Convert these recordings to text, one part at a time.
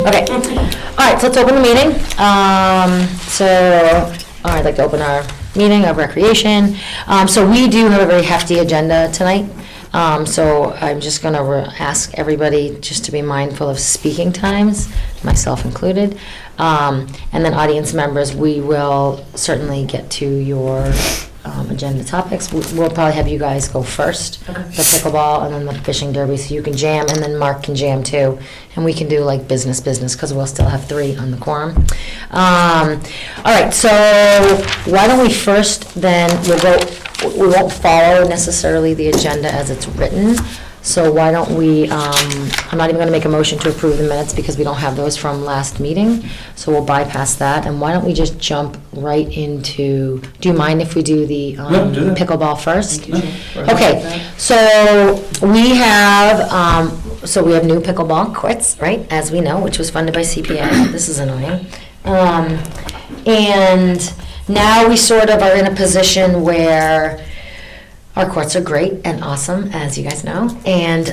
Okay, all right, so let's open the meeting. I'd like to open our meeting of recreation. So we do have a very hefty agenda tonight. So I'm just gonna ask everybody just to be mindful of speaking times, myself included. And then audience members, we will certainly get to your agenda topics. We'll probably have you guys go first, the pickleball and then the fishing derby, so you can jam, and then Mark can jam too. And we can do like business, because we'll still have 3 on the quorum. All right, so why don't we first then, we won't follow necessarily the agenda as it's written. So why don't we, I'm not even going to make a motion to approve the minutes because we don't have those from last meeting. So we'll bypass that. And why don't we just jump right into, do you mind if we do the No, do that. pickleball first? No, Okay, so we have new pickleball courts, right, as we know, which was funded by CPA. This is annoying. And now we sort of are in a position where our courts are great and awesome, as you guys know, and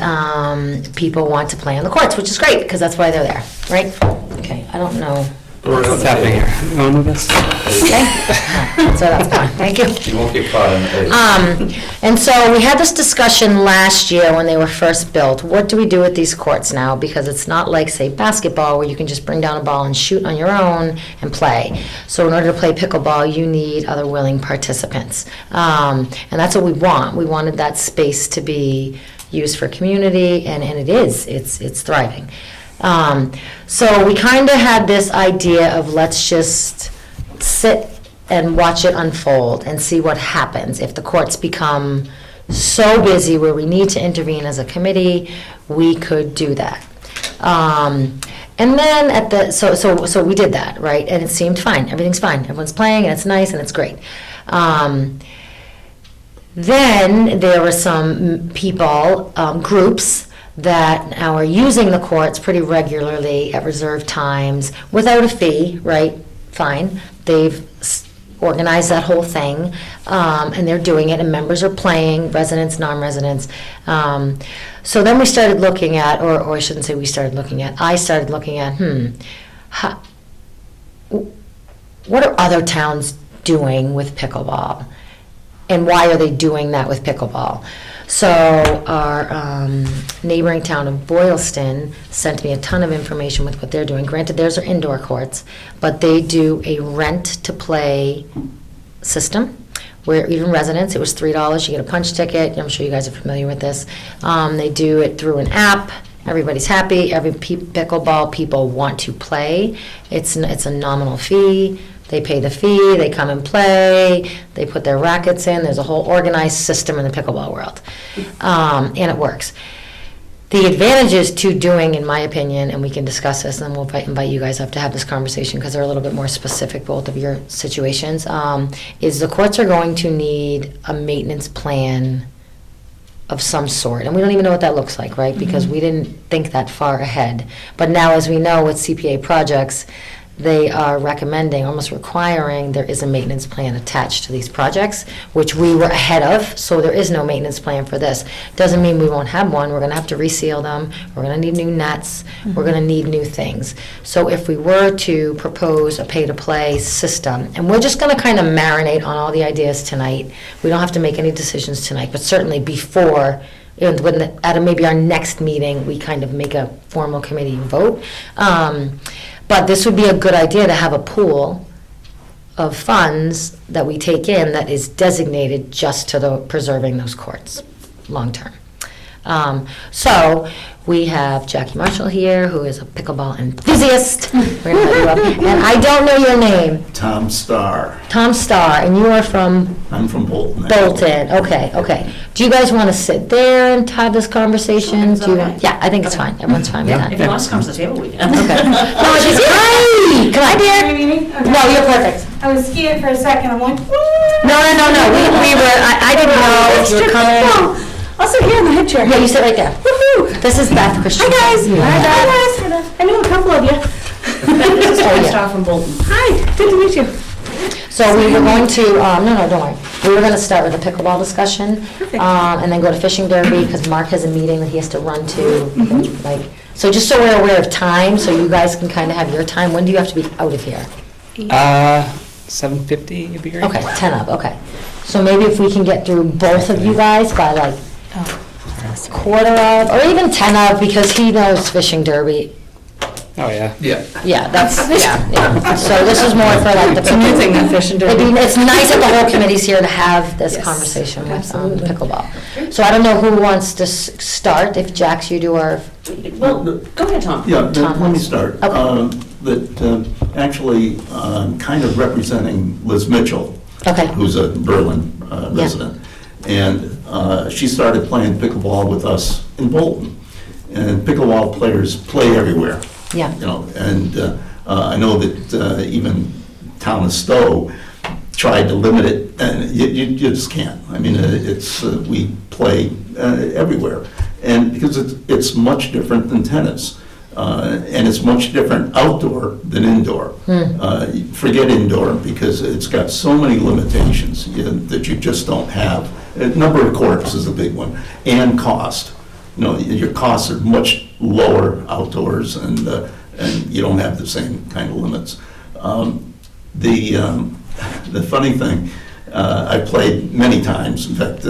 people want to play on the courts, which is great, because that's why they're there, right? Okay, I don't know. What's happening here? You want to move this? Okay, so that's fine, thank you. You won't get caught in the And so we had this discussion last year when they were first built. What do we do with these courts now? Because it's not like, say, basketball, where you can just bring down a ball and shoot on your own and play. So in order to play pickleball, you need other willing participants. And that's what we want. We wanted that space to be used for community, and it is. It's thriving. So we kind of had this idea of let's just sit and watch it unfold and see what happens. If the courts become so busy where we need to intervene as a committee, we could do that. And then so we did that, right? And it seemed fine. Everything's fine. Everyone's playing and it's nice and it's great. Then there were some people, groups, that now are using the courts pretty regularly at reserved times without a fee, right? Fine. They've organized that whole thing, and they're doing it, and members are playing, residents, non-residents. So then we started looking at, or I shouldn't say we started looking at, I started looking at, what are other towns doing with pickleball? And why are they doing that with pickleball? So our neighboring town of Boylston sent me a ton of information with what they're doing. Granted, theirs are indoor courts, but they do a rent-to-play system where even residents, it was $3, you get a punch ticket. I'm sure you guys are familiar with this. They do it through an app. Everybody's happy. Every pickleball people want to play. It's a nominal fee. They pay the fee, they come and play, they put their rackets in. There's a whole organized system in the pickleball world, and it works. The advantages to doing, in my opinion, and we can discuss this, and we'll invite you guys up to have this conversation because they're a little bit more specific, both of your situations, is the courts are going to need a maintenance plan of some sort. And we don't even know what that looks like, right? Because we didn't think that far ahead. But now, as we know with CPA projects, they are recommending, almost requiring, there is a maintenance plan attached to these projects, which we were ahead of, so there is no maintenance plan for this. Doesn't mean we won't have one. We're going to have to reseal them. We're going to need new nets. We're going to need new things. So if we were to propose a pay-to-play system, and we're just going to kind of marinate on all the ideas tonight. We don't have to make any decisions tonight, but certainly before, at maybe our next meeting, we kind of make a formal committee vote. But this would be a good idea to have a pool of funds that we take in that is designated just to preserving those courts long-term. So we have Jackie Marshall here, who is a pickleball enthusiast. We're gonna let you up. And I don't know your name. Tom Starr. Tom Starr, and you are from? I'm from Bolton. Bolton, okay. Do you guys want to sit there and have this conversation? Is that okay? Yeah, I think it's fine. Everyone's fine with that. If he wants to come to the table, we can. Okay. No, she's, hi! Come on, dear. Okay. No, you're perfect. I was scared for a second. I'm like, No. We were, I didn't know if you were coming. I'll sit here in the head chair. Yeah, you sit right there. Woohoo! This is Beth Christian. Hi, guys. Hi, Guys. I know a couple of you. This is Tom Starr from Bolton. Hi, good to meet you. So we were going to, no, don't worry. We were going to start with a pickleball discussion, and then go to fishing derby, because Mark has a meeting that he has to run to, like, So just so we're aware of time, so you guys can kind of have your time, when do you have to be out of here? 7:50 would be great. Okay, 10 up, okay. So maybe if we can get through both of you guys by like quarter of, or even 10 of, because he knows fishing derby. Oh, yeah. Yeah. Yeah, that's, yeah. So this is more for like the. It's a new thing, that fishing derby. It's nice that the whole committee's here to have this Yes, conversation with absolutely. pickleball. So I don't know who wants to start, if Jax, you do our, Well, go ahead, Tom. Yeah, Tom let me wants- start. Okay. Actually, kind of representing Liz Mitchell, okay, who's a Berlin resident. And she started playing pickleball with us in Bolton. And pickleball players play everywhere. yeah, You know, and I know that even Town of Stowe tried to limit it, and you just can't. I mean, it's, we play everywhere. And because it's much different than tennis. And it's much different outdoor than indoor. Forget indoor, because it's got so many limitations that you just don't have. Number of courts is a big one, and cost. You know, your costs are much lower outdoors, and you don't have the same kind of limits. The funny thing, I played many times. In fact,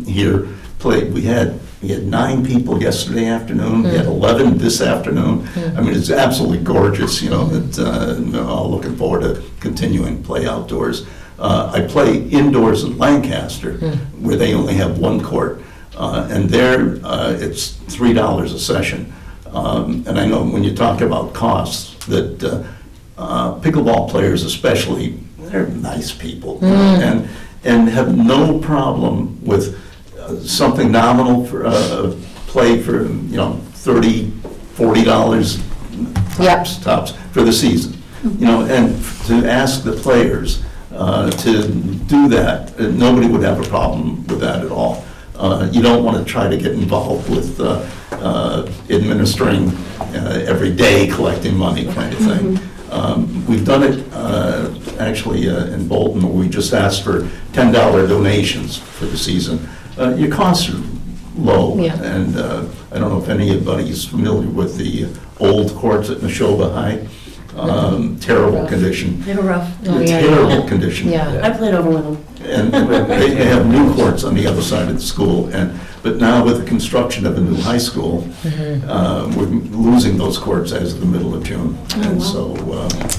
here we had 9 people yesterday afternoon. We had 11 this afternoon. I mean, it's absolutely gorgeous. You know, that all looking forward to continuing to play outdoors. I play indoors in Lancaster, where they only have 1 court. And there, it's $3 a session. And I know when you talk about costs, that pickleball players especially, they're nice people. And have no problem with something nominal for play for, you know, $30, $40 Yep. tops for the season. You know, and to ask the players to do that, nobody would have a problem with that at all. You don't want to try to get involved with administering every day, collecting money kind of thing. We've done it actually in Bolton, where we just asked for $10 donations for the season. Your costs are low, Yeah. and I don't know if anybody's familiar with the old courts at Neshoba High. Terrible condition. They were rough. Oh, yeah. Terrible condition. Yeah. I played over with them. And they have new courts on the other side of the school, but now with the construction of a new high school, we're losing those courts as of the middle of June. And so.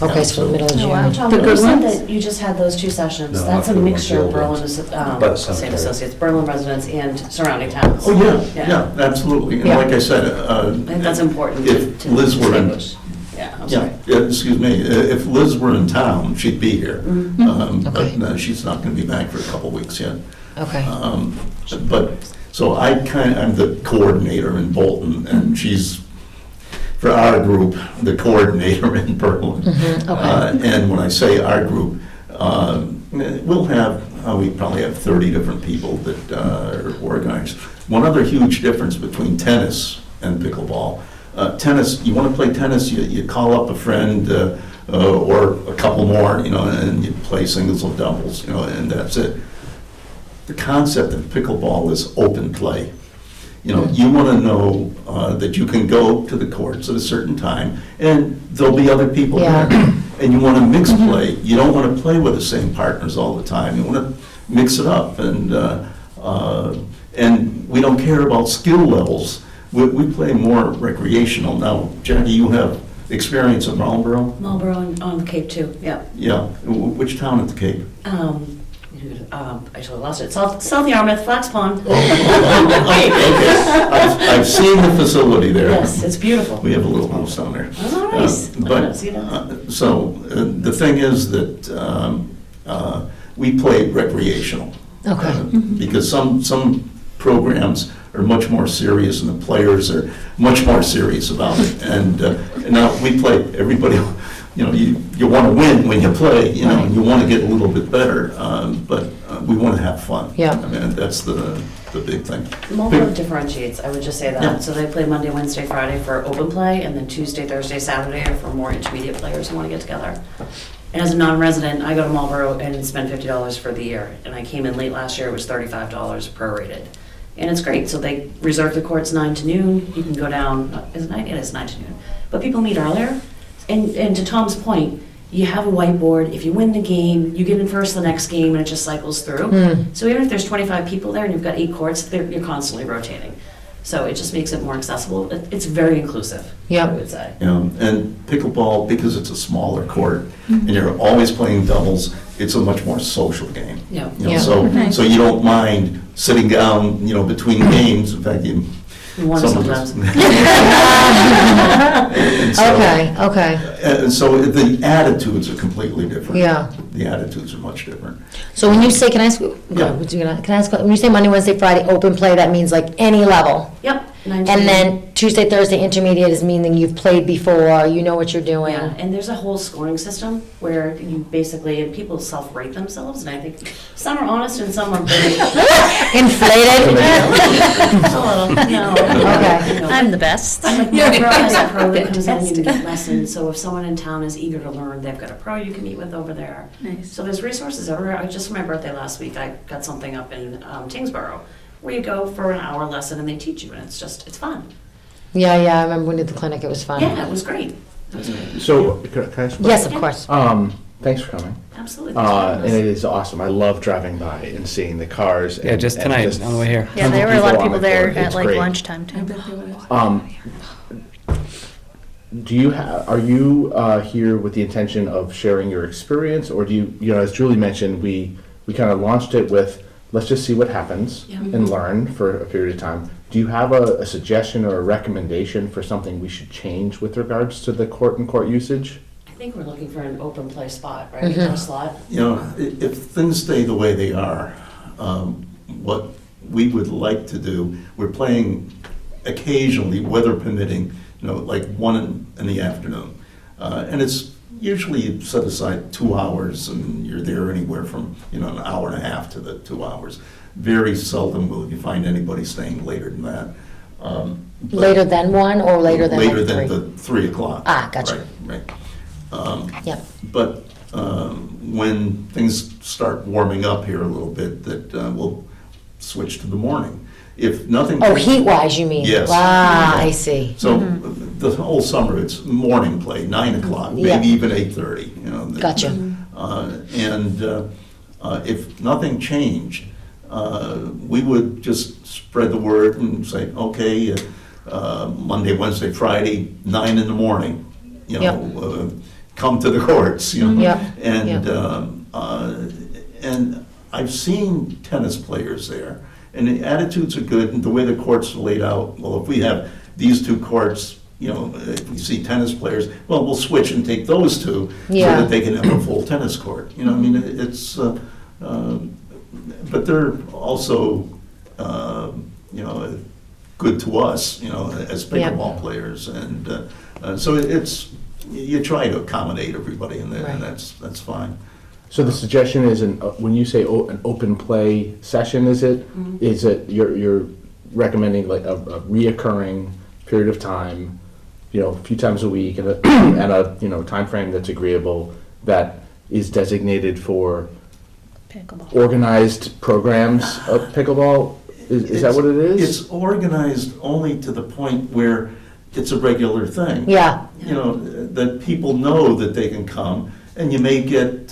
okay, so the middle of Oh, wow. June. Tom, The you good said ones? that you just had those 2 sessions. No, That's a after the mixture of Montreal Berlin, But same cemetery. associates, Berlin residents and surrounding towns. Oh, yeah, absolutely. And Yeah. like I said. I think that's important If to Liz were in, distinguish. Yeah, I'm sorry. excuse me, if Liz were in town, she'd be here. Okay. But she's not going to be back for a couple weeks yet. Okay, But, so I'm the coordinator in Bolton, and she's, for our group, the coordinator in Berlin. okay. And when I say our group, we'll have, we probably have 30 different people that are organized. One other huge difference between tennis and pickleball, tennis, you want to play tennis, you call up a friend or a couple more, you know, and you play singles or doubles, you know, and that's it. The concept of pickleball is open play. You know, you want to know that you can go to the courts at a certain time, and there'll be other people Yeah. there. And you want to mix play. You don't want to play with the same partners all the time. You want to mix it up, and we don't care about skill levels. We play more recreational. Now, Jackie, you have experience in Marlboro? Marlboro on the Cape too, yeah. Yeah. Which town at the Cape? I totally lost it. South Yarmouth, Flax Pond. Okay. I've seen the facility there. Yes, it's beautiful. We have a little house down there. Oh, nice. But, See that? the thing is that we play recreational. Okay. Because some programs are much more serious, and the players are much more serious about it. And now we play, everybody, you know, you want to win when you play, you know, and you want to get a little bit better, but we want to have fun. Yeah. I mean, that's the big thing. Marlboro differentiates, I would just say Yeah. that. So they play Monday, Wednesday, Friday for open play, and then Tuesday, Thursday, Saturday are for more intermediate players who want to get together. And as a non-resident, I go to Marlboro and spend $50 for the year. And I came in late last year, it was $35 prorated. And it's great, so they reserve the courts 9 to noon, you can go down, is it 9? It is 9 to noon. But people meet earlier, and to Tom's point, you have a whiteboard, if you win the game, you get in first the next game, and it just cycles through. So even if there's 25 people there and you've got 8 courts, you're constantly rotating. So it just makes it more accessible. It's very inclusive, Yep. I would say. You know, and pickleball, because it's a smaller court, and you're always playing doubles, it's a much more social game. Yeah. You know, Yeah. so you don't mind sitting down, you know, between games, in fact, you. You want to some of us- sometimes. And so- Okay. And so the attitudes are completely different. Yeah. The attitudes are much different. So when you say, can I ask, Yeah. can I ask, when you say Monday, Wednesday, Friday, open play, that means like any level? Yep. 9 to And noon. then Tuesday, Thursday, intermediate is meaning you've played before, you know what you're doing? Yeah, and there's a whole scoring system where you basically, and people self-rate themselves, and I think some are honest and some are very. Inflated? A little, no. Okay. No. I'm the best. Like my pro has a pro that comes in, you get lessons, so if someone in town is eager to learn, they've got a pro you can meet with over there. Nice. So there's resources everywhere. Just for my birthday last week, I got something up in Tingsboro, where you go for an hour lesson and they teach you, and it's fun. Yeah, I remember when we did the clinic, it was fun. Yeah, it was great. It was great. So, can I ask? Yes, of course. Thanks for coming. Absolutely. Thanks for having And us. it is awesome. I love driving by and seeing the cars. Yeah, just and tonight just on the way here. Yeah, tons there were a lot of on people the there court. at It's like great. lunchtime I too. bet they would. Are you here with the intention of sharing your experience, or do you know, as Julie mentioned, we kind of launched it with, let's just see what happens Yeah. and learn for a period of time. Do you have a suggestion or a recommendation for something we should change with regards to the court and court usage? I think we're looking for an open play spot, right? A slot. You know, if things stay the way they are, what we would like to do, we're playing occasionally, weather permitting, you know, like 1 in the afternoon. And it's usually set aside 2 hours, and you're there anywhere from, you know, an hour and a half to the 2 hours. Very seldom will you find anybody staying later than that. But Later than 1 or later than Later like than 3? the 3 o'clock. Ah, gotcha. Right. Yep. But when things start warming up here a little bit, that we'll switch to the morning. If nothing. Oh, heat-wise, you mean? Yes. Ah, I see. So the whole summer, it's morning play, 9 o'clock, Yeah. maybe even 8:30, you know. Gotcha. And if nothing changed, we would just spread the word and say, okay, Monday, Wednesday, Friday, 9 in the morning, you know, come to the courts, you know. Yep. And I've seen tennis players there, and the attitudes are good, and the way the courts are laid out, well, if we have these 2 courts, you know, if we see tennis players, well, we'll switch and take those 2 so Yeah. that they can have a full tennis court. You know, I mean, it's, but they're also, you know, good to us, you know, as pickleball players. And so it's, you try to accommodate everybody, and Right. that's fine. So the suggestion is, when you say an open play session, is it you're recommending like a reoccurring period of time, you know, a few times a week, and a you know, time frame that's agreeable, that is designated for Pickleball. organized programs of pickleball? Is that what it is? It's organized only to the point where it's a regular thing. Yeah, You know, that people know that they can come, and you may get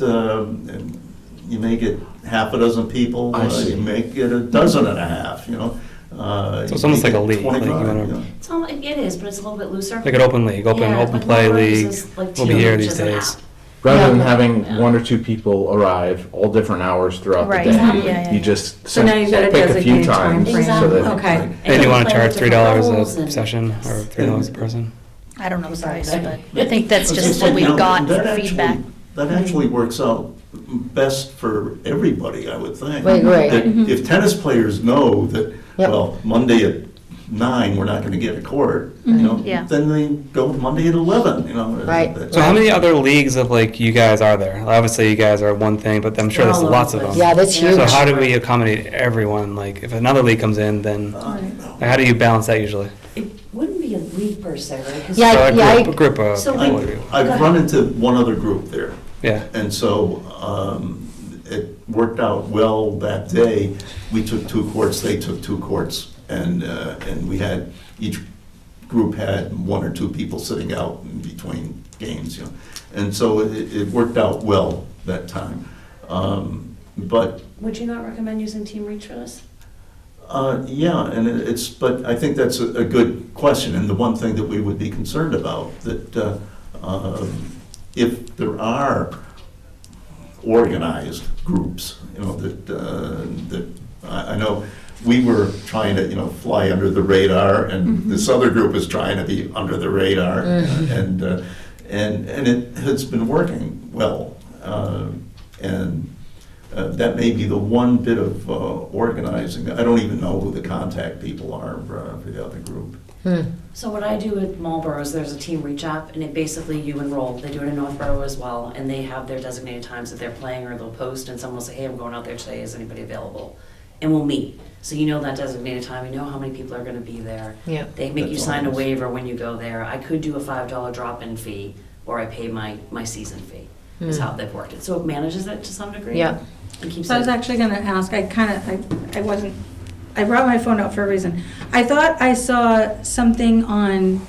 half a dozen people. I see. You may get a dozen and a half, you know. So it's almost like a league, like you 25, wanna- you know. It's all, it is, but it's a little bit looser. Like an open league, open Yeah, open like play Melrose league. is like We'll be here teenage these as an days. app. Rather than Yeah. having Yeah. 1 or 2 people arrive all different hours throughout Right. the day, Yeah, yeah, you yeah. just So now you've got a pick a few designated time times frame. so that. Okay. And And you want play to charge with $3 different levels a and- session or Yes. $3 a person? I don't know the price, Sorry. but I think that's As I just said, what you know, we've got that for actually- feedback. That actually works out best for everybody, I would think. We agree. That if tennis players know that, Yep. well, Monday at 9, we're not gonna get a court, you know, Yeah. then they go Monday at 11, you know. Right. That's- So how many other leagues of like you guys are there? Obviously you guys are one thing, but I'm sure They're there's all lots over of the them. place. Yeah, that's huge. So how do we accommodate everyone? Like if another league comes in, then like, how do you balance that usually? It wouldn't be a league per se, right? 'Cause- Yeah, So I- a group of So people. we- I've run into one other group there. Yeah. And so it worked out well that day. We took 2 courts, they took 2 courts, and we had, each group had 1 or 2 people sitting out in between games, you know. And so it worked out well that time. But Would you not recommend using Team Reach for this? yeah, and but I think that's a good question, and the one thing that we would be concerned about, that if there are organized groups, you know, that I know we were trying to, you know, fly under the radar, and this other group is trying to be under the radar, and it has been working well, and that may be the one bit of organizing. I don't even know who the contact people are for the other group. So what I do at Marlboro is there's a Team Reach app, and it basically, you enroll. They do it in Northborough as well, and they have their designated times that they're playing, or they'll post, and someone will say, hey, I'm going out there today, is anybody available? And we'll meet. So you know that designated time, you know how many people are gonna be there. Yeah. They make you That's sign a always- waiver when you go there. I could do a $5 drop-in fee, or I pay my season fee, is how they've worked it. So it manages it to some degree. Yeah. And keeps So I was it. actually gonna ask, I brought my phone out for a reason. I thought I saw something on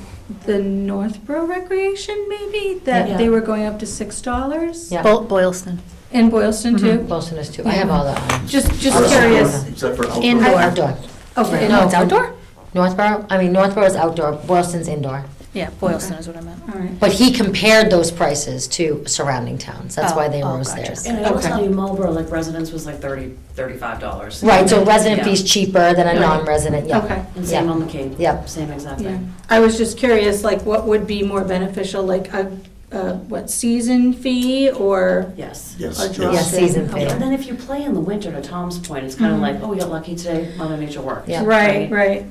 the Northborough Recreation, maybe, that Yeah. they were going up to $6 Yeah. in Boylston too. Boylston is too. I have all that. Just Outdoor. curious. Is that for outdoor? Indoor. Outdoor. Okay. No, it's outdoor? Northborough is outdoor, Boylston's indoor. Yeah, Boylston is what I meant. All right. But he compared those prices to surrounding towns. That's why they rose gotcha. theirs. And I will Okay. tell you, Marlboro, like residence was like $35. Right, so resident Yeah. fee's cheaper than a Right. non-resident, yeah. Okay. And same Yeah. on the Cape. Yep. Same exact Yeah. thing. I was just curious, like, what would be more beneficial, like season fee or Yes. Yes, a drop-in? Yeah, season Okay. fee. And then if you play in the winter, to Tom's point, it's kind of Mhm. like, oh, we got lucky today, Mother Nature worked. Yeah. Right, right.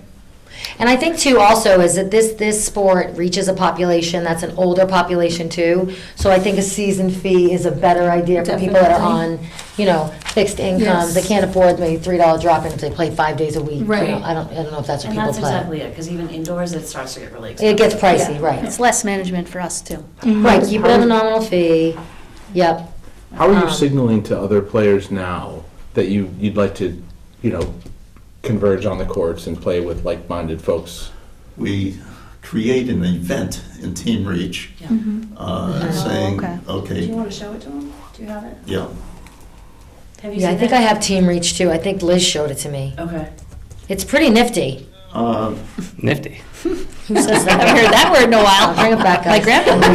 And I think too also is that this sport reaches a population that's an older population too. So I think a season fee is a better idea for people that are on, you know, fixed incomes. Yes. They can't afford maybe $3 drop-in if they play 5 days a week. You know, Right. I don't know if that's what And people that's play. exactly it, because even indoors, it starts to get really expensive. It gets pricey, Yeah. right. It's less management for us too. Right, keep it at a nominal fee. Yep. How are you Um, signaling to other players now that you'd like to, you know, converge on the courts and play with like-minded folks? We create an event in Team Reach, Yeah. saying, okay. Do okay, you want to show it to them? Do you have it? yeah, Have you Yeah, I seen think it? I have Team Reach too. I think Liz showed it to me. Okay. It's pretty nifty. Nifty. Who says that? I haven't heard that word in a I'll while. bring it back. My guys. grandma.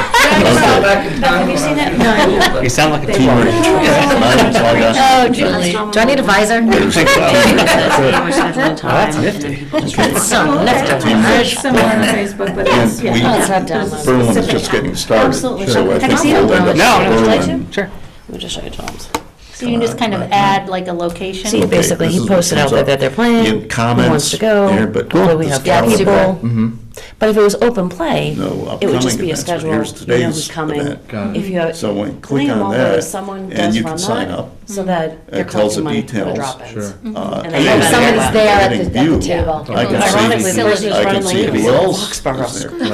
Have you seen it? No. You sound like a Team tourist. Reach. That's all I got. Oh, Julie. Do I need a visor? I think so. That's nifty. So nifty. It's similar on Facebook, but it's, And we, yeah. Oh, it's not downloaded. Berlin's just getting started. Absolutely. so I Can think I see we'll it? end up No, no, would you like Berlin. Sure. Let me just show you Tom's. So you can just kind of add like a location. See, basically, he posted out there that they're playing, You who comments wants to go, there, but hopefully we have this calendar- people. Mm-hmm. But if it was open play, No it would upcoming just be a events, but schedule, here's you know today's who's coming. event. Got it. If you have, So when you the click thing on about it that, is someone and does you run can sign that, up. so that you're It tells collecting money the for the details. drop-ins. Sure. And And then then somebody's there at the view. table. I can Ironically, see, the person who's I can running the see league who is else Foxborough. is there. Oh, really?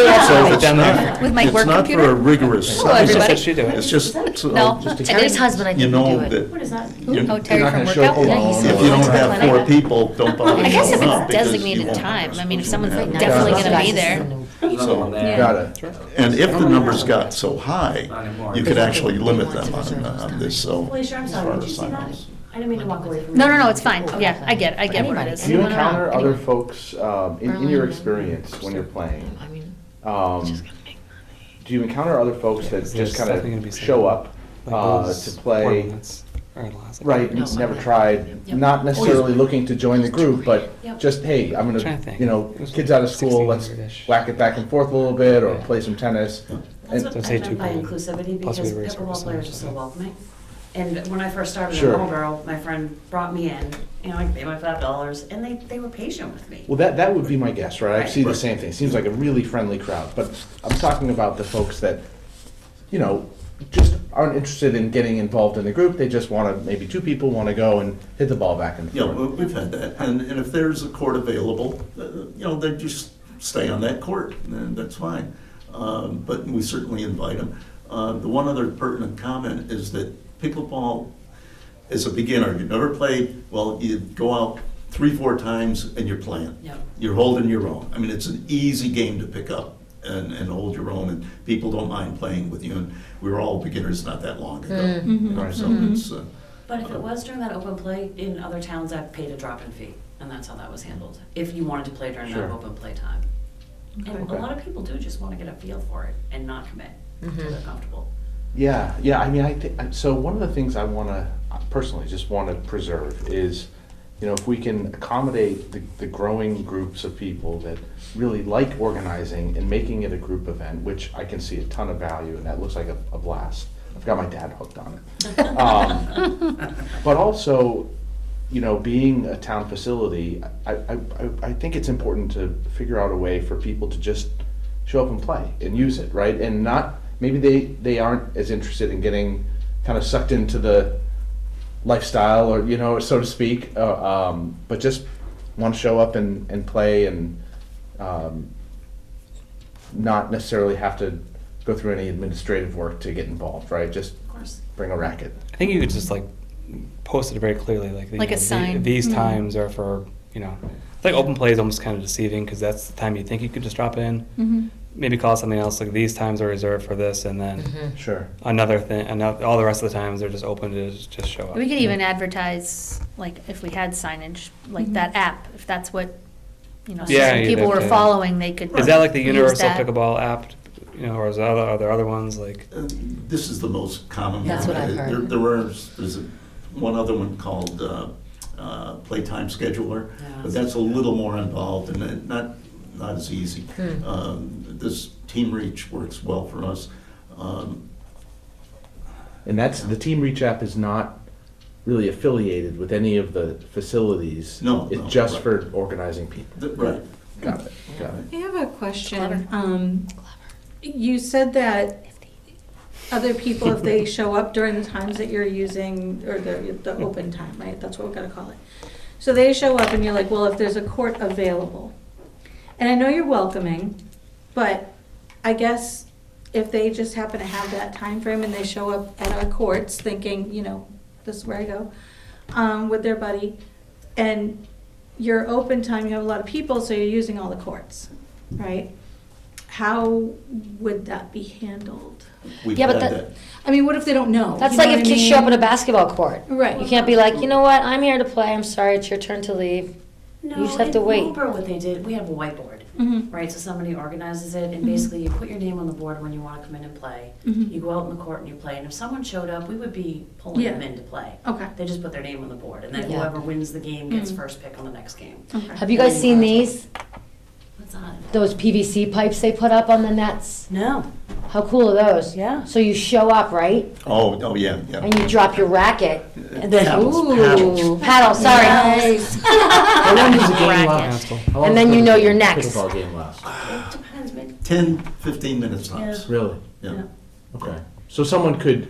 That's So funny. it's Down not, there. With my it's work not computer? for a rigorous Hello, everybody. She do it. It's just, so No. just Terry's husband, I you think, know would do it. What is that? you- Oh, Terry You're not from gonna show workout? up Yeah, alone. he's- if you don't have Clinic. 4 people, don't bother I guess if showing up it's because you designated won't time, I mean, if someone's have- like definitely Yeah. gonna be there. So, Yeah. Got it. and if the numbers got so high, you could actually limit them on this, so. Felicia, I'm as sorry, far did as you see that? sign-ups. I didn't mean to walk away from you. No, it's fine. Yeah, I get what it Anybody. is. Do you Anyone around, encounter other anyone. folks, in your experience when you're playing, I mean, do you encounter other folks that There's just kind definitely gonna be of some, show up Like those to play, tournaments are gonna last, like, right, No, never yeah. tried, Yep. not necessarily looking to join the group, but Yep. just, hey, I'm Trying to gonna, think. you know, It was kids out of school, let's 1600-ish. whack it back and forth a little bit, or Yeah. play some tennis. That's And- what say I meant by 2 inclusivity, plus because we raise pickleball our players are so percentage. welcoming. And when I first started Sure. in Marlboro, my friend brought me in, you know, I paid my $5, and they were patient with me. Well, that would be my guess, right? I Right. see the same thing. Seems like a really friendly crowd, but I'm talking about the folks that, you know, just aren't interested in getting involved in the group. They just want to, maybe 2 people want to go and hit the ball back and Yeah, forth. well, we've had that, and if there's a court available, you know, they just stay on that court, and that's fine. But we certainly invite them. The one other pertinent comment is that pickleball, as a beginner, you've never played, well, you go out 3-4 times and you're playing. Yep. You're holding your own. I mean, it's an easy game to pick up and hold your own, and people don't mind playing with you. And we were all beginners not that long ago. Mm-hmm. You know, so it's, But if it was during that open play, in other towns, I've paid a drop-in fee, and that's how that was handled, if you wanted to play during that Sure. open play time. And a Okay. lot of people do just want to get a feel for it and not commit until they're comfortable. Yeah, I mean, I think, so one of the things I want to, personally, just want to preserve is, you know, if we can accommodate the growing groups of people that really like organizing and making it a group event, which I can see a ton of value, and that looks like a blast. I've got my dad hooked on it. But also, you know, being a town facility, I think it's important to figure out a way for people to just show up and play and use it, right? And not, maybe they aren't as interested in getting kind of sucked into the lifestyle, or, you know, so to speak, but just want to show up and play, and not necessarily have to go through any administrative work to get involved, right? Just Of course. bring a racket. I think you could just like post it very clearly, like, Like a sign. These times are for, you know, it's like open play is almost kind of deceiving because that's the time you think you could just drop in. Mm-hmm. Maybe call it something else, like these times are reserved for this, and then Sure. another thing, and all the rest of the times they're just open to just show up. We could even advertise, like, if we had signage, like that app, if that's what, you know, Yeah, some yeah, people were yeah. following, they could. Is that like the use universal that. pickleball app, you know, or are there other ones like? this is the most common. That's one. what I've heard. There's one other one called Playtime Scheduler, Yeah. but that's a little more involved and not as easy. This Team Reach works well for us. And that's, the Team Reach app is not really affiliated with any of the facilities. No, It's no, just right. for organizing people. Right. Got it. I have a question. You said that other people, if they show up during the times that you're using, or the open time, right? That's what we're gonna call it. So they show up and you're like, well, if there's a court available. And I know you're welcoming, but I guess if they just happen to have that time frame and they show up at our courts thinking, you know, this is where I go, with their buddy, and your open time, you have a lot of people, so you're using all the courts, right? How would that be handled? We've Yeah, but had that- I mean, what if they don't know? That's You know like what if I kids mean? show up at a basketball court. Right. You can't be like, you know what, I'm here to play, I'm sorry, it's your turn to leave. No, You just have to wait. In Wilbur, what they did, we have a whiteboard, Mhm. right? So somebody organizes it, and Mhm. basically you put your name on the board when you want to come in and play. Mhm. You go out in the court and you play, and if someone showed up, we would be pulling Yeah. them in to play. Okay. They just put their name on the board, and then Yeah. whoever wins the game gets Mhm. first pick on the next game. Okay. Have you guys seen these? What's that? Those PVC pipes they put up on the nets? No. How cool are those? Yeah. So you show up, right? Oh, yeah, yeah. And you drop your racket. And then, Paddles. ooh, paddle, sorry. How long does the game Racket. last? How long And then does you the know you're next. Pickleball game last? It depends, maybe. 10, 15 minutes tops. Really? Yeah. Okay. So someone could,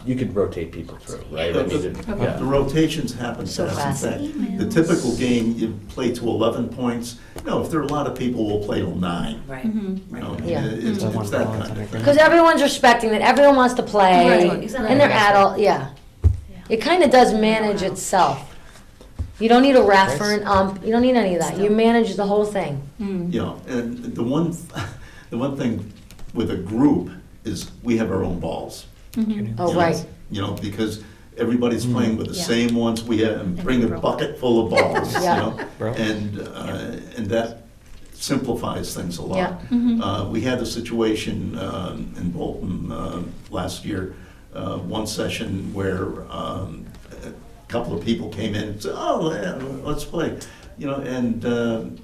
you could rotate people through, right? I mean, yeah. The rotations happen So fast. In fast. fact, the typical game, you play to 11 points. No, if there are a lot of people, we'll play till 9. Right. You Mm-hmm. know, Yeah. it's that kind of thing. Because everyone's respecting that, everyone wants to play. Right, exactly. And they're adult, yeah. It kind of does manage itself. You don't need a ref or an ump, you don't need any of that. You manage the whole thing. You know, and the one thing with a group is we have our own balls. Oh, you know, right. You know, because everybody's playing with the Yeah. same ones. We have, bring a bucket full of balls, you Yeah. know? Bro. And that simplifies things a lot. Yeah. We had a situation in Bolton last year, one session where a couple of people came in and said, oh, yeah, let's play. You know, and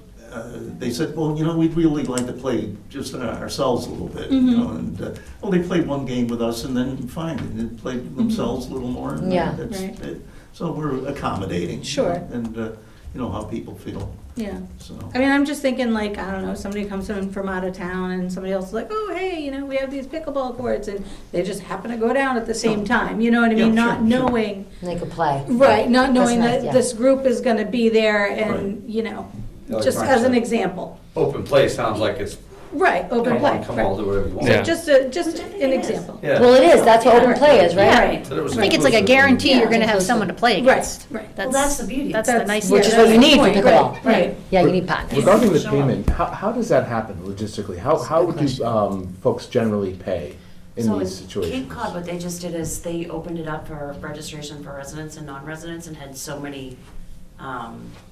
they said, well, you know, we'd really like to play just ourselves a little bit, you know, and, well, they played one game with us and then fine, and then played themselves a little more. And Yeah. that's Right. it. So we're accommodating. Sure. And, you know, how people feel, Yeah. so. I mean, I'm just thinking like, I don't know, somebody comes in from out of town and somebody else is like, oh, hey, you know, we have these pickleball courts, and they just happen to go down at the same time, you know what I mean? Yeah, Not sure, sure. knowing, They could play. right, not knowing nice, that yeah. this group is gonna be there Right. and, you know, Like just Frank as an said. example. Open play sounds like it's Right, open play. Come on, do whatever you want. Yeah. Just an example. Yeah. Well, it is, that's what open play is, right? Right. That it was I think it's like a inclusive. guarantee you're gonna have someone to play Right, against. right. Well, that's the beauty. That's the nice. Which is Yeah, what you that's need for the point. pickleball. Right. Yeah, you need partners. Regarding the Show up. payment, how does that happen logistically? How would you folks generally pay in So these in situations? Cape Cod, what they just did is they opened it up for registration for residents and non-residents and had so many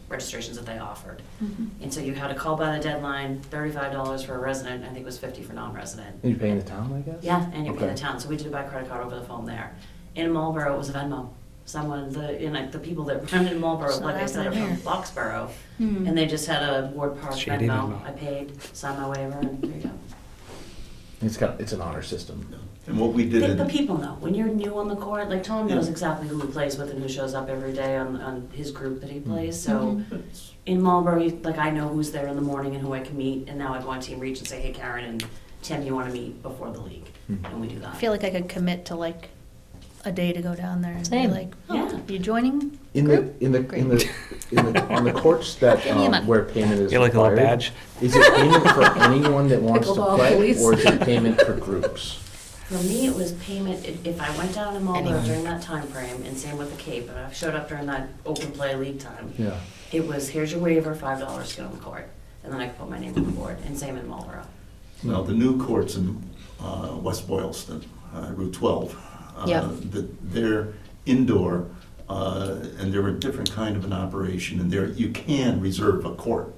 registrations that they offered. And so you had to call by the deadline, $35 for a resident, I think it was 50 for non-resident. Are you paying the town, I guess? Yeah, and you pay Okay. the town, so we did it by credit card over the phone there. In Marlboro, it was a Venmo. Someone, the people that run in Marlboro, It's not like I said, are happening from Foxborough, Hmm. and they just had a Ward Park Shady Venmo. Venmo. I paid, signed my waiver, and there you go. It's an honor system. And what we did The in, people know, when you're new on the court, like Tom knows Yeah. exactly who he plays with and who shows up every day on his group that he plays, so. Mm-hmm. In Marlboro, like I know who's there in the morning and who I can meet, and now I go on Team Reach and say, hey Karen and Tim, you wanna meet before the league? And we do that. I feel like I could commit to like a day to go down there and be Same. like, Yeah. oh, you joining? In the, on the courts that, Give me a month. where payment is Get like a little required, badge. is it payment for anyone that wants to Pickleball play, police. or is it payment for groups? For me, it was payment, if I went down to Marlboro Anyone. during that time frame, and same with the Cape, and I showed up during that open play league time, Yeah. it was, here's your waiver, $5 to get on the court, and then I could put my name on the board, and same in Marlboro. now, the new courts in West Boylston, Route 12, Yep. they're indoor, and they're a different kind of an operation, and there, you can reserve a court,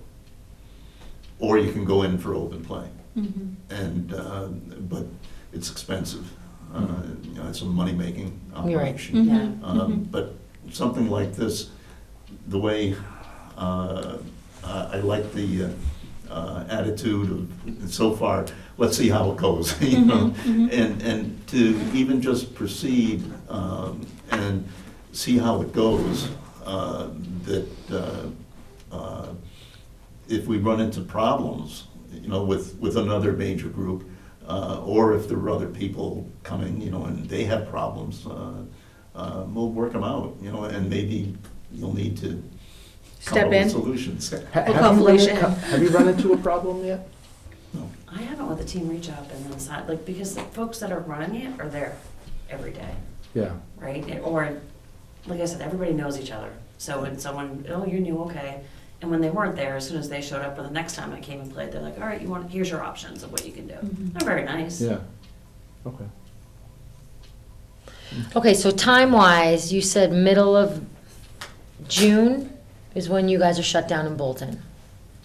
or you can go in for open play. And, but it's expensive. You know, it's a money-making You're right. operation. Yeah. But something like this, the way, I like the attitude of, so far, let's see how it goes, you know? And to even just proceed and see how it goes, that if we run into problems, you know, with another major group, or if there are other people coming, you know, and they have problems, we'll work them out, you know, and maybe you'll need to come Step up with in. solutions. Have you run into a problem yet? I haven't with the Team Reach up and then side, like, because the folks that are running it are there every day, Yeah. right? Or, like I said, everybody knows each other. So when someone, oh, you're new, okay. And when they weren't there, as soon as they showed up for the next time I came and played, they're like, all right, here's your options of what you can do. They're very nice. Yeah. Okay. Okay, so time-wise, you said middle of June is when you guys are shut down in Bolton.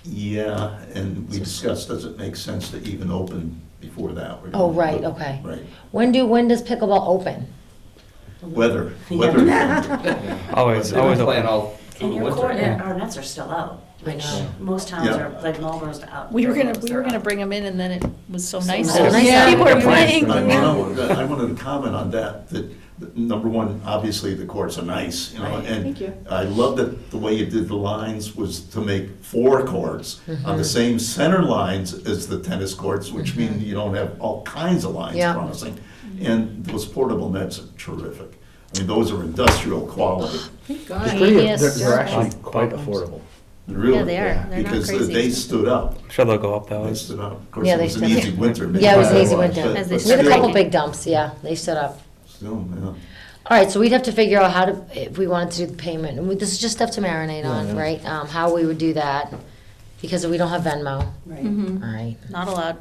Yeah, and we discussed, does it make sense to even open before that? We're Oh, gonna right, put- okay. Right. When does pickleball open? Weather. Always They've been open. playing all through And the your winter. court, our nets are still out, I which know. most towns Yeah. are, like Marlboro's out. We were They're gonna out. bring them in and then it was so So nice. nice. that So nice. People Yeah. were playing. I wanted to comment on that, number one, obviously, the courts are nice, you know, Right. and Thank you. I love that the way you did the lines was to make 4 courts Mm-hmm. on the same center lines as the tennis courts, which mean you don't have all kinds of lines Yeah. crossing. And those portable nets are terrific. I mean, those are industrial quality. Thank It's God. pretty, Yes. they're actually Yeah. quite affordable. Really. Yeah, they are. They're not Because crazy they expensive. stood up. I'm sure they'll go up though. They It's- stood up. Of course, Yeah, it they was an stood easy up. winter. Yeah, it was an maybe, easy winter. but As they We had a stood couple up. big dumps, yeah, they stood up. Still, yeah. All right, so we'd have to figure out how to, if we wanted to do the payment, and this is just stuff to marinate on, Yeah. right? How we would do that, because we don't have Venmo, Right. all right? Not allowed.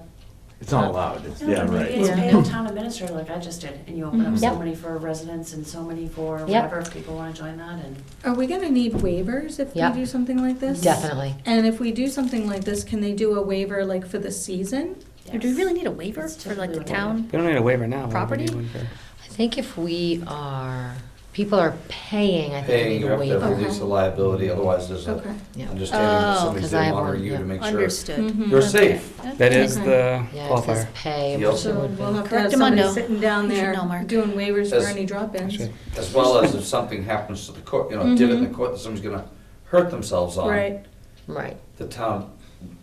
It's not allowed. It's, No, yeah, maybe right. it's Yeah. pay a town administrator like I just did, and you open up so Yep. many for residents and so many for Yep. whatever, if people wanna join that, and. Are we gonna need waivers if we Yep. do something like this? Definitely. And if we do something like this, can they do a waiver like for the season? Or do we really need a waiver It's for like the typically a town? We don't need a waiver now. Why would we Property? need one for- I think if we are, people are paying, I think we Paying, need you a have to waiver. release the liability, otherwise there's a Okay. Yeah. understanding that Oh, somebody's 'cause I there have monitoring one, you to yeah. make sure Understood. Mhm. you're Okay. safe. That is Okay. the Yeah, it says qualifier. pay, Yep. which it So would we'll be. have to have Correct, somebody Amundo. sitting down You should there know, Mark. doing waivers for As- any drop-ins. Actually, As well as if something happens to the court, you know, a divot in the court that somebody's gonna hurt themselves on. Right. Right. The town.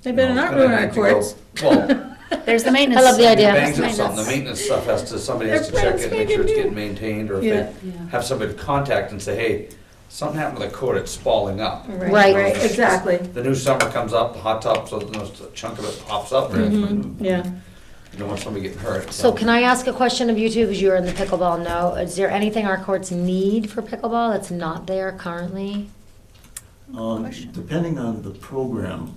They you better know, is not gonna ruin our have to go- courts. Well, There's the maintenance. I love the idea. bangs or Maintenance. something, the maintenance stuff has to, somebody has to Their check plants it, make sure it's may be getting maintained, or if Yeah. they have somebody to contact and say, hey, something happened to the court, it's spalling up. Right. Right, exactly. The new summer comes up, the hot tub, so a chunk of it pops up. Yeah. You don't want somebody getting hurt. So can I ask a question of you two, because you're in the pickleball know? Is there anything our courts need for pickleball that's not there currently? Depending on the program,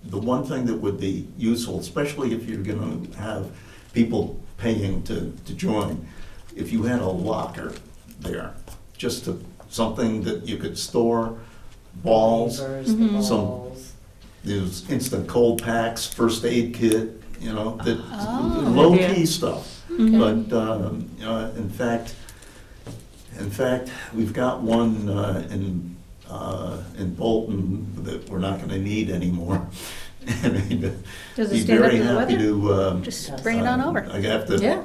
the one thing that would be useful, especially if you're gonna have people paying to join, if you had a locker there, just to, something that you could store balls, Lasers, the Some- balls. there's instant cold packs, first aid kit, you know, that Oh. low-key stuff. But, in fact, we've got one in Bolton that we're not gonna need anymore. I mean, Does it be stand up very to the happy weather? to, Just bring it on over. I have to, Yeah.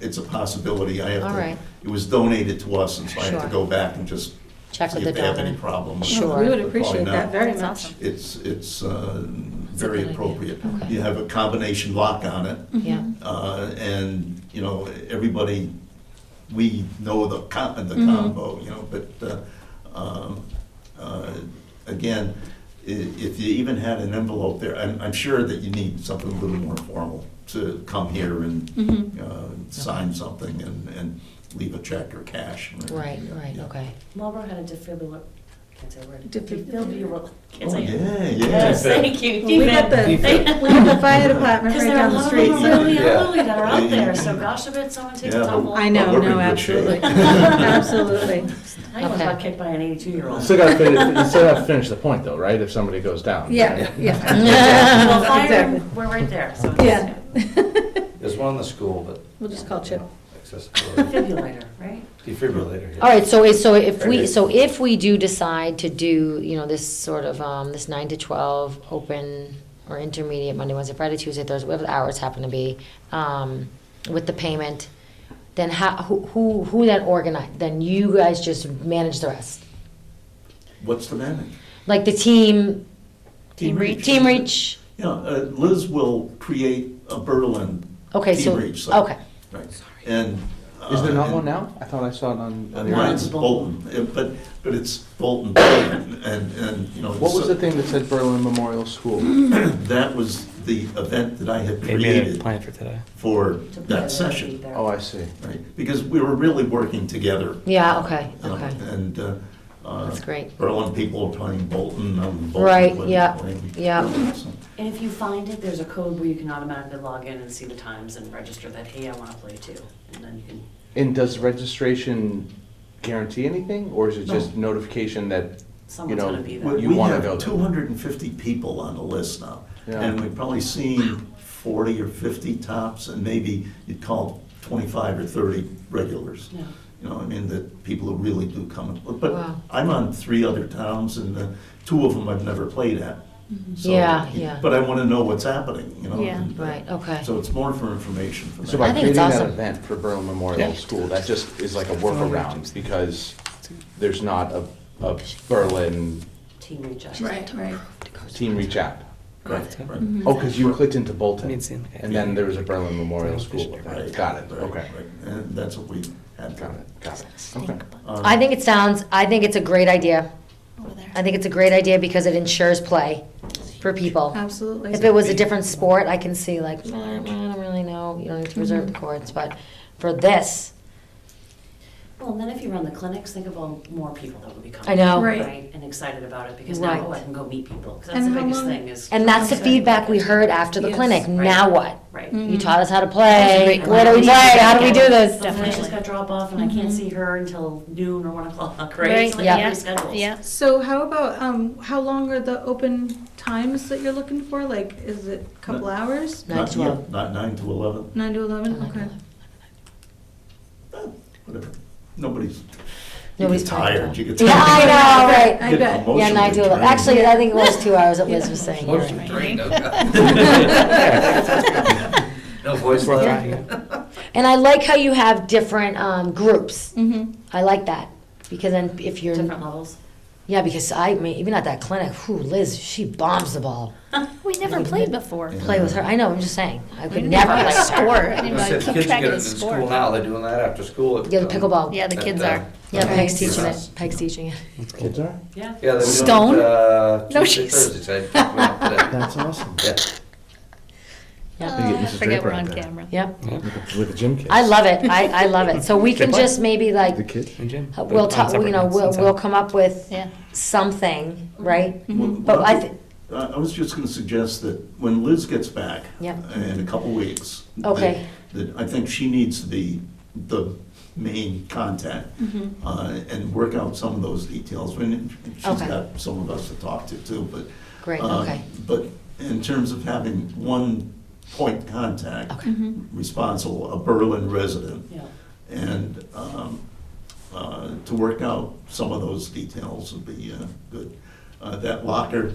it's a possibility, I have All to, right. it was donated to us, and so I have to Sure. go back and just Check see with if the they have any donor. problem. with it. Sure. We would But appreciate probably that not. very That's much. awesome. It's It's a very good idea. appropriate. Okay. You have a combination lock on it, Yeah, and, you know, everybody, we know the combo, you know, but, again, if you even had an envelope there, I'm sure that you need something a little more formal to come here and sign something and leave a check or cash. right, Yeah. okay. Marlboro had a defibrillator, can't say a word. Defibrillator. Can't Oh, say it. yeah, Yes, yeah. thank you. Well, we got the fire department Because right there are down a the lot of street. little so- really Yeah. elderly that are out there, so gosh forbid someone takes a Yeah, tumble. I know, But we're no, in good shape. absolutely. Absolutely. I almost Okay. got kicked by an 82-year-old. You still gotta finish, you still gotta finish the point though, right? If somebody goes down. Yeah, yeah. Well, fire, Exactly. we're right there, so it's Yeah. There's one in the school, but We'll just call Chip. accessibility, defibrillator, right? defibrillator. yeah. All right, so if we do decide to do, you know, this sort of, this 9 to 12 open or intermediate Monday, Wednesday, Friday, Tuesday, Thursday, whatever the hours happen to be, with the payment, then who then organize, then you guys just manage the rest? What's the manage? Like the team Reach. Team Reach, Yeah, Liz will create a Berlin okay, Team so, Reach site. okay. Right, and. Is there not and- one now? I thought I saw it on the. Mine's Bolton, but it's Bolton, and, you know. What was so- the thing that said Berlin Memorial School? That was the event that I had Maybe I had a created plan for today. for To put it that at session, feet there. Oh, I see. right? Because we were really working together. Yeah, okay, you know, okay. And, That's great. Berlin people are playing Bolton, Bolton. Right, playing- yeah, playing yeah. Berlin, so. And if you find it, there's a code where you can automatically log in and see the times and register that, hey, I want to play too. And then you can, And does registration guarantee anything, or is it just No. notification that, someone's know, going to be We there. You wanna have go. 250 people on the list now, Yeah. and we've probably seen 40 or 50 tops, and maybe you'd call 25 or 30 regulars. Yeah. You know, I mean, that people who really do come. Wow. But I'm on 3 other towns, and 2 of them I've never played at. So- Yeah, yeah. But I want to know what's happening, you know. Yeah. and, Right, okay. So it's more for information for so them. I by think it's creating that awesome. event for Berlin Memorial Yeah. School, that just is like a workaround, because there's not a Berlin Team reach out. Right, right. Team Reach app. Right, right. Oh, because you clicked into I Bolton, need to see, okay. and then there was a Berlin Memorial School. Right, Got it, right, okay. right. And that's what we had. Got it, okay. I think it's a great idea. Over there. I think it's a great idea because it ensures play for people. Absolutely. If it was a different sport, I can see like, I don't really know, you don't need to reserve the courts, but for this, Well, and then if you run the clinics, think about more people that will be coming. I know. Right. And excited about it, because Right. now, I can go meet people, because that's And the how biggest long- thing is. and that's the feedback we heard after the Yes. clinic. Right. Now what? Right. You taught us how to That's a play. great Where do we point. play? How do we do this? The Felicia's Definitely. got drop off, and I can't see her until noon or 1 o'clock, right? Right, So they yeah. have reschedules. Yeah. So how about, how long are the open times that you're looking for? Like, is it a couple hours? 9 to Not- 12. yeah, Not 9 to 11, 9 to 11? Okay. whatever. Nobody's Nobody's you get playing tired, that. you get Yeah, tired. I know, right. I Get bet. Yeah, 9 to 11. emotionally Actually, drained. I think it was 2 hours that Liz was saying. You're Emotionally right. drained, okay. No voice Worth left. trying. And I like how you have different groups. Mm-hmm. I like that because then if you're Different levels. yeah, because I mean even at that clinic, whew, Liz, she bombs the ball. We never played before. Play with her. I know, I'm just saying. I could We never never play play with her. sport. I didn't I even said, keep kids track get of it the in school sport. now, they're doing that after school. at, Yeah, the pickleball. Yeah, the at, kids uh, are. Yeah, Peg's Nice. teaching it. Peg's teaching it. Kids are? Yeah. Yeah, they're doing Stone? it, No, Tuesday, she's- Thursday, so I picked one up today. That's awesome. Yeah. get I Mrs. forget Draper we're out on there. camera. Yep. With the gym kids. I love it. I love it. So we can Good just maybe like, The kids? And Jim. we'll On talk, separate you know, nights we'll inside. come up with Yeah. something, right? Well, But I think, I was just gonna suggest that when Liz gets back. Yep. In a couple weeks. Okay. That I think she needs to be the main contact, and work out some of those details. When she's Okay. got some of us to talk to too, but. great, uh, okay. But in terms of having one point contact, Okay. responsible, a Berlin resident, Yeah. and to work out some of those details would be good. That locker,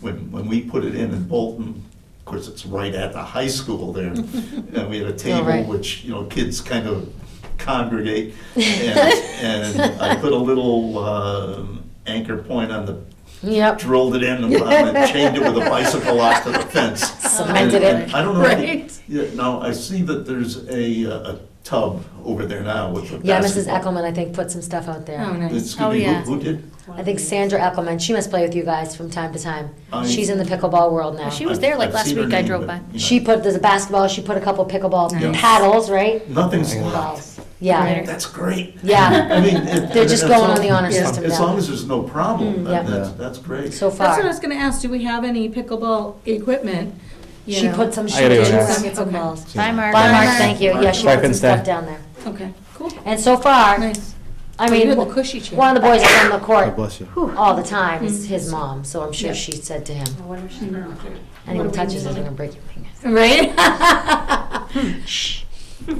when we put it in Bolton, of course, it's right at the high school there, and we had a table right. which, kids kind of congregate, and I put a little anchor point on the, Yep. drilled it in and chained it with a bicycle lock to the fence. Cemented And it. I don't know. Right. Yeah, now, I see that there's a tub over there now with the Yeah, Mrs. basketball. Eckelman, I think, put some stuff out there. Oh, nice. Excuse Oh, me, yeah. who did? I think Sandra Eckelman, she must play with you guys from time to time. I- She's in the pickleball world now. She was there like I've last seen her week. I name, drove but, by. She put, there's a basketball, she put a couple pickleball Nice. paddles, right? Nothing's Yeah. locked. Yeah, That's great. yeah, I mean. They're just going on the honor yeah, system As now. long as there's no problem, yeah. that's great. so That's what I far. was gonna ask, do we have any pickleball equipment? You She know? put some, I she gotta go put check. some Get some Okay. balls. Bye, Mark. Bye, Mark, thank you. Yeah, she Bye, put some Finstad. stuff down there. Okay, cool. And so far, Nice. I Oh, mean, you have the cushy chair. one of the boys that's on the God court bless you. all the time is his mom, so I'm sure Yeah. she said to him, What if she's not? anyone What do we touches it, do? they're gonna break your fingers. Right? Shh.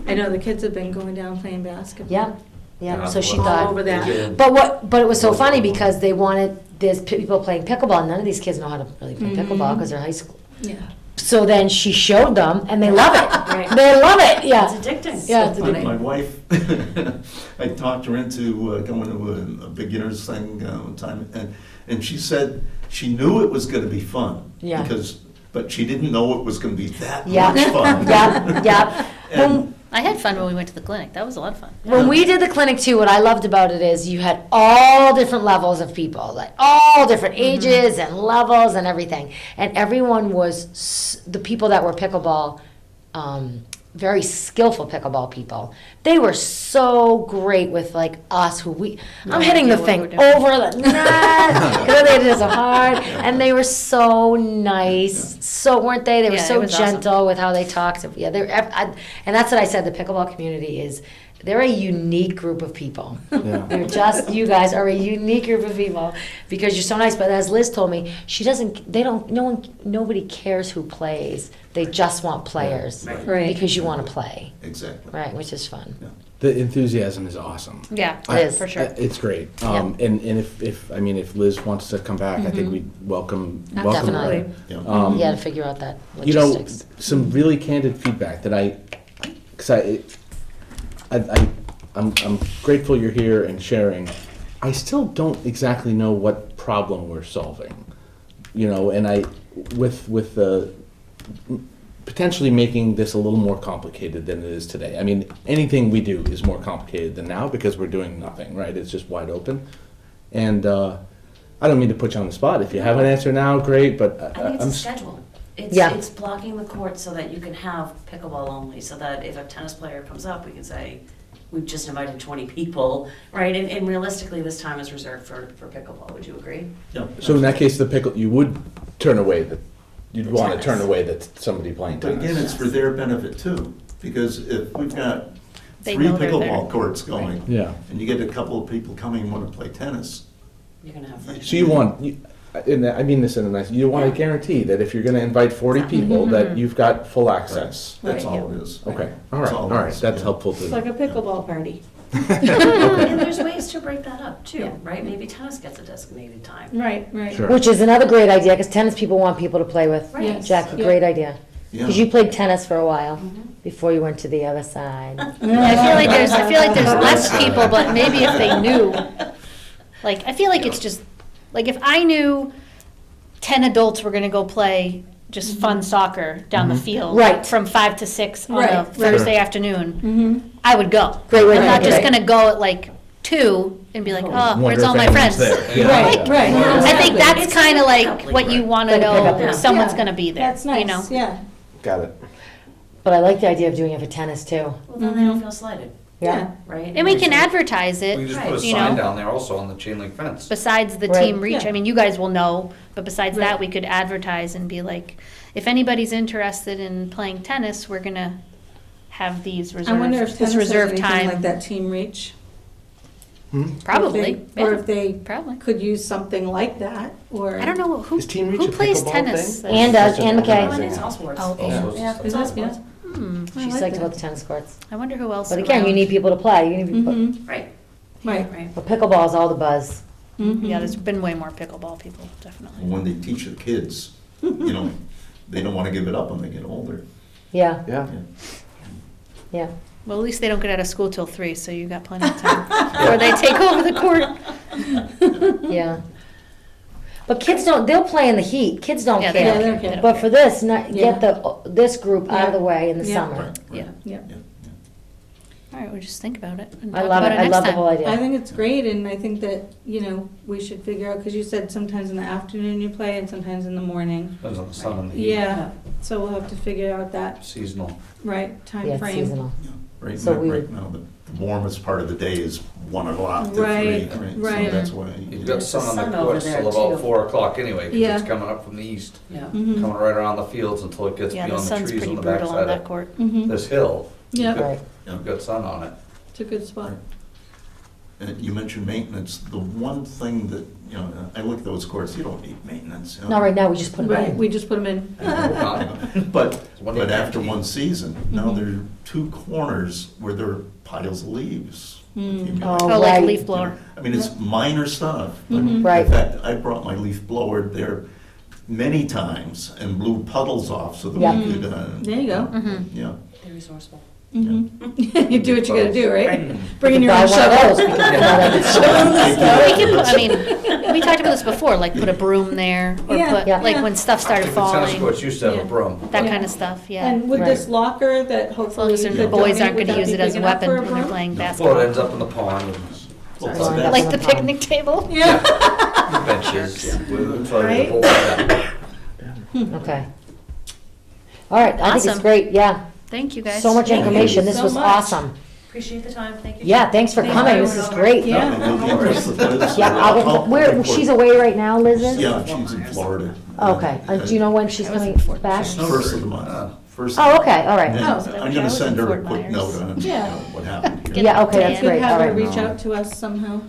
I know the kids have been going down playing basketball. Yeah, yeah, so she All thought. over that. But it was so funny because they wanted, there's people playing pickleball, none of these kids know how to really play pickleball because they're high school. Yeah. So then she showed them and they love it. Right. They love it, yeah. It's addicting. Yeah, it's My addicting. wife, I talked her into going to a beginner's thing one time, and she said she knew it was gonna be fun. Yeah. But she didn't know it was gonna be that Yeah, much fun. yeah, yeah. And I had fun when we went to the clinic. That was a lot of fun. When we did the clinic too, what I loved about it is you had all different levels of people, like all different ages and levels and everything. And everyone was, the people that were pickleball, very skillful pickleball people. They were so great with like us who I'm hitting the idea what thing we're doing. over the net, because they did it so hard. And they were so nice, so weren't they? They were Yeah, it so was awesome. gentle with how they talked. Yeah, and that's what I said. The pickleball community is, they're a unique group of people. Yeah. They're just, you guys are a unique group of people because you're so nice. But as Liz told me, nobody cares who plays. They just want players Right. because you want to play, Exactly. right? Which is fun. The enthusiasm is awesome. Yeah, It is. for sure. It's great. And if Liz wants to come back, I think we'd welcome her. Definitely. Yeah. Yeah, to figure out that You know, logistics. some really candid feedback that I'm grateful you're here and sharing. I still don't exactly know what problem we're solving, and with the potentially making this a little more complicated than it is today. I mean, anything we do is more complicated than now because we're doing nothing, right? It's just wide open. And I don't mean to put you on the spot. If you have an answer now, great, but I think it's I'm a schedule. Yeah. It's blocking the court so that you can have pickleball only, so that if a tennis player comes up, we can say, we've just invited 20 people, right? And realistically, this time is reserved for pickleball, would you agree? Yeah. So in that case, you would turn away you'd The want to tennis. turn away somebody playing But tennis. again, it's for their benefit too, because if we've got They 3 know they're there. pickleball courts going, Yeah. and you get a couple of people coming and want to play tennis. You're gonna have. So you want, and I mean this in a nice, you want to guarantee that if you're going to invite 40 people, that you've got full access. That's Right. all it is. Okay, all That's right, all all it right, is, that's yeah. helpful It's like to. a pickleball party. And there's ways to break that up too, Yeah. right? Maybe tennis gets a designated time. Right, right. Sure. Which is another great idea because tennis people want people to play with. Right. Yes. Jack, a Yeah. great idea. Yeah. Because you played tennis for a while before you went to the other side. I feel like there's less people, but maybe if they knew, like, I feel like it's just, like, if I knew 10 adults were gonna go play just fun soccer down the field. Right. From 5 to 6 on Right, a right. Thursday afternoon, I would go. Great way to I'm not make it. just gonna go at like 2 and be like, oh, Wonder where's if all my anyone's friends? there. Yeah. Right, right. I think that's It's kind of like like coupling, what you right. want to Like a pickup know, line. someone's Yeah. gonna be there, That's you nice, know? yeah. Got it. But I like the idea of doing it for tennis too. Well, then they don't feel slighted, Yeah. right? And we can There's- advertise We can just put a it, you sign know, down there also on the chain link fence. besides the Right. team reach. Yeah. I mean, you guys will know, but besides Right. that, we could advertise and be like, if anybody's interested in playing tennis, we're gonna have these I wonder if reserved, this tennis has reserve anything time. like that team reach. Probably, If they- Or yeah, if they probably. could use something like that, or. I don't know who, Is Team Reach who a plays pickleball tennis. thing? And does, and Oh, McKay. and it's all sports. Oh, okay. Also, Yeah, it's all sports. She like liked that. about the tennis courts. I wonder who else. But again, you around. need people to play. You need people. Mhm, Right, right. right. But pickleball's all the buzz. Mhm. Yeah, there's been way more pickleball people, definitely. When they teach the kids, you know, they don't want to give it up when they get older. Yeah, Yeah. yeah. Well, at least they don't get out of school till 3, so you got plenty of time before they take over the court. Yeah. But kids don't, they'll play in the heat. Kids don't Yeah, they care. don't care. care. They don't But care. for this, not, Yeah. get this group out of the way in the Yeah. summer. Yeah. Yeah. All right, we'll just think about it and I talk love about it. it I next love the time. whole I idea. think it's great, and I think that, we should figure out, because you said sometimes in the afternoon you play and sometimes in the morning. Depends on the sun and the heat. Yeah, so we'll have to figure out that Seasonal. right time Yeah, it's frame. seasonal. Right So now, we right would- now, the warmest part of the day is 1 o'clock to 3, Right, right? right. So that's why. You've got There's the sun on the sun over courts there, till about too. 4 o'clock anyway, 'cause Yeah. it's coming up from the east, Yeah. Mhm. coming right around the fields until it gets Yeah, the beyond the sun's trees pretty on the brutal on backside that of court. Mhm. this hill. Yeah, Right. You've got sun on it. it's a good spot. You mentioned maintenance. The one thing that, I look at those courts, you don't need maintenance. Not right now, we just put them Right, in. we just put them in. I know. But One day after guaranteed. one season, now Mhm. there are 2 corners where there are piles of leaves. Mm. Oh, Oh, like a right. leaf blower. I mean, it's minor stuff. but Mhm. Right. In fact, I brought my leaf blower there many times and blew puddles off so that Yeah. we could, There you go. Mhm. yeah. They're resourceful. Mhm. You do what you gotta do, right? Bring in We your could own buy one of shovel. those. We could- you know, that would- We can, I mean, we talked about this before, like put a broom there, or Yeah, put, yeah. like when stuff started The tennis falling, courts used to have Yeah. a broom. that Yeah. kind of stuff, yeah. And with this locker that As hopefully long as you the could boys donate, aren't would gonna that use be it as a big enough weapon for a when they're broom? playing Well, it basketball. ends up in the pond and Well, Sorry. that's- Like the picnic table? Yeah. benches. We'll try to Right? hold that. Okay. All right, I think it's Awesome. great, yeah. Thank you, guys. So much Thank you information. This so was much. awesome. Appreciate the time, thank you. Yeah, thanks for Thanks coming. for This is coming over. great. Yeah. No, you'll be impressed with this. Yeah, where, she's away right now, Liz is? Yeah, she's in Florida. Okay, do you know when she's coming back? First of the month. First. Oh, okay, all And right. Oh. I wish I'm I gonna was send in her a Fort quick Myers. note on, Yeah. what happened here. Yeah, okay, that's Could great, all Have her right. reach out to us somehow.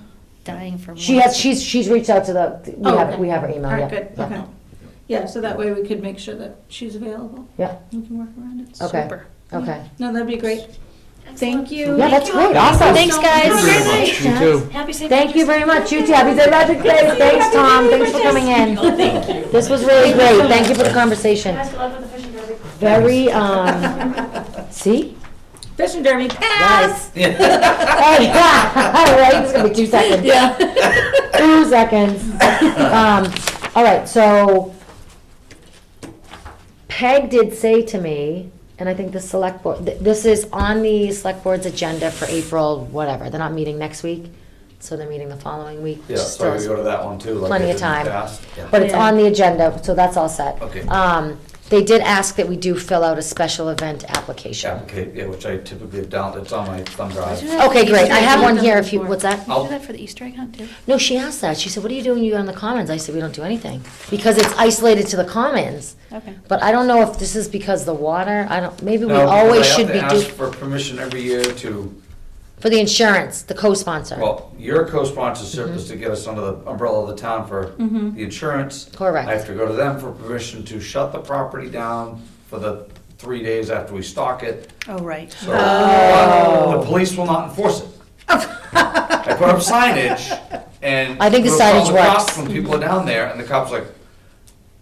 Dying for more. She has, she's reached out to we Oh, have, okay. we have her email, All yeah. right, good, yeah. okay. Yeah, so that way we could make sure that she's available. Yeah, We can work around it. okay, Super. okay. No, that'd be great. Thank you. Yeah, that's great, awesome. Thanks, guys. Have a great night. You too. Happy St. Thank you very much, you too. Happy St. Patrick's Day. Thanks, Tom. Thanks for coming in. Thank you. This was really great. Thank you for the conversation. Guys, good luck with the fishing derby. Very, see? Fishing derby, pass! Guys. Oh, yeah. All right, it's gonna be 2 seconds. Yeah. 2 seconds. All right, so Peg did say to me, and I think the select board, this is on the select board's agenda for April, whatever. They're not meeting next week, so they're meeting the following week. Yeah, which so we still- go to that one too. like Plenty I of did in the time. past. Yeah. But it's Yeah. on the agenda, so that's all set. Okay. They did ask that we do fill out a special event application. Applicate, yeah, which I typically have down, it's on my thumb drive. Okay, great. I have one here if you, what's that? Did you do that for the Easter egg hunt too? No, she asked that. She said, what are you doing you on the commons? I said, we don't do anything. Because it's isolated to the commons. Okay. But I don't know if this is because the water, I don't, maybe we No, because always I have should to be ask do, for permission every year to, for the insurance, the co-sponsor. well, your co-sponsorship is to get us under the umbrella of the town for the insurance. Correct. I have to go to them for permission to shut the property down for the 3 days after we stock it. Oh, right. So, but the police will not enforce it. I put up signage and. I think the we'll call signage cops works. When people are down there and the cop's like,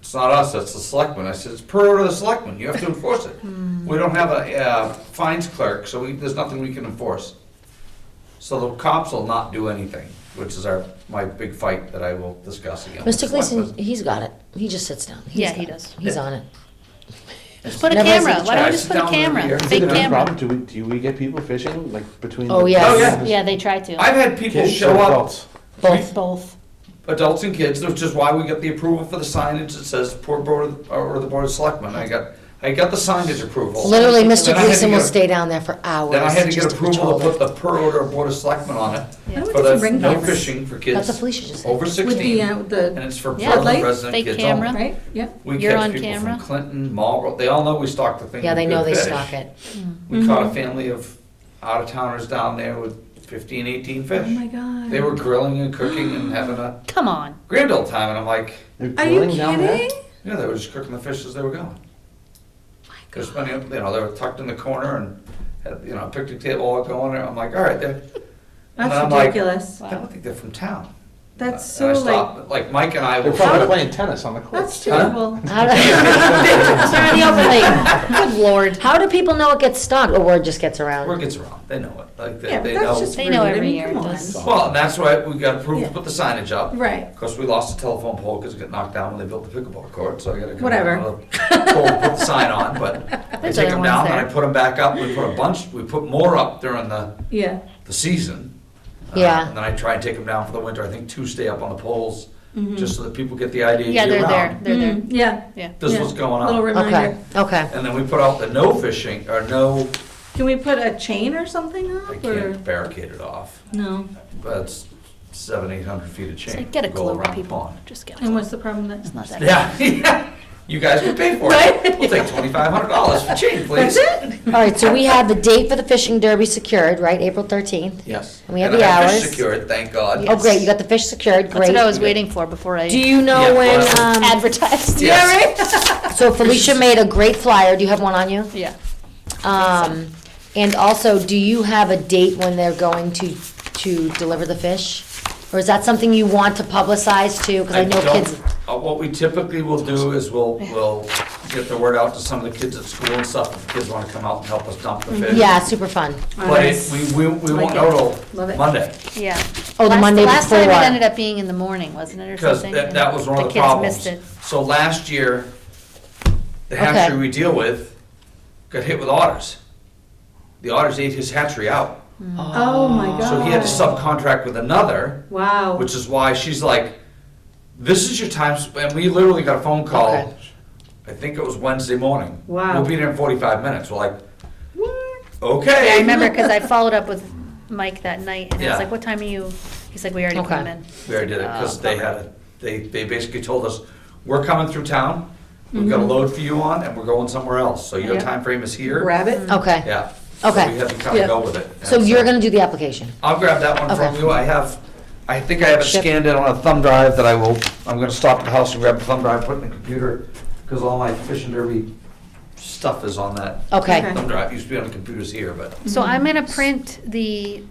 it's not us, it's the selectmen. I said, it's per order of the selectmen, you have to enforce it. We don't have a fines clerk, so there's nothing we can enforce. So the cops will not do anything, which is my big fight that I will discuss again. Mr. Gleason, he's got it. He just sits down. He's Yeah, got he it. does. He's on it. Just put a Never has camera. he Why don't we tried. just Sit put a down over camera? here. Fake Is it a camera. problem? Do we get people fishing, like, between? Oh, the- yes. Oh, yeah. Yeah, they try to. I've had people Kids show or up, adults? Both. Both. adults and kids, which is why we get the approval for the signage that says Port Board, or the Board of Selectmen. I got the signage approval. Literally, Mr. Then I had to Gleason will get- stay down there for hours. Then I had to just get approval patrol to put it. the per order Board of Selectmen on it, Yeah. for the Bring no kids. fishing for That's what kids Felicia just said. over With 16, and the, it's for Yeah, Portland light, resident fake kids camera. only. right, yeah. We You're catch on people camera. from Clinton, Marlboro, they all know we stock the thing Yeah, with they know good they fish. stock it. We caught a family of out-of-towners down there with 15, 18 fish. Oh my God. They were grilling and cooking and having a Come on. grand old time, and I'm like, They're Are you grilling down there? kidding? yeah, they were just cooking the fish as they were going. They're spending, they were tucked in the corner and had, a picnic table all going there. I'm like, all right, and then I'm That's like, ridiculous. I don't think they're from town. That's And so I like, stopped, like Mike and I They're will. probably playing tennis on the court. that's terrible. How do- They're in the open lake. Good Lord. How do people know it gets stocked, or word just gets around? Word gets around. They know it. Like Yeah, they but that's know. just They rude. know I every mean, year come it on. does. Well, and that's why we got approved Yeah. to put the signage up. Right. Of course, we lost the telephone pole because it got knocked down when they built the pickleball court, so I gotta come Whatever. down with a pole and put the sign on, but I There's take other them ones down, then I there. put them back up, we put more up during the Yeah. season. Yeah. And then I try and take them down for the winter, I think 2 stay up on the poles, just so that people get the idea Yeah, year they're there. round. They're there. Yeah. Yeah. This is Yeah. what's going Little on. reminder. Okay, okay. And then we put out the no fishing, or no, Can we put a chain or something I up or? can't barricade it off, No. but it's 700-800 feet of It's chain. like, get a to go clue, around the people. pond. Just get a And clue. what's the problem then? It's not that. Yeah, yeah. You guys can pay for Right? it. We'll take $2,500 for chain, please. That's it? All right, so we have the date for the fishing derby secured, right, April 13th, Yes. and we have And the I have hours. fish secured, thank God. Oh, great, you got the fish secured, That's great. what I was waiting for before I Do you know Yeah, when, well- advertised. Yes. so Felicia made a great flyer, do you have one on you? Yeah. And also, do you have a date when they're going to deliver the fish? Or is that something you want to publicize too? Because I know don't- kids, What we typically will do is we'll get the word out to some of the kids at school and stuff, if the kids wanna come out and help us dump the fish. yeah, super fun. But we won't Like know it. till Love it. Monday, Yeah. Oh, the Monday Last time before. it ended up being in the morning, wasn't it, or because something? that was one of the kids problems. missed it. So last year, the Okay. hatchery we deal with got hit with otters. The otters ate his hatchery out. Oh my God. So he had to subcontract with another, Wow. which is why she's like, this is your time, and we literally got a phone call, Okay. I think it was Wednesday morning. Wow. We'll be there in 45 minutes. We're like, What? okay. I remember, because I followed up with Mike that night, and I Yeah. was like, what time are you? He's like, we already put Okay. them in. We already did it, because Oh, they bummer. had, they basically told us, we're coming through town, we've got a load for you on, and we're going somewhere else, so your Yeah. time frame is here. Grab it? Okay, Yeah. Okay. So we had to kind Yeah. of go with it. so And you're gonna do the application? I'll grab that one from Okay. you. I think I have it Ship. scanned in on a thumb drive that I'm gonna stop at the house and grab the thumb drive, put it in the computer, because all my fishing derby stuff is on that Okay, Okay. thumb drive. It used to be on the computers here, but, So I'm gonna print the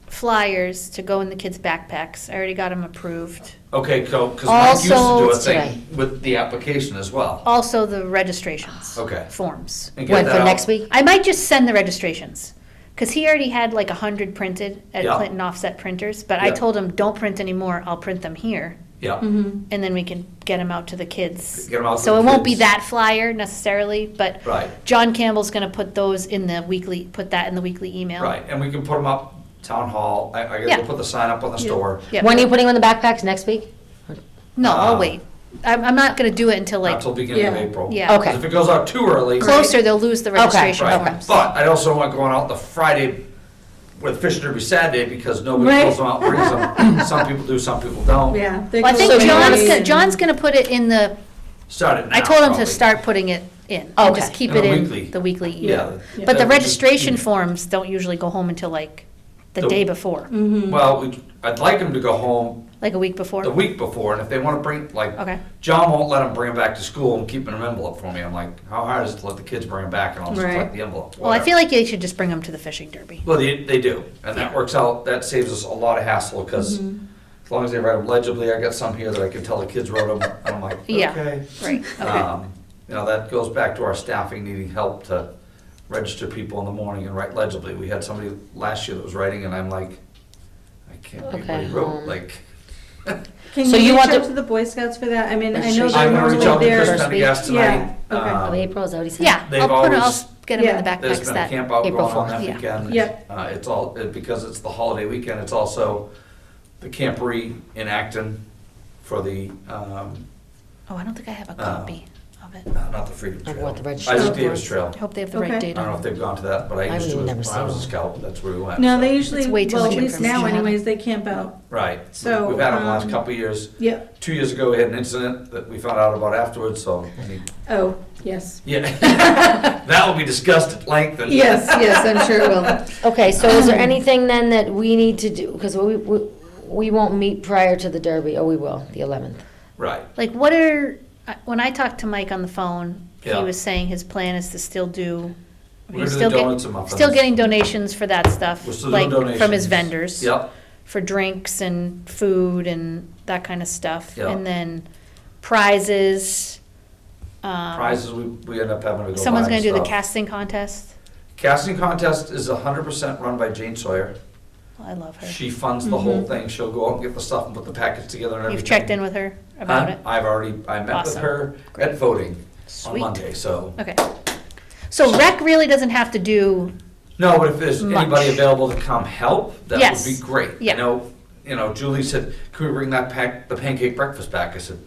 flyers to go in the kids' backpacks. I already got them approved. okay, because Mike used to Also do a today. thing with the application as well. Also the registrations. Okay. Forms. And get when, that for out. next week? I might just send the registrations, because he already had like 100 printed at Yeah. Clinton offset printers, but I Yeah. told him, don't print anymore, I'll print them here, Yeah, and then we can get them out to the kids. Get 'em out to So the it won't be kids. that flyer necessarily, but right, John Campbell's gonna put those in the weekly, put that in the weekly email. right. And we can put them up, town hall. I gotta Yeah. go put the sign up on the store. Yep. When are you putting them in the backpacks, next week? No, I'll Uh, wait. I'm not gonna do it until Not like till beginning of Yeah. April. Yeah. Okay. 'Cause if it goes out too early. closer, they'll lose the Okay, registration Right, forms. but I also don't want going out the Friday with Fish Derby Saturday because nobody Right. pulls them out and brings them. Some people do, some people don't. Yeah. they Well, I go think So you John's wanna- gonna, John's gonna put it in the, Start it now. I told him probably. to start putting it in, and Okay. just keep And it a in weekly. the weekly Yeah. email. Yeah. But the That would just- registration forms don't usually go home until like the The- day before, Well, I'd like them to go home like a week before. the week before, and if they want to bring, like, Okay. John won't let them bring them back to school and keep an envelope for me. I'm like, how hard is it to let the kids bring them back and I'll just Right. collect the envelope? Well, I feel like they should just bring them to the fishing derby. Well, they do, and that works out, that saves us a lot of hassle, because as long as they write them legibly, I got some here that I can tell the kids wrote them, and I'm like, Yeah. okay. Right, okay. That goes back to our staffing needing help to register people in the morning and write legibly. We had somebody last year that was writing, and I'm like, I can't read what Okay, he wrote, like. Can So you you reach want out the- to the Boy Scouts for that? I mean, I know Registration. they're I'm gonna reach out normally to Chris there. Pendergast tonight. Yeah, okay. Of April, is that what he said? Yeah, They've I'll put it, I'll always- get them in the Yeah. There's backpacks been a that. camp out April going on that 4th, yeah. weekend. Yep. It's all, because it's the holiday weekend, it's also the camporee in Acton for the, Oh, I don't think I have a copy of it. not the Freedom Of Trail. what, the registration Isaac was? Davis Trail. I hope they have the Okay. right I date don't know on if it. they've gone to that, but I I've used to, never when I was a seen scout, that's where we went. No, so. they usually, It's way too well, much at least now information. anyways, they camp out. Right. So, We've had them the last um, couple of years. Yeah. 2 years ago, we had an incident that we found out about afterwards, so, I mean, Oh, yes. yeah. That will be discussed at length and. Yes, I'm sure it will. Okay, so is there anything then that we need to do, because we won't meet prior to the Derby, oh, we will, the 11th. Right. Like, what are, when I talked to Mike on the phone, he Yeah. was saying his plan is to still do. We're he's gonna still do get- donuts and muffins. Still getting donations for that stuff, We're still like doing from his donations. vendors. Yep. For drinks and food and that kind of stuff. Yeah. And then prizes. Prizes, we end up having to go buy Someone's gonna do the stuff. casting contest. Casting contest is 100% run by Jane Sawyer. I love her. She funds the whole thing. She'll go out and get the stuff and put the packets together and everything. You've checked in with her about it? I met with Awesome. her Great. at voting on Sweet. Monday, so. Okay. So rec really doesn't have to do, No, but if there's Much. anybody available to come help, that Yes. would be great. Yeah. Julie said, can we bring the pancake breakfast back? I said,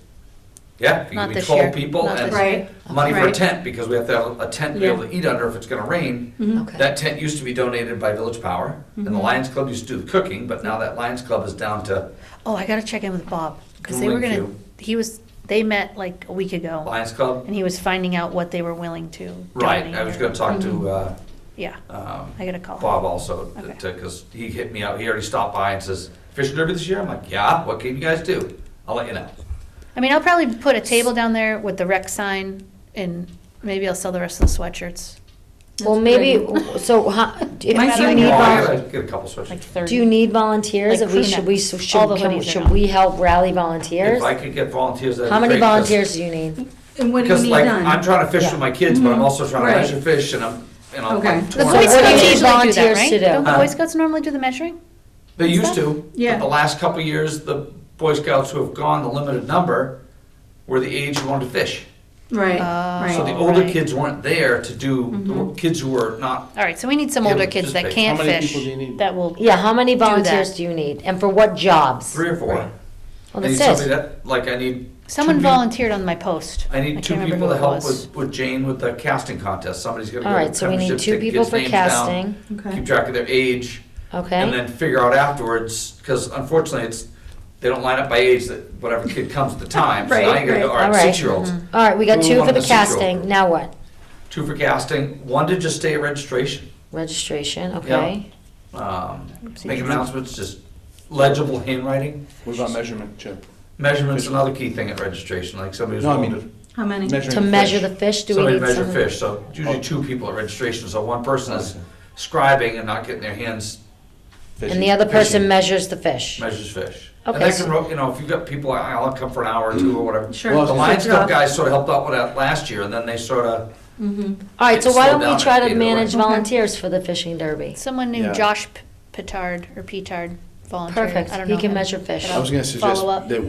yeah, if you Not give me this 12 year. people Not and this year. money for a Right. tent, because we have to have a tent to be able to eat under if it's gonna rain. Okay. That tent used to be donated by Village Power, and the Lions Club used to do the cooking, but now that Lions Club is down to oh, I gotta check in with Bob. Because Can they were link gonna, you. they met like a week ago. Lions Club. And he was finding out what they were willing to Right, donate I was or- gonna talk to, Yeah, I gotta call him. Bob also, Okay. because he hit me out, he already stopped by and says, Fishing Derby this year? I'm like, yeah, what can you guys do? I'll let you know. I mean, I'll probably put a table down there with the rec sign and maybe I'll sell the rest of the sweatshirts. Well, maybe, so, if Mine's you doing need, Oh, I vol- gotta get a couple Like sweatshirts. 30. do you need volunteers? Like If we, crew should we, necks. All the hoodies are should gone. we help rally volunteers? If I could get volunteers, that'd be How many great, 'cause- volunteers do you need? And what do you Because need like, done? I'm trying to fish with my kids, but I'm also trying to Right. measure fish and I'm Okay. I'm The torn. Boy What do you Scouts need usually do that, volunteers right? to do? Don't the Huh? Boy Scouts normally do the measuring? They used to, Yeah. but the last couple of years, the Boy Scouts who have gone, the limited number, were the age who wanted to fish. Right, So right. the older right. kids weren't there to do, the kids who were not, All right, so we need some Yeah, older but kids just that pick. can't How many fish, people do you need? that will, Yeah, how many that. volunteers do you need? And for what jobs? 3 or 4. Well, I need that's somebody it. that, like, I need. someone two peop- volunteered on my post. I need can't 2 remember people who to it help was. with Jane with the casting contest. Somebody's gonna go. All to right, so we need premiership, 2 take people kids' for names down, casting, Okay. keep track of their age, and okay? then figure out afterwards, because unfortunately, they don't line up by age, that whatever kid comes at the time. So now Right, you gotta go, right. all All right, right. 6-year-olds. All right, we got Who 2 for wanted the the 6-year-old casting, group? now what? 2 for casting, 1 to just stay at registration. Registration, okay? Make announcements, just legible handwriting. What about measurement, Chip? Measurement's another key thing at registration, like somebody who's No, I willing mean- to, How many? Measuring To measure the fish, do we somebody need to measure someone? fish, so usually 2 people at registration, so one person is scribing and not getting their hands, And the other person Fishing. measures the fish? measures fish. And Okay, they so- can, if you've got people, I'll come for an hour or 2 or whatever. Sure. Well, The it's Lions Switch it Club off. guys sort of helped out with that last year, and then they sort of, All right, so It's why slowed don't we down try at to either manage way. volunteers for the fishing derby? Someone named Yeah. Josh Petard or Petard volunteered. Perfect. I don't He know can him, measure fish. but I was gonna suggest follow up. that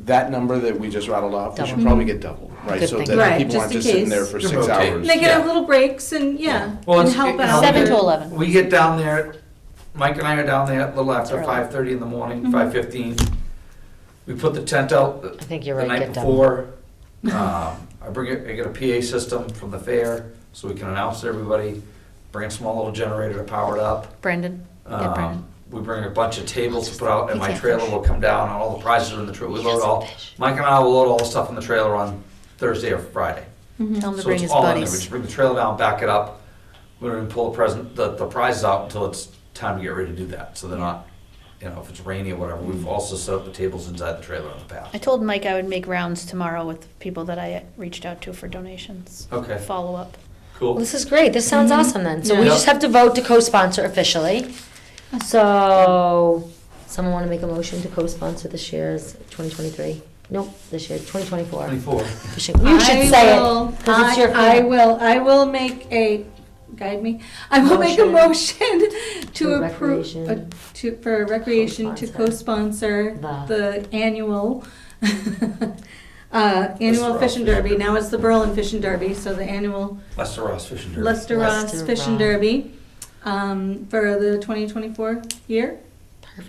that number that we just rattled off, we should Double. probably get double, right? Good So thinking. that Right, people just aren't in just sitting there case. for You 6 rotate. hours. They can Yeah. have little breaks and, yeah, well, and it's, help out. 7 to 11. We get down there, Mike and I are down there a little after Early. 5:30 in the morning, Mhm. 5:15. We put the tent out I think you're the right, night get done. before. I get a PA system from the fair, so we can announce to everybody, bring a small little generator to power it up. Brendan, get Brendan. We bring a bunch of tables to put out, and He my can't trailer fish. will come down, and all the prizes are in the trailer. We He load doesn't all, fish. Mike and I will load all the stuff in the trailer on Thursday or Friday. Tell him to So bring it's his all in there. We buddies. just bring the trailer down, back it up. We don't even pull the prizes out until it's time to get ready to do that. So they're not, if it's rainy or whatever. We've also set up the tables inside the trailer in the past. I told Mike I would make rounds tomorrow with people that I reached out to for donations. Okay. Follow up. Well, Cool. this is great, this sounds awesome then. So we Yeah. just have to vote to co-sponsor officially. So, someone want to make a motion to co-sponsor this year's 2023? Nope, this year, 2024. 24. Fishing. You should say it, because it's your I favorite. will make a guide me. I will make a motion to For approve, recreation. for recreation to Co-sponsor. co-sponsor The- the annual, annual fishing derby. Now it's the Berlin Fishing Derby, so the annual Lester Ross Fishing Derby. Lester Ross Lester Fishing Ross. Derby, for the 2024 year.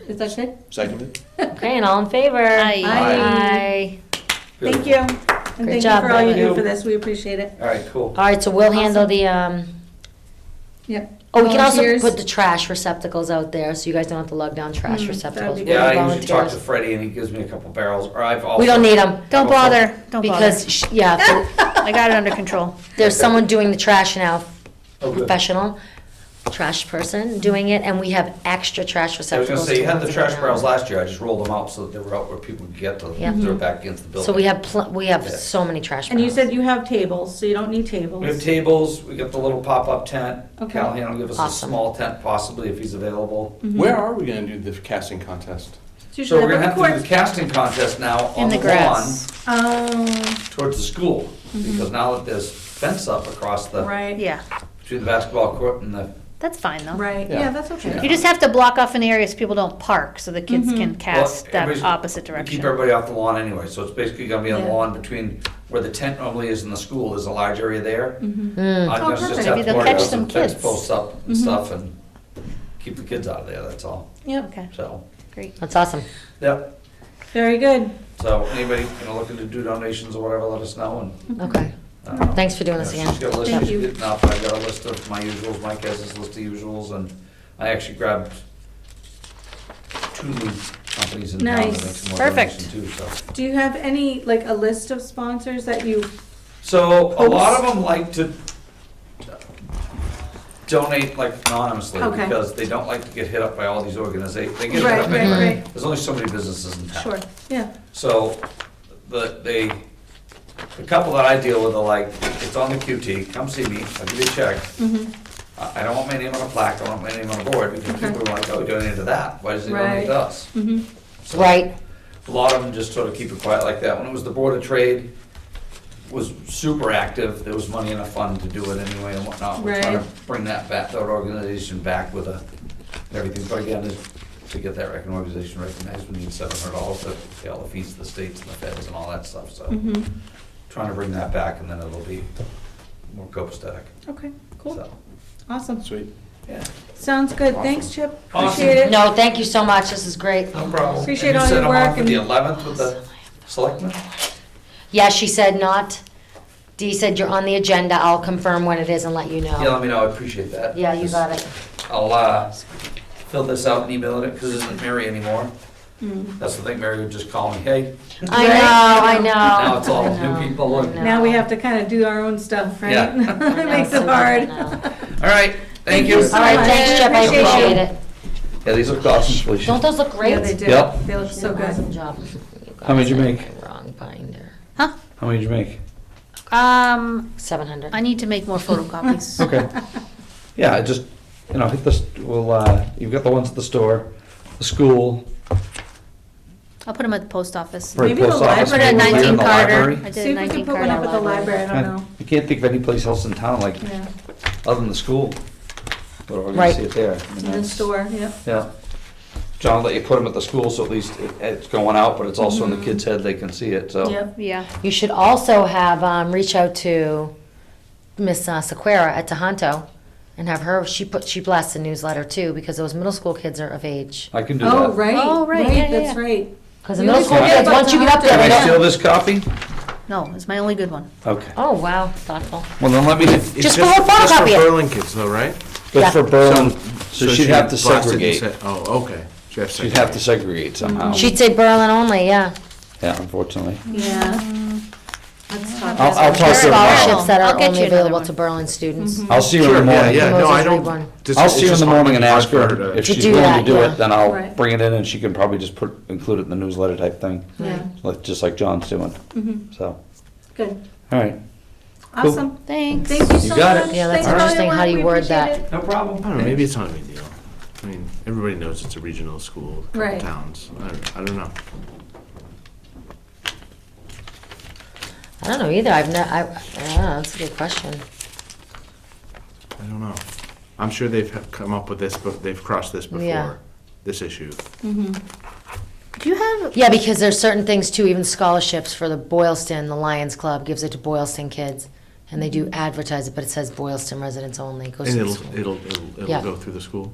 Is that good? Seconded? Okay, and all in favor? Aye. Aye. Thank you. And Great thank job, you for all you Becky. do for this. We appreciate it. All right, cool. All right, so we'll handle the, Yep. oh, we can also Volunteers. put the trash receptacles out there, so you guys don't have to lug down trash that'd receptacles. be We'll Yeah, be I usually talk to volunteers. Freddie and he gives me a couple barrels, or I've also. We don't need them. Don't bother, don't bother. Because, yeah, I got it under control. there's someone doing the trash now, Oh, good. professional trash person doing it, and we have extra trash I was receptacles. gonna say, you had to the go trash down. barrels last year, I just rolled them out so that they were out where people could get to, Yeah. they're back against the building. So we have Yeah. so many trash And you barrels. said you have tables, so you don't need tables. We have tables, we got the little pop-up tent. Okay. Callahan will give us a Awesome. small tent possibly if he's available. Where are we gonna do the casting contest? It's So usually we're gonna up have on to do the casting contest now In on the the lawn grass. Oh, towards the school. Because now that there's fence up across the, right. Yeah, between the basketball court and the, that's fine though. Right, Yeah. yeah, that's okay. You just have to block off an area so people don't park, so the kids Mhm. can cast Well, that everybody's- opposite we keep direction. everybody off the lawn anyway. So it's basically gonna be on the Yeah. lawn between where the tent normally is in the school. There's a large area there. Mhm. Mm. I'm Oh, gonna just perfect. have Maybe to they'll work catch out some fence kids. posts up and Mhm. stuff and keep the kids out of there, that's all. Yep, Okay, So, great. That's awesome. yep. very good. So anybody, looking to do donations or whatever, let us know and. Okay. Thanks for doing this again. She's got a list, Thank she's you. getting up, I've got a list of my usuals, Mike has his list of usuals, and I actually grabbed 2 new companies in town to make Nice. some more Perfect. donation too, so. Do you have any, like, a list of sponsors that you, So a lot of them like to donate like anonymously Okay. because they don't like to get hit up by all these organizations. They get hit right, up right, anyway. right, There's only so many businesses in town. sure, yeah. So the couple that I deal with are like, it's on the QT, come see me, I'll give you a check. Mhm. I don't want my name on a plaque, I don't want my name on a board, because Okay. people are like, oh, he donated to that, why does he donate Right. to us? Mhm. So Right. A lot of them just sort of keep it quiet like that. When it was the Board of Trade, was super active, there was money in a fund to do it anyway and whatnot. We're trying to Right. bring that back, that organization back with everything, but again, to get that organization recognized, we need $700 to pay all the fees to the states and the feds and all that stuff, so. Mhm. Trying to bring that back and then it'll be more copacetic, Okay, cool, so, awesome. Sweet. yeah. Sounds good, Awesome. thanks, Chip, Awesome. appreciate it. No, thank you so much. This is great. No problem. Appreciate And all you your said I'm on work for the and- 11th with the selectmen? Yeah, she said not. Dee said you're on the agenda. I'll confirm when it is and let you Yeah, know. let me know, I appreciate that. Yeah, you got it. I'll fill this out and email it, because it isn't Mary anymore. Mm. That's the thing, Mary would just call me, hey, I know, I know. Now it's all I new know, people I and- know. Now we have to kind of do our own stuff, right? Yeah. I know, It makes so it hard. different now. all right, thank you. you so All right, much. thanks, Chip. I Appreciate appreciate it. it. Yeah, these look awesome, Felicia. Don't those look great? Yeah, they do. Yep. They look so Awesome good. job. How many did you guys, make? Wrong binder. Huh? How many did you make? 700. I need to make more photocopies. Okay. Yeah, I just, hit this, you've got the ones at the store, the school, I'll put them at the post office. for the Maybe the post office. library. Put it at maybe here in 19 the Carter. library. I See did if we 19 can put one up Carter. at the library, I don't know. I can't think of any place else in town, like, Yeah, other than the school. But we're gonna Right. see it there. I mean, in the that's- store, yeah. Yeah. John let you put them at the school, so at least it's going out, but it's also in Mm-hmm. the kids' head, they can see it, so. Yep. Yeah, You should also have, reach out to Miss Sequeira at Tohoto and have her, she blasts a newsletter too, because those middle school kids are of age. I can do Oh, that. right, Oh, right, yeah, yeah, that's yeah. right. Because the You middle always school forget kids, about once you get up there, Can they I steal don't. this copy? no, it's my only good one. Okay. Oh, wow, thoughtful. Well, then let me, It's Just go and photocopy it. for Berlin kids though, right? Yeah. just for Berlin, so she'd have to blast it and segregate. say- Oh, okay. She'd have to She'd have to segregate somehow. She'd say Berlin only, yeah. Yeah, unfortunately. Yeah. That's tough. I'll talk to her Scholarships tomorrow. that I'll are get only you another available one. to Berlin students. I'll see you in Sure, the yeah, morning. yeah, no, I Moses don't. Reed one. just- I'll it's see you in just the morning and hard ask for her to- if To she's do willing to that, do yeah. it, then I'll Right. bring it in and she can probably just include it in the newsletter type thing, Yeah, just like John's doing, mhm, so, good, all right. Cool. awesome. Thanks. Thank you so got it. much. Yeah, that's Thanks for all your interesting how work. you We word appreciate that. it. No problem. I don't know, maybe it's not a big deal. I mean, everybody knows it's a regional school, a Right. couple towns. I don't know. I don't know either. I don't know. That's a good question. I don't know. I'm sure they've come up with this, but they've crossed this before, Yeah. this issue. Do you have, Yeah, because there's certain things too, even scholarships for the Boylston, the Lions Club gives it to Boylston kids. And they do advertise it, but it says Boylston residents only. It goes And to the school. it'll Yeah. go through the school.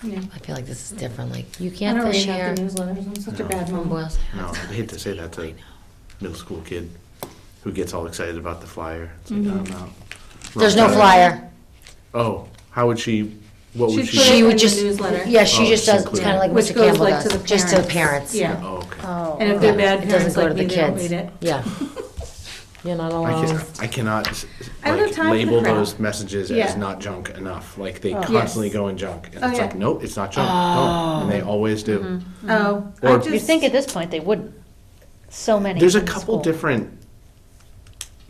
Yeah. I feel like this is different, like, you I can't don't read fish half here the newsletters, I'm such a No. bad from mom. Boylston. No, I hate to say that to a middle school kid who gets all excited about the flyer. It's like, I'm out. There's no flyer. Oh, how would she, what would She'd she? put it She in would the just, newsletter. yeah, she Oh, just does, simply. kind of like Which Mr. goes, Campbell like, to does, the just to the parents. parents. Yeah. Oh, okay. oh. And if they're bad It doesn't parents go to like the me, they don't kids. read it. Yeah. You're not I alone. cannot I don't have like time for the label crap. those messages Yeah. as not junk enough. Like they Oh. constantly Yes. go in junk. And Oh, it's yeah. like, nope, it's not junk. Don't. And they always do. Oh, I Or- just. You'd think at this point they wouldn't. So many. There's a in couple school. different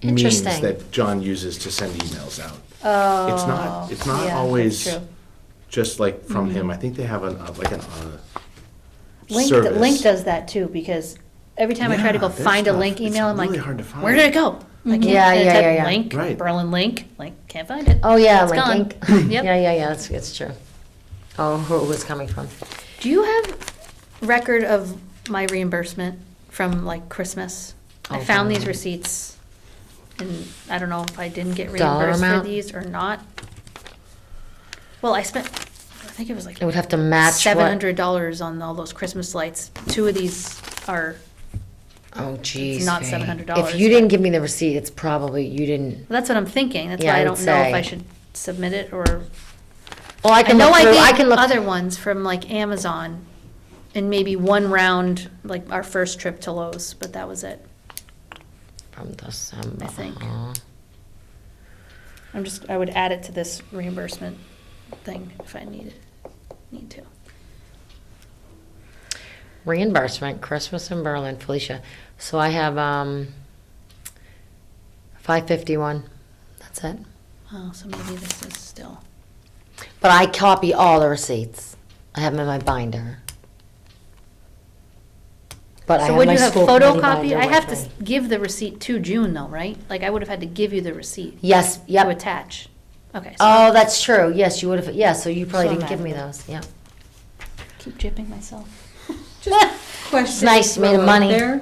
means Interesting. that John uses to send emails out. Oh. It's not yeah, always that's true. just like from him. I think they have like an Link, service. Link does that too, because every time I try to go Yeah, their find a stuff, Link it's email, I'm really like, hard to find. where did it go? I can't, Yeah, and I yeah, type yeah, yeah. Link, Right. Berlin Link, like, can't find it. Oh, yeah, It's like, gone. link. Yep. Yeah, it's true. Oh, who it was coming from. Do you have record of my reimbursement from like Christmas? I Oh, found these God. receipts, and I don't know if I didn't get Dollar reimbursed for amount? these or not. Well, I spent, I think it was like It would have to match what? $700 on all those Christmas lights. 2 of these are, Oh, geez. not Faye. $700, If you didn't give me the receipt, it's probably, you didn't. that's what I'm thinking. That's Yeah, why I I don't would know if say. I should submit it or. Well, I I can know look I through, gave I can look. other ones from like Amazon and maybe one round, like our first trip to Lowe's, but that was it. From December. I think. I would add it to this reimbursement thing if I need to. Reimbursement, Christmas in Berlin, Felicia. So I have, 551. That's it. Oh, so maybe this is still. But I copy all the receipts. I have them in my binder. But I So have would my you have school committee photocopy? binder I with have me. to give the receipt to June though, right? Like I would have had to give you the receipt Yes, to yep. attach. Okay, so Oh, that's true. Yes, you would have, yeah, so you probably So didn't give me mad. those, yeah. keep jipping myself. Question. nice, to made throw of out money. there.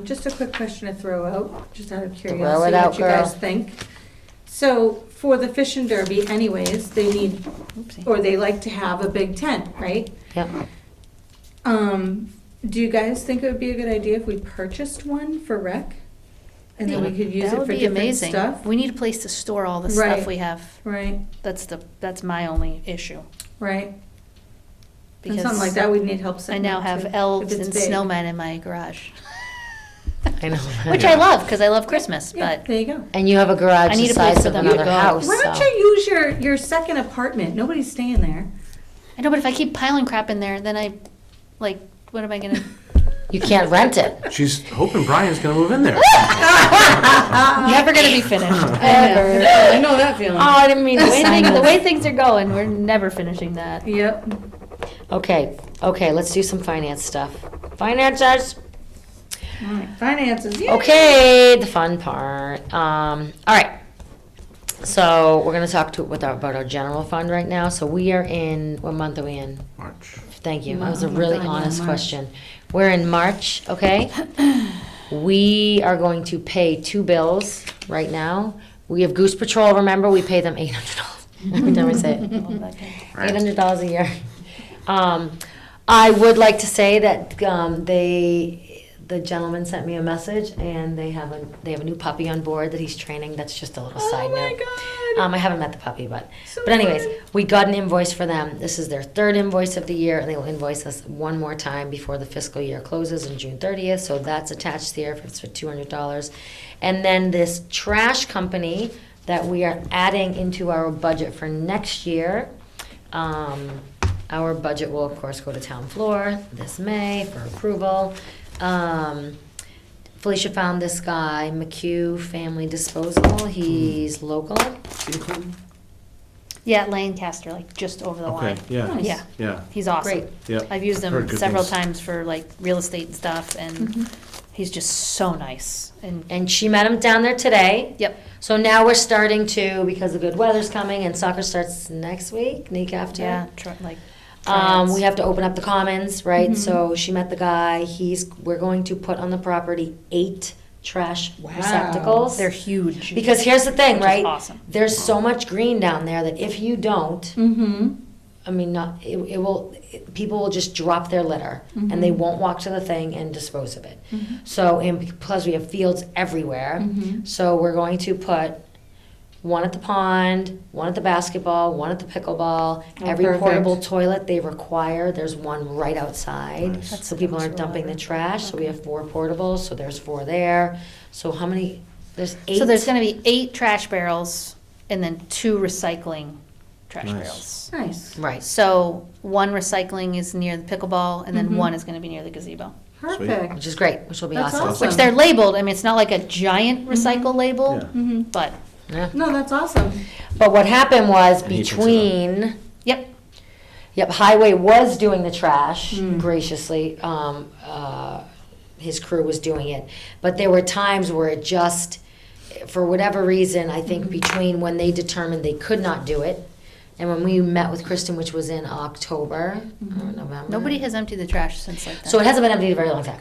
Just a quick question to throw out, just out of Throw curiosity, it out, what you guys girl. think. So for the Fish and Derby anyways, they need, Oopsie. or they like to have a big tent, right? Yep. Do you guys think it would be a good idea if we purchased one for rec? And then we could use That it would for be different amazing. stuff? We need a place to store all the Right. stuff we have. Right, That's my only issue. right. And Because something like that, we'd need help I setting now up, have too, if elves it's and big. snowmen in my garage. I know. Which I love, because I love Christmas, Yeah, but there you go. And you have a garage I the need a place size for of them to another go. house, Why don't so. you use your second apartment? Nobody's staying there. I know, but if I keep piling crap in there, then I, like, what am I gonna? You can't rent it. She's hoping Brian's gonna move in there. Never gonna be finished. Ever. I know that feeling. Oh, I didn't mean to say The that. way things are going, we're never finishing that. Yep. Okay, let's do some finance stuff. Finances. All right, finances, yeah. Okay, the fun part. All right. So we're gonna talk about our general fund right now. So we are in, what month are we in? March. Thank you. That was a Oh my really God, yeah, honest March. question. We're in March, okay? We are going to pay 2 bills right now. We have Goose Patrol, remember, we pay them $800 every time I say it. $800 a year. I would like to say that the gentleman sent me a message, and they have a new puppy on board that he's training. That's just a little side Oh my note. God. I haven't met the puppy, but So anyways, fun. we got an invoice for them. This is their 3rd invoice of the year, and they will invoice us one more time before the fiscal year closes on June 30th. So that's attached here. It's for $200. And then this trash company that we are adding into our budget for next year. Our budget will, of course, go to town floor this May for approval. Felicia found this guy, McHugh Family Disposal. He's local. Yeah, Lancaster, like just over the Okay, line. yeah, Nice. Yeah, yeah, he's awesome. Great. yep. I've used Heard them good several things. times for like real estate and stuff, and He's just so nice. And she met him down there today. Yep. So now we're starting to, because the good weather's coming and soccer starts next week, week after. Yeah, like. tryouts. We have to open up the commons, right? Mhm. So she met the guy. We're going to put on the property 8 trash receptacles. They're huge. Because here's the thing, Which is right? awesome. There's so much green down there that if you don't, Mm-hmm. I mean, people will just drop their litter and they won't walk to the thing and dispose of it. So, and plus we have fields everywhere. So we're going to put one at the pond, one at the basketball, one at the pickleball. Every perfect. portable toilet they require, there's one right outside. Nice. So people aren't dumping the trash. So we have 4 portables, so there's 4 there. So how many, there's 8. So there's gonna be 8 trash barrels and then 2 recycling trash Nice. barrels. Nice. Right. So 1 recycling is near the pickleball and then 1 is gonna be near the gazebo. Perfect. Which is great, which will be That's awesome. awesome. Which they're labeled, I mean, it's not like a giant recycle label, Yeah. Mm-hmm. but, Yeah. No, that's awesome. But what happened was And he picks it up. between, yep, Highway was doing the trash Mm. graciously. His crew was doing it. But there were times where it just, for whatever reason, I think between when they determined they could not do it and when we met with Kristen, which was in October or November. nobody has emptied the trash since like that. So it hasn't been emptied in a very long time.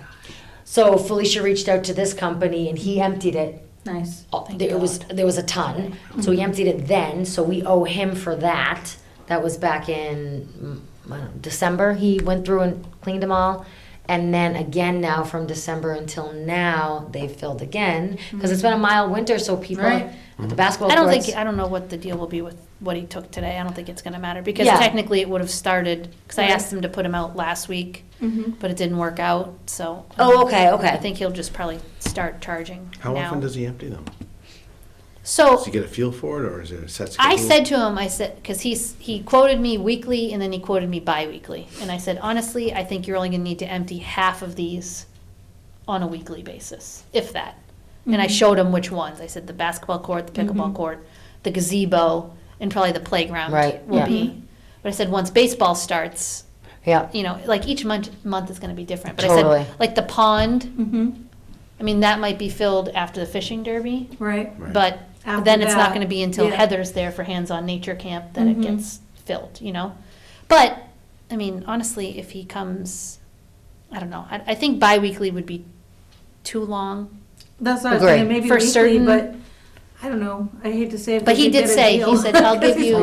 So Felicia reached out to this company and he emptied it. Nice. Thank There was a ton, so he emptied it then, so we owe him for that. That was back in I don't know, December, he went through and cleaned them all. And then again now from December until now, they've filled again, because it's been a mild winter, so people Right. at the basketball I don't courts. think, I don't know what the deal will be with what he took today. I don't think it's gonna matter, because Yeah. technically it would have started, because I Right. asked him to put him out last week, Mm-hmm. but it didn't work out, so. Oh, okay, I okay. think he'll just probably start charging How now. often does he empty them? So, Does he get a feel for it, or is it a set schedule? I said to him, I said, because he quoted me weekly and then he quoted me bi-weekly. And I said, honestly, I think you're only gonna need to empty half of these on a weekly basis, if that. And I showed him which ones. I said the basketball court, the pickleball court, the gazebo, and probably the playground Right, will yeah. be. But I said, once baseball starts, Yeah, you know, like each month is gonna be different. But I Totally. said, like the pond, Mm-hmm. I mean, that might be filled after the fishing derby. Right. Right. But After then it's not that, gonna be until yeah. Heather's there for hands-on nature camp that it Mhm. gets filled, you know? But, I mean, honestly, if he comes, I don't know, I think bi-weekly would be too long. That's what I was Agree. saying, maybe For weekly, certain- but I don't know. I hate to say it. But he did say, he said, I'll give you,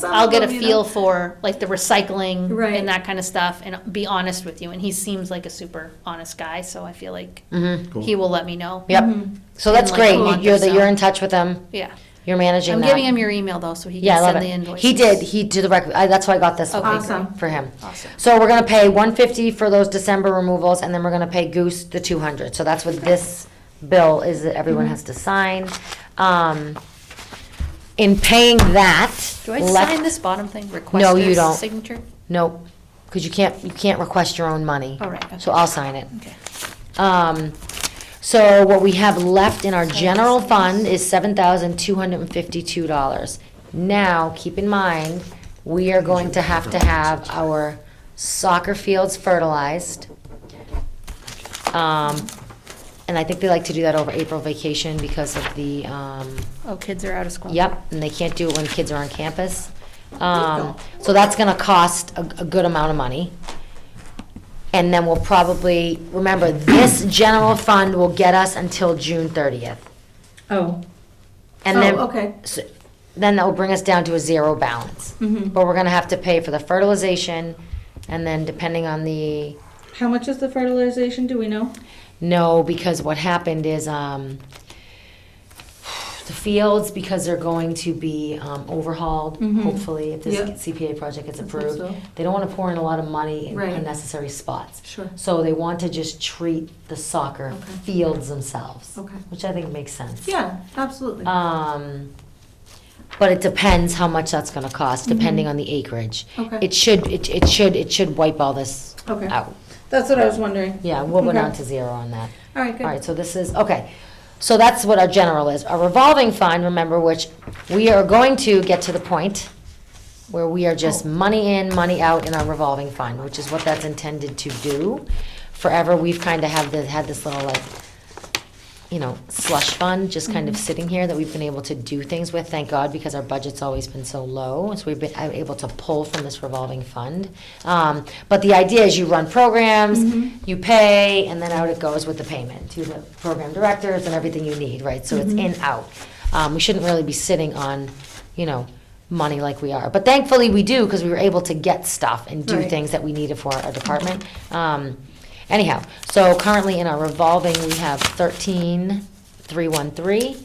I'll get a feel for like the recycling Right. and that kind of stuff and be honest with you. And he seems like a super honest guy, so I feel like mm-hmm, he will let me know. yep. So that's In like a great, month you're, or so. you're in touch with him, Yeah. you're managing I'm that. giving him your email though, so he Yeah, I can love send the it. invoices. He did the record, that's why I got this Okay, one Awesome. for him. Awesome. So we're gonna pay $150 for those December removals, and then we're gonna pay Goose the $200. So that's what this bill is that everyone has to sign. In paying that. Do I left- sign this bottom thing? No, Request you their don't. signature? Nope, because you can't request your own money. Oh, right, okay. So I'll sign it. Okay. So what we have left in our general fund is $7,252. Now, keep in mind, we are going to have our soccer fields fertilized. And I think they like to do that over April vacation because of the, Oh, kids are out of school. yep, and they can't do it when kids are on campus. So that's gonna cost a good amount of money. And then we'll probably, remember, this general fund will get us until June 30th. Oh. And Oh, then, okay. then that will bring us down to a 0 balance. Mhm. But we're gonna have to pay for the fertilization, and then depending on the, How much is the fertilization, do we know? no, because what happened is, the fields, because they're going to be overhauled, Mhm. hopefully, if this Yep. CPA project gets I think approved. so. They don't wanna pour in a lot of money in Right. unnecessary spots. Sure. So they want to just treat the soccer Okay. fields themselves. Okay. Which I think makes sense. Yeah, absolutely. But it depends how much that's gonna cost, depending on the acreage. Okay. It should wipe all this Okay. out. That's what I was wondering. Yeah, we'll go down Okay. to 0 on that. All right, good. All right, so this is, okay. So that's what our general is. Our revolving fund, remember, which we are going to get to the point where we are just money in, money out in our revolving fund, which is what that's intended to do. forever, we've kind of had this little like, you know, slush fund, just kind of sitting here that we've been able to do things with, thank God, because our budget's always been so low, so we've been able to pull from this revolving fund. But the idea is you run programs, you pay, and then out it goes with the payment to the program directors and everything you need, right? So it's in, out. We shouldn't really be sitting on, you know, money like we are. But thankfully we do, because we were able to get stuff and do Right. things that we needed for our department. Anyhow, so currently in our revolving, we have 13,313.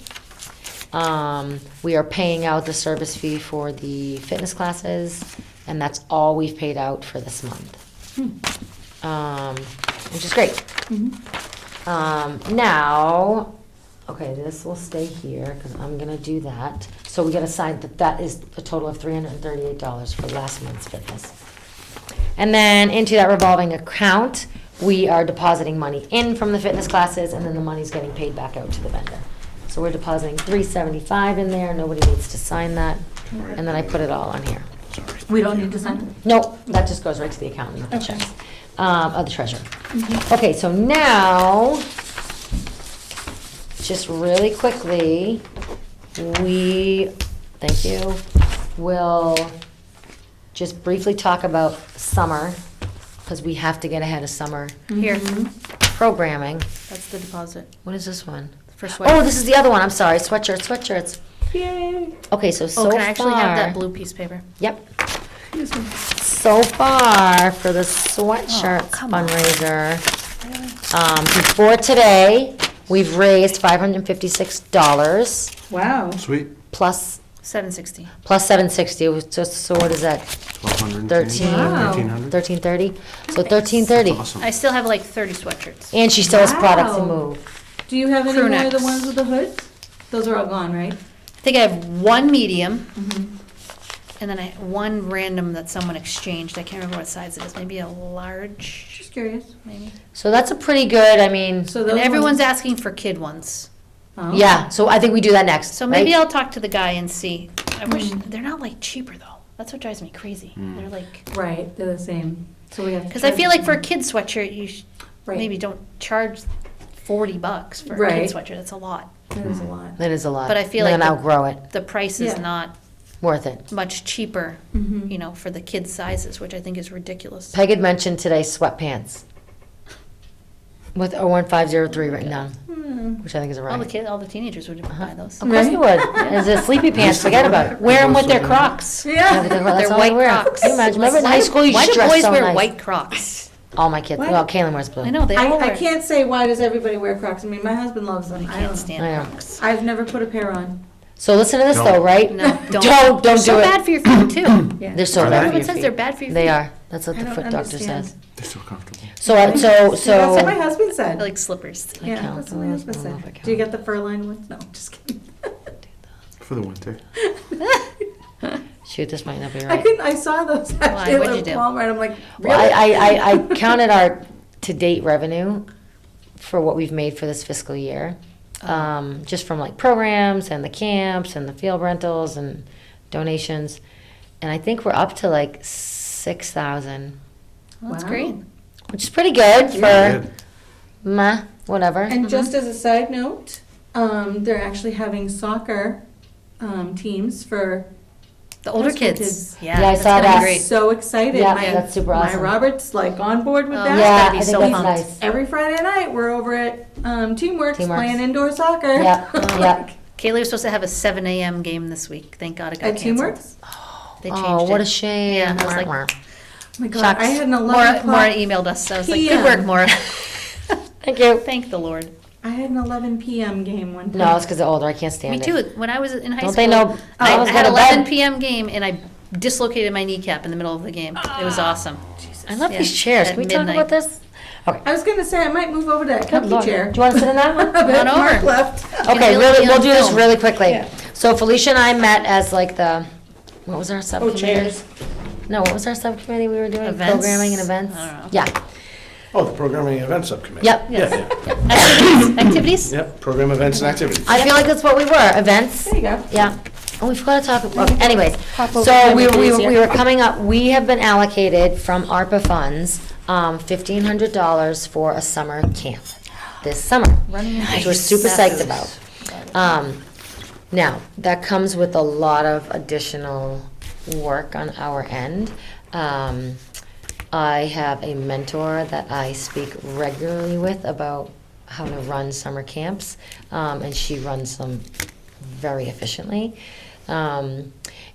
We are paying out the service fee for the fitness classes, and that's all we've paid out for this month. Which is great. Now, okay, this will stay here, because I'm gonna do that. So we gotta sign that is a total of $338 for last month's fitness. And then into that revolving account, we are depositing money in from the fitness classes, and then the money's getting paid back out to the vendor. So we're depositing $375 in there, nobody needs to sign that, and then I put it all on here. We don't need to sign it? Nope, that just goes right to the accountant with the checks, of the treasurer. Okay, so now, just really quickly, thank you, will just briefly talk about summer, because we have to get ahead of summer Here, programming. that's the deposit What is this one? for Oh, sweater. this is the other one, I'm sorry, sweatshirts. Yay. Okay, so Oh, can I actually have that far, blue piece of paper? yep. So far for the sweatshirts Oh, come on. fundraiser, before today, we've raised $556 Wow. Sweet. plus 760. $760. It was just, so what is that? 1,200. 13. Wow. 1,300. 1330. So 1330. Awesome. I still have like 30 sweatshirts. And she still has products to Wow. move. Do you have any Crew more of the necks. ones with the hoods? Those are all gone, right? I think I have one medium, and then one random that someone exchanged. I can't remember what size it is. Maybe a large, Just curious. maybe. So that's a pretty good, I mean, So those And everyone's ones- asking for kid ones. Oh. yeah, so I think we do that next. So maybe right? I'll talk to the guy and see. I wish, they're not like cheaper though. That's what drives me crazy. They're like, Right, they're the same. So we have to. because I charge feel like for a them. kid sweatshirt, you Right. maybe don't charge $40 for a Right. kid sweatshirt. That's a lot. That is a lot. That is a lot. But I feel Then like the- outgrow it. The price is Yeah. not Worth it. much cheaper, Mhm. you know, for the kid sizes, which I think is ridiculous. Peg had mentioned today sweatpants with 01503 written down, which I think is a All the right. kids, all the teenagers would buy those. Of course you would. As a sleepy pants, forget about it. Wear them with their Crocs. Yeah, but Yeah. that's They're all white they wear. Crocs. Can you imagine? Remember in high school you Why do dressed boys so wear nice. white Crocs? All my kids. What? Well, Kaylin wears blue. I know, they all I wear. can't say why does everybody wear Crocs. I mean, my husband loves them. I I don't can't know. stand I know. Crocs. I've never put a pair on. So listen to this Don't. though, right? No, don't. Don't They're do so it. bad for your feet too. Yeah. They're so Are bad they? for Everyone your says feet. they're bad for your feet. They are. That's what I the don't foot doctor understand. says. They're so comfortable. So, That's what my so. husband said. They're like slippers. Yeah, count that's what my those. husband I don't know if I said. Do you count. get the fur-lined ones? No, just kidding. For the winter. Shoot, this might not be I right. couldn't, I saw those actually What'd you at do? Walmart. I'm like, Well, really? I counted our to-date revenue for what we've made for this fiscal year. Just from like programs and the camps and the field rentals and donations. And I think we're up to like 6,000, Well, that's Wow. great. which is pretty good for, Good. meh, whatever. And just as a side note, they're actually having soccer teams for The older High school kids. kids. Yeah, Yeah, I that's saw gonna be that. great. so excited. Yeah, My- that's super My awesome. Robert's like on board with Oh, that. Yeah, gotta I be think so that's pumped. nice. Every Friday night, we're over at Teamworks Teamworks. playing indoor soccer. Yep, yep. Kaylee was supposed to have a 7 a.m. game this week. Thank God it got At canceled. Teamworks? They changed Oh, what it. a shame. Yeah, I was like, Oh my God, Shucks. I had an 11 Maura o'clock. emailed us, so I was like, PM. good work, Maura. Thank you. Thank the Lord. I had an 11 p.m. game one time. No, it's because they're older. I can't stand Me it. too. When I was in high Don't school, they know- I, I was I had going to 11 bed. p.m. game and I dislocated my kneecap in the middle of the game. It was awesome. I love Yeah, these chairs. at Can we talk midnight. about this? Okay. I was gonna say I might move over to that Good comfy Lord. chair. Do you want to sit in that one? But Come on Mark over. left. can Okay, really really, be we'll on do this film. really quickly. Yeah. So Felicia and I met as like the, what was our subcommittee? chairs. No, what was our subcommittee we were doing? Events? Programming and events? I don't know. Yeah, Oh, the programming and events subcommittee. Yep. Yeah, yeah. Activities? Activities? Yep, program events and activities. I feel like that's what we were, events. There you go. Yeah. Oh, we forgot to talk, about anyways. Pop over So there, we make it we easier. were coming up, we have been allocated from ARPA funds, $1,500 for a summer camp this summer, which we're super psyched about. Now, that comes with a lot of additional work on our end. I have a mentor that I speak regularly with about how to run summer camps, and she runs them very efficiently. And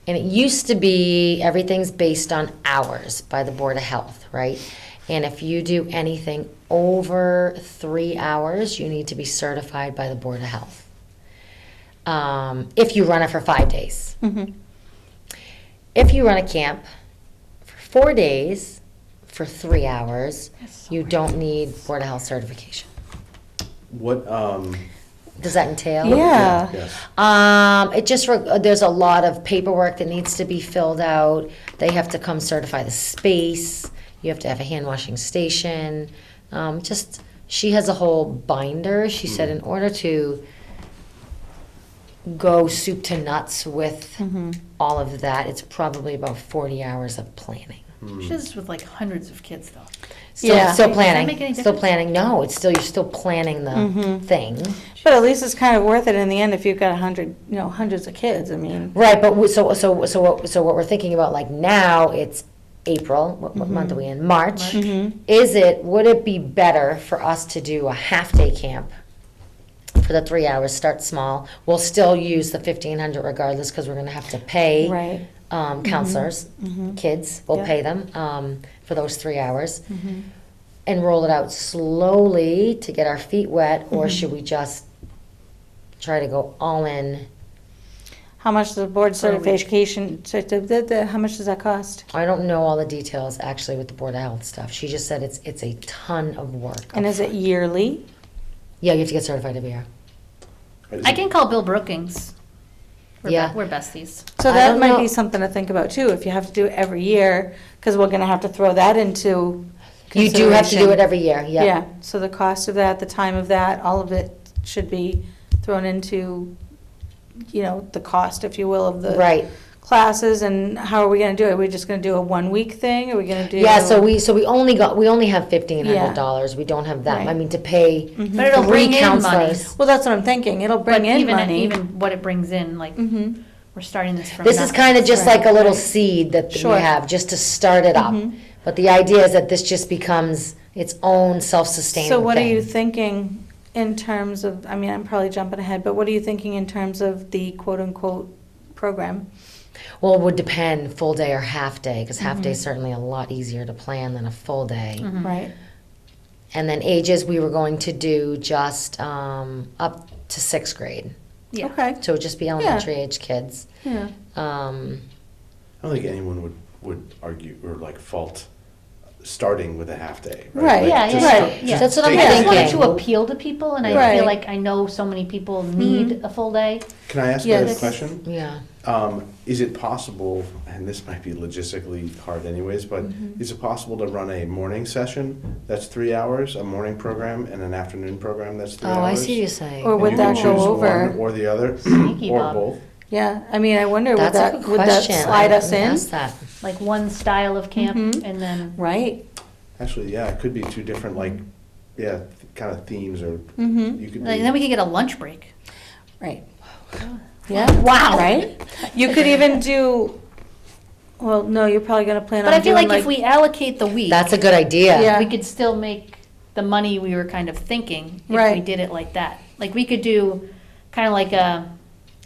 it used to be everything's based on hours by the Board of Health, right? And if you do anything over 3 hours, you need to be certified by the Board of Health. If you run it for 5 days. If you run a camp for 4 days, for 3 hours, you don't need Board of Health certification. What, Does that entail? Yeah. yes. It just, there's a lot of paperwork that needs to be filled out. They have to come certify the space. You have to have a hand washing station. She has a whole binder. She said in order to go soup to nuts with all of that, it's probably about 40 hours of planning. She does this with like hundreds of kids though. Still, Yeah. still Does that planning. make any Still difference? planning. No, it's still, you're still planning the thing. But at least it's kind of worth it in the end if you've got 100, hundreds of kids, I mean. Right, but what we're thinking about, like now, it's April, what month are we in? March. Would it be better for us to do a half-day camp for the 3 hours, start small? We'll still use the 1,500 regardless, because we're gonna have to pay Right. counselors, kids, we'll Yeah. pay them for those 3 hours. And roll it out slowly to get our feet wet, or should we just try to go all in? How much the board For a week. certification, how much does that cost? I don't know all the details actually with the Board of Health stuff. She just said it's a ton of work. And is it yearly? Yeah, you have to get certified every year. I can call Bill Brookings. Yeah. We're besties. So I that don't might know. be something to think about too, if you have to do it every year, because we're gonna have to throw that into You do have to do it consideration. every year, yeah. Yeah, so the cost of that, the time of that, all of it should be thrown into, the cost, if you will, of the Right. classes, and how are we gonna do it? Are we just gonna do a 1 week thing? Are we gonna do? Yeah, so we only have $1,500. We don't have that, I Right. mean, to pay But it'll 3 bring in money. counselors. Well, that's what I'm thinking, it'll But bring in even, money. even what it brings in, like, Mhm. we're starting this from This is nothing. kind of just Right, like a little right. seed that we Sure. have, just to start it up. Mhm. But the idea is that this just becomes its own self-sustaining thing. So what are you thinking in terms of, I mean, I'm probably jumping ahead, but what are you thinking in terms of the quote-unquote program? Well, it would depend, full day or half day, because half day is Mm-hmm. certainly a lot easier to plan than a full day. Right. And then ages, we were going to do just up to 6th grade. Yeah. Okay, So it would just be elementary age kids. yeah. Um, I don't think anyone would argue or like fault starting with a half day, right? Right. Like, Yeah, just yeah, Right. yeah. That's what I'm take I it just wanted thinking. to appeal to people, and I Right. feel like I know so many people need a full day. Can I ask a Yes. question? yeah. Is it possible, and this might be logistically hard anyways, but is it possible to run a morning session that's 3 hours, a morning program, and an afternoon program that's 3 hours? Oh, I see what you're saying. Or And would you that can go choose over? one or the other, Sneaky or Bob. both? Yeah, I mean, I wonder, would That's a that, good would that question. slide I us didn't in? ask that. Like one style of camp, Mhm. and then Right. Actually, yeah, it could be two different, like, kind of themes, or Mm-hmm. you could like, do. then we could get a lunch break. Right. Yeah. Wow. Right? You could even do, well, no, you're probably gonna plan on But I feel doing like if we allocate the week, That's a good idea. Yeah. we could still make the money we were kind of thinking if we Right. did it like that. Like we could do kind of like a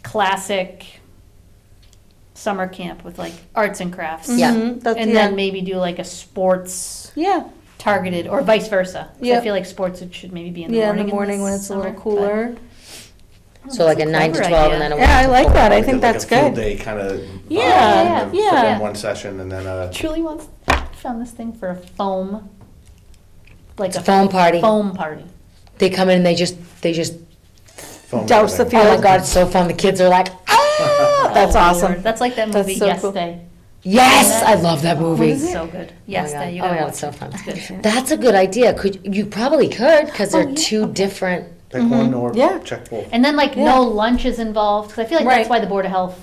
classic summer camp with like arts and crafts. Yeah. Mhm, that's- And yeah. then maybe do like a sports Yeah, targeted or vice versa. 'Cause Yeah. I feel like sports it should maybe be in the yeah, in morning. the morning when it's a little cooler. So like a 9 to 12 and then a 1 Yeah, I to like 4. that, I Like a- think like that's a full good. day kind of. Yeah, yeah. One session and then a. Julie wants found this thing for a foam, like It's a foam party. Foam party. They come in and they just, foam Douse the everything. oh my field. God, it's so fun. The kids are like, ah! That's Oh, awesome. Lord. That's like that That's movie so Yes cool. Day. Yes, I love that movie. It's so good. Yes Oh my Day. You God. Oh gotta my God, watch it's so it. fun. It's good. That's a good idea. You probably could, because they're Oh, yeah. two different. Pick one or Yeah. check both. And then like Yeah. no lunch is involved because I feel like Right. that's why the Board of Health.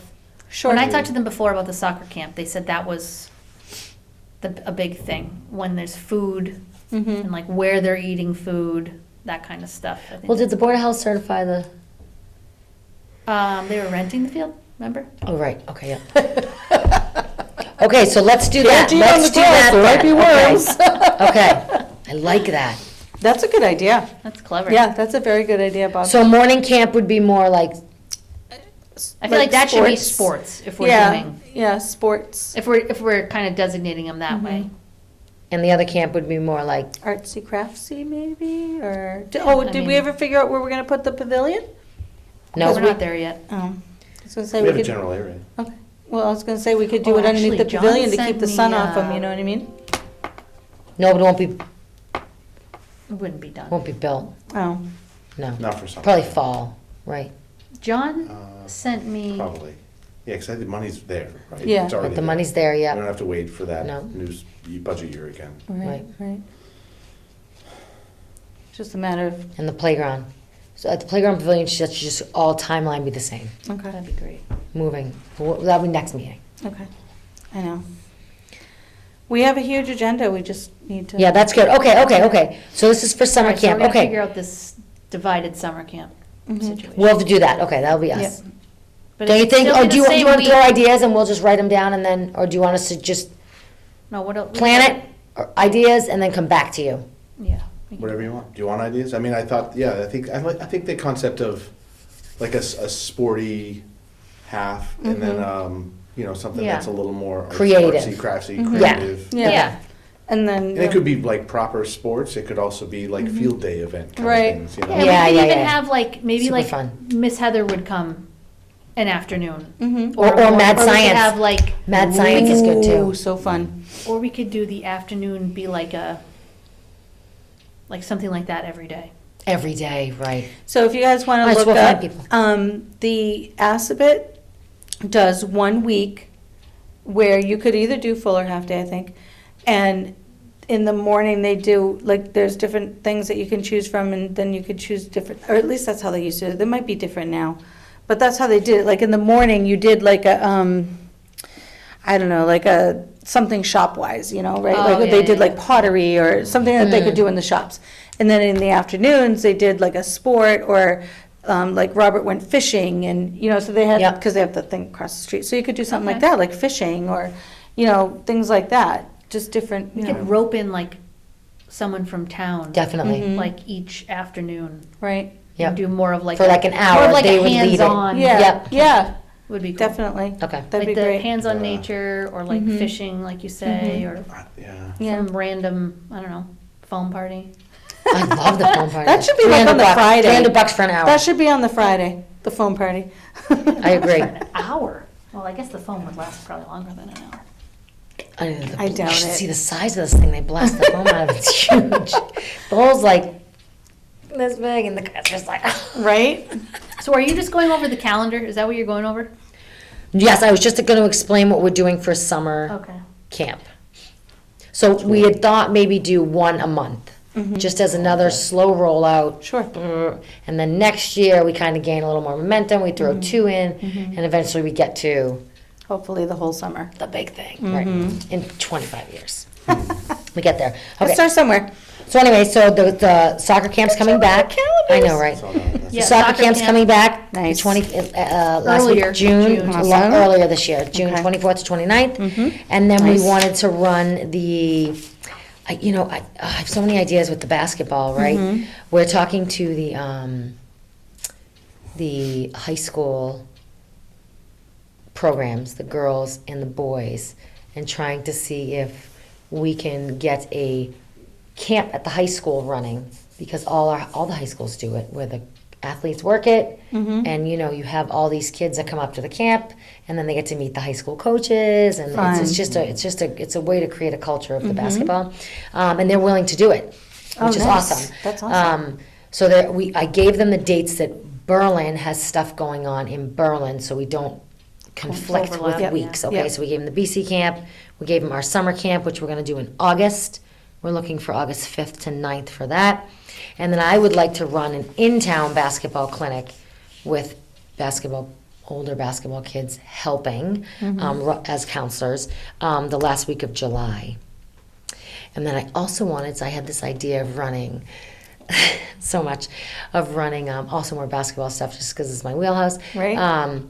Sure. When I talked to them before about the soccer camp, they said that was a big thing, when there's food Mm-hmm. and like where they're eating food, that kind of stuff. I think Well, did the Board of Health certify the, they were renting the field, remember? oh, right, okay, yeah. Okay, so let's do that. Can't eat on Let's the do grass, that there might then. be worms. Okay, I like that. That's a good idea. That's clever. Yeah, that's a very good idea, Bob. So morning camp would be more like, I feel like that should be sports. sports if we're Yeah, doing, yeah, sports, if we're kind of designating them that way. and the other camp would be more like, artsy craftsy maybe, or, I did we mean- ever figure out where we're gonna put the pavilion? no, We're not there yet. Oh, I was gonna say We we have a could, general area. okay, well, I was gonna say we could do Oh, it underneath the actually, John pavilion to sent keep the me, sun off them, you know what I mean? no, it won't be, It wouldn't be done. won't be built, Oh, no. Not for some. Probably fall, right? John Uh, sent me, Probably. Yeah, because the money's there, right? Yeah. It's already But the there. money's there, We don't yeah, have to wait for that No. new budget year again. right, right. Just a matter of, and the playground. So at the playground pavilion, should just all timeline be the same, okay, that'd be great. moving. That'll be next meeting. okay, I know. We have a huge agenda, we just need to. Yeah, that's good. Okay. So this is for summer Alright, so camp, we're gonna figure okay. out this divided summer camp Mhm. situation. We'll have to do that, okay, that'll be us. Yep. But Don't you it'd think, still or be do the you same want to week. throw ideas and we'll just write them down and then, or do you want us to just No, what else? plan it, or ideas, and then come back to you? Yeah. we can Whatever do you that. want. Do you want ideas? I mean, I thought, yeah, I think the concept of like a sporty half and then, something Yeah. that's a little more Creative. artsy, craftsy, Mhm. Yeah. creative. Yeah. And then. And it could be like proper sports. It could also be like field day event kind Right. of things, you know? Yeah, Yeah, we yeah, could even yeah. have like, maybe Super like fun. Miss Heather would come an afternoon. Mhm. Or Mad we could Science. have like, Mad Science is good Ooh, too. so fun. or we could do the afternoon be like something like that every day. Every day, right. So if you guys want Might to as look well find up, people. the Assabet does 1 week where you could either do full or half day, I think. And in the morning they do, like, there's different things that you can choose from, and then you could choose different, or at least that's how they used to do it. They might be different now. But that's how they did it. Like in the morning, you did like a, I don't know, like a something shop-wise, right? Oh, Like yeah, they did yeah, like pottery or something that they could do in the shops. And then in the afternoons, they did like a sport, or like Robert went fishing, and, so they had, Yep. because they have the thing across the street. So you could do something like Okay. that, like fishing, or, things like that. Just different, We could rope in like someone from town. Definitely. Mhm. Like each afternoon. right? Yep. And do more of like. For like an more hour, of like they a would lead it. hands-on. Yeah, Yep. yeah, Would be cool. definitely. Okay. That'd be Like the great. hands-on Yeah. nature, or like Mhm. fishing, like you say, or Yeah. Yeah. some random, I don't know, foam party. I love the phone party. That should be like on the $300 Friday. $300 for an hour. That should be on the Friday, the phone party. I agree. For an hour. Well, I guess the foam would last probably longer than an hour. I doubt You should it. see the size of this thing. They blast the foam out of it. It's huge. The hole's like this big, and the guy's just like. Right? So are you just going over the calendar? Is that what you're going over? Yes, I was just going to explain what we're doing for summer Okay. camp. So we had thought maybe do one a month, just as another slow rollout. Sure. And then next year, we kind of gain a little more momentum. We throw 2 in, and eventually we get to Hopefully the whole summer. the big thing, right? In 25 years. We get there. Let's Okay. start somewhere. So anyway, so the soccer camp's coming back. I know, right? So, no, that's- Yeah, The soccer soccer camp's camp. coming back. the Nice. 20, last Earlier, week, June, June. Awesome. earlier this year, June Okay. 24th to 29th. And then Nice. we wanted to run I have so many ideas with the basketball, right? We're talking to the high school programs, the girls and the boys, and trying to see if we can get a camp at the high school running, because all the high schools do it, where the athletes work it, and you have all these kids that come up to the camp, and then they get to meet the high school coaches, and Fun. it's a way to create a culture of the basketball, and they're willing to do it, Oh, which is nice. awesome. That's awesome. So I gave them the dates that Berlin has stuff going on in Berlin, so we don't conflict Overlap, with yeah. weeks. Okay, Yep. so we gave them the BC camp, we gave them our summer camp, which we're going to do in August. We're looking for August 5th to 9th for that. And then I would like to run an in-town basketball clinic with older basketball kids helping as counselors the last week of July. And then I also wanted, so I had this idea of running, so much, of running also more basketball stuff just because it's my wheelhouse. Right.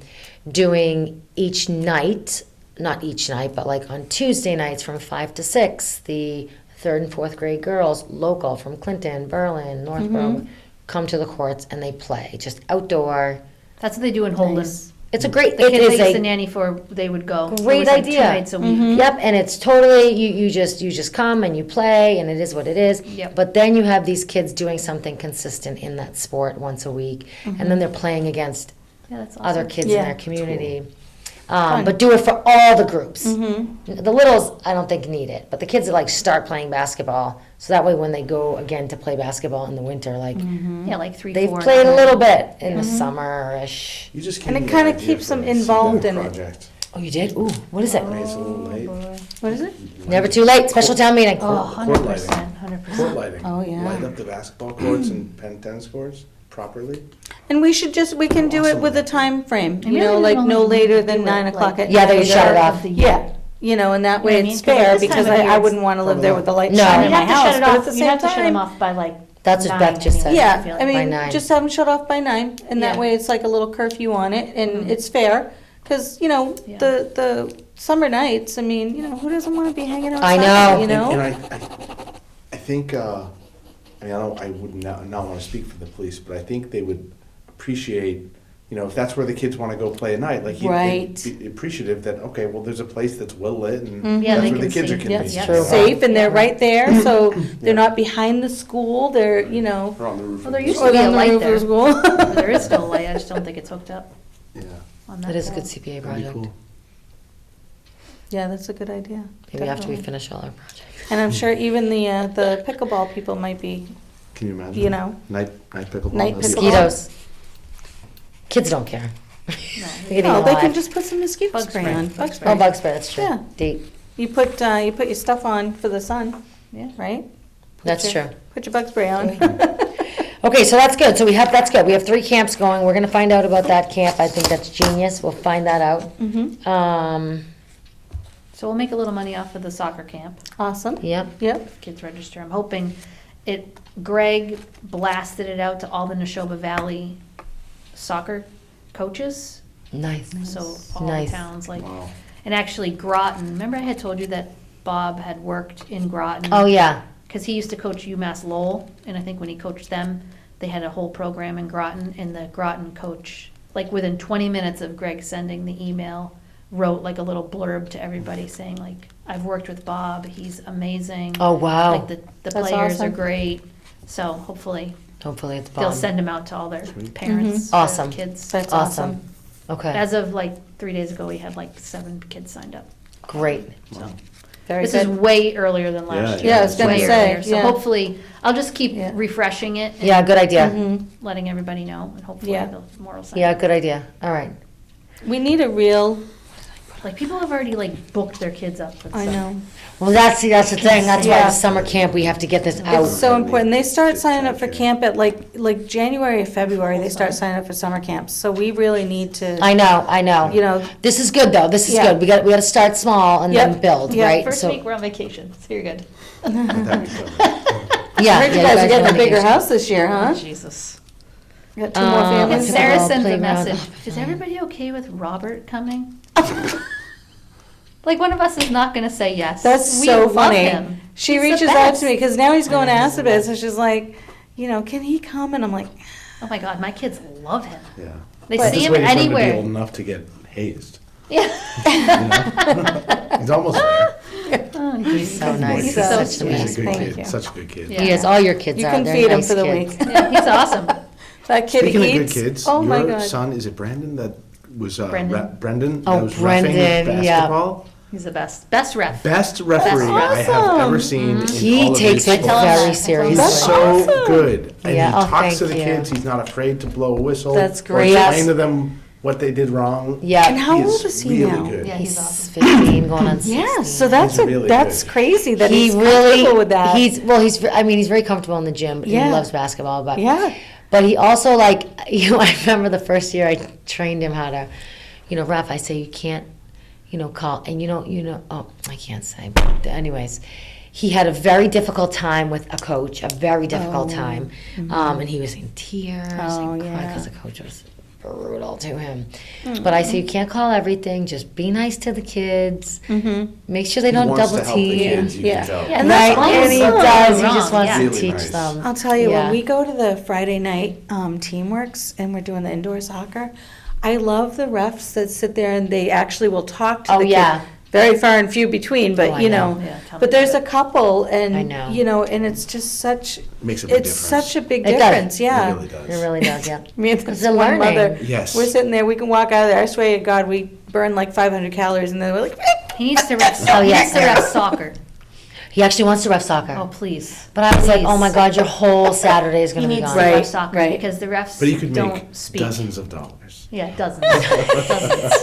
Doing each night, not each night, but like on Tuesday nights from 5 to 6, the 3rd and 4th grade girls, local from Clinton, Berlin, Northborough, come to the courts and they play, just outdoor. That's what they do in Holden. Nice. It's a great, The it kids I is used to a nanny for, they would go. It great was like 2 idea. nights a week. Yep, and it's totally, you just come and you play, and it is what it is. Yep. But then you have these kids doing something consistent in that sport once a week, and then they're playing against Yeah, that's awesome. other kids Yeah. in their community. But do it for all the groups. Mm-hmm. The littles, I don't think need it, but the kids that like start playing basketball, so that way when they go again to play basketball in the winter, like Yeah, like 3, 4. they've and played a up. little bit in the summer-ish. You just And gave it me kinda an idea keeps for them a involved SEDO in it. project. Oh, you did? Ooh, what is it? It's a little late. What is it? Never too late. Special town meeting. Oh, Court 100%, lighting. 100%. Court lighting. Oh, yeah. Light up the basketball courts and tennis courts properly. And we can do it with a time frame, And you really, know, we like only no need later to than do it, 9 o'clock like, at night. Yeah, they shut it start off. of the Yeah, year. you know, and that You know what I way mean? it's 'Cause like fair, this time because of I year, wouldn't want to live there with the lights No. shining in You'd my have to house, shut it but at off, the you'd same have to shut them time. off by like That's what Beth 9 just said. anyway, Yeah, feel I like. By mean, 9. just have them shut off by 9, and that Yeah. way it's like a little curfew on it, and it's fair, because, you know, Yeah. the summer nights, I mean, you know, who doesn't want to be hanging I outside, know. you know? And I think, I mean, I would not want to speak for the police, but I think they would appreciate, you know, if that's where the kids want to go play at night, like, Right. they'd be appreciative that, okay, well, there's a place that's well lit and Yeah, that's they where the can kids see. are Yeah, convenient. yeah. True. Safe, and they're Yeah. right there, so they're not behind the school, they're, you know, Or on the roof. Well, there of the used or to be a on the light roof of the there. school. There is still a light, I just don't think it's hooked up Yeah. on that. That is a pole. good CPA That'd be project. cool. Yeah, that's a good idea. Maybe after we Definitely. finish all our projects. And I'm sure even the pickleball people might be, Can you imagine? you know, Night pickleball. Night That'd be pickleball. Mosquitoes. Kids don't care. No. They get no, eaten they alive. can just put some mosquito Bug spray spray. on. Bug Bug spray. Oh, bug spray, that's true. Yeah. Deep. You put your stuff on for the sun, Yeah. right? That's your- true. Put your bug spray on. Okay, so that's good. So that's good. We have 3 camps going. We're gonna find out about that camp. I think that's genius. We'll find that out. So we'll make a little money off of the soccer camp. Awesome. Yep. Yep. If kids register. I'm hoping Greg blasted it out to all the Neshoba Valley soccer coaches. Nice. So all Nice. the towns, like, Wow. and actually Groton. Remember I had told you that Bob had worked in Groton? Oh, yeah. Because he used to coach UMass Lowell, and I think when he coached them, they had a whole program in Groton, and the Groton coach, like within 20 minutes of Greg sending the email, wrote like a little blurb to everybody saying like, I've worked with Bob, he's amazing. Oh, wow. Like the That's players are awesome. great. So hopefully Hopefully it's they'll Bob. send them out to all their Sweet. parents, Awesome. their kids. That's Awesome. awesome. Okay, As of like 3 days ago, we had like 7 kids signed up. great. So Very this is good. way earlier than last year. Yeah, I was gonna Way say, earlier. So yeah. hopefully, I'll just keep Yeah. refreshing it. and Yeah, good idea. Mhm. letting everybody know, and hopefully Yeah. the more will sign Yeah, up. good idea. All right. We need a real, Like, people have already, like, booked their kids up for I stuff. know. Well, that's the thing. That's why Yeah. the summer camp, we have to get this out. It's so important. They start signing up for camp at like January or February, they start signing up for summer camps. So we really need to, I know. you know, This is good, though. This is Yeah. good. We got to start small and then Yep. build, Yep. right? First So, week, we're on vacation, so you're good. That'd be fun. yeah. I heard you yeah, guys are getting a on bigger vacation. house this year, huh? Jesus. Got 2 more Um, And families? Pickleball Sarah sends a playground. message, is everybody okay with Robert coming? Like, one of us is not gonna say yes. That's We so love funny. him. She He's the reaches out best. to me, because now he's going to Assabet, and she's like, you know, can he come? And I'm like, Oh my God, my kids love him. Yeah. They But- see Just him waiting for him to be anywhere. old enough to get hazed. Yeah. He's almost there. Oh, He's so nice. He's He's so such a sweet. He's nice a good Thank kid, you. such a good kid. Yeah. He is. All your kids you are. can They're feed him nice for the kids. week. Yeah, he's awesome. That kid Speaking of good eats. kids, Oh my your God. son, is it Brandon that was, Brendan. Brendan? Oh, that was Brendan, reffing yeah. basketball? He's the best. Best ref. Best referee I have awesome. ever seen in He all of takes his it tell him sports. that. very I tell him He's seriously. That's so awesome. good. And Yeah, he oh, talks to thank the you. kids. He's not afraid to blow a whistle. That's Or great. explain to them what they did wrong. Yeah. And how He old is he really now? good. Yeah, he's He's awesome. 15 going on 16. Yeah, so that's really that's good. crazy that he he's really comfortable with that. he's very comfortable in the gym, but Yeah. he loves basketball, but Yeah. but he also like I remember the first year I trained him how to ref. I say you can't call, and oh I can't say, but anyways, he had a very difficult time with a coach, a very difficult time. And he was in tears Oh, and cried yeah. because the coach was brutal to him. But I say, you can't call everything, just be nice to the kids. Make sure they He don't wants double to help the team. kids, you can Yeah. tell. Yeah, and that's Right, and he awesome. does, he Wrong, just wants yeah. to Really teach nice. them. I'll tell you, Yeah. when we go to the Friday night Teamworks and we're doing the indoor soccer, I love the refs that sit there and they actually will talk to Oh, the kid. yeah. Very far and few between, Oh, but I you know. know, Yeah, tell but me there's about a couple and, I know. you know, and it's just such, Makes a big it's difference. such a big It does. difference, yeah. It really does. It really does, yeah. Me and 'Cause this they're one learning. mother, Yes. we're sitting there, we can walk out of there, I swear to God, we burn like 500 calories and then we're like, He needs to ref, Oh, he yeah. needs to ref soccer. He actually wants to ref soccer. Oh, please. But I was like, oh my Please. God, your whole Saturday is He going to be needs gone. to Right, ref soccer right. because the refs But you could don't make speak. dozens of dollars. Yeah, dozens. Dozens.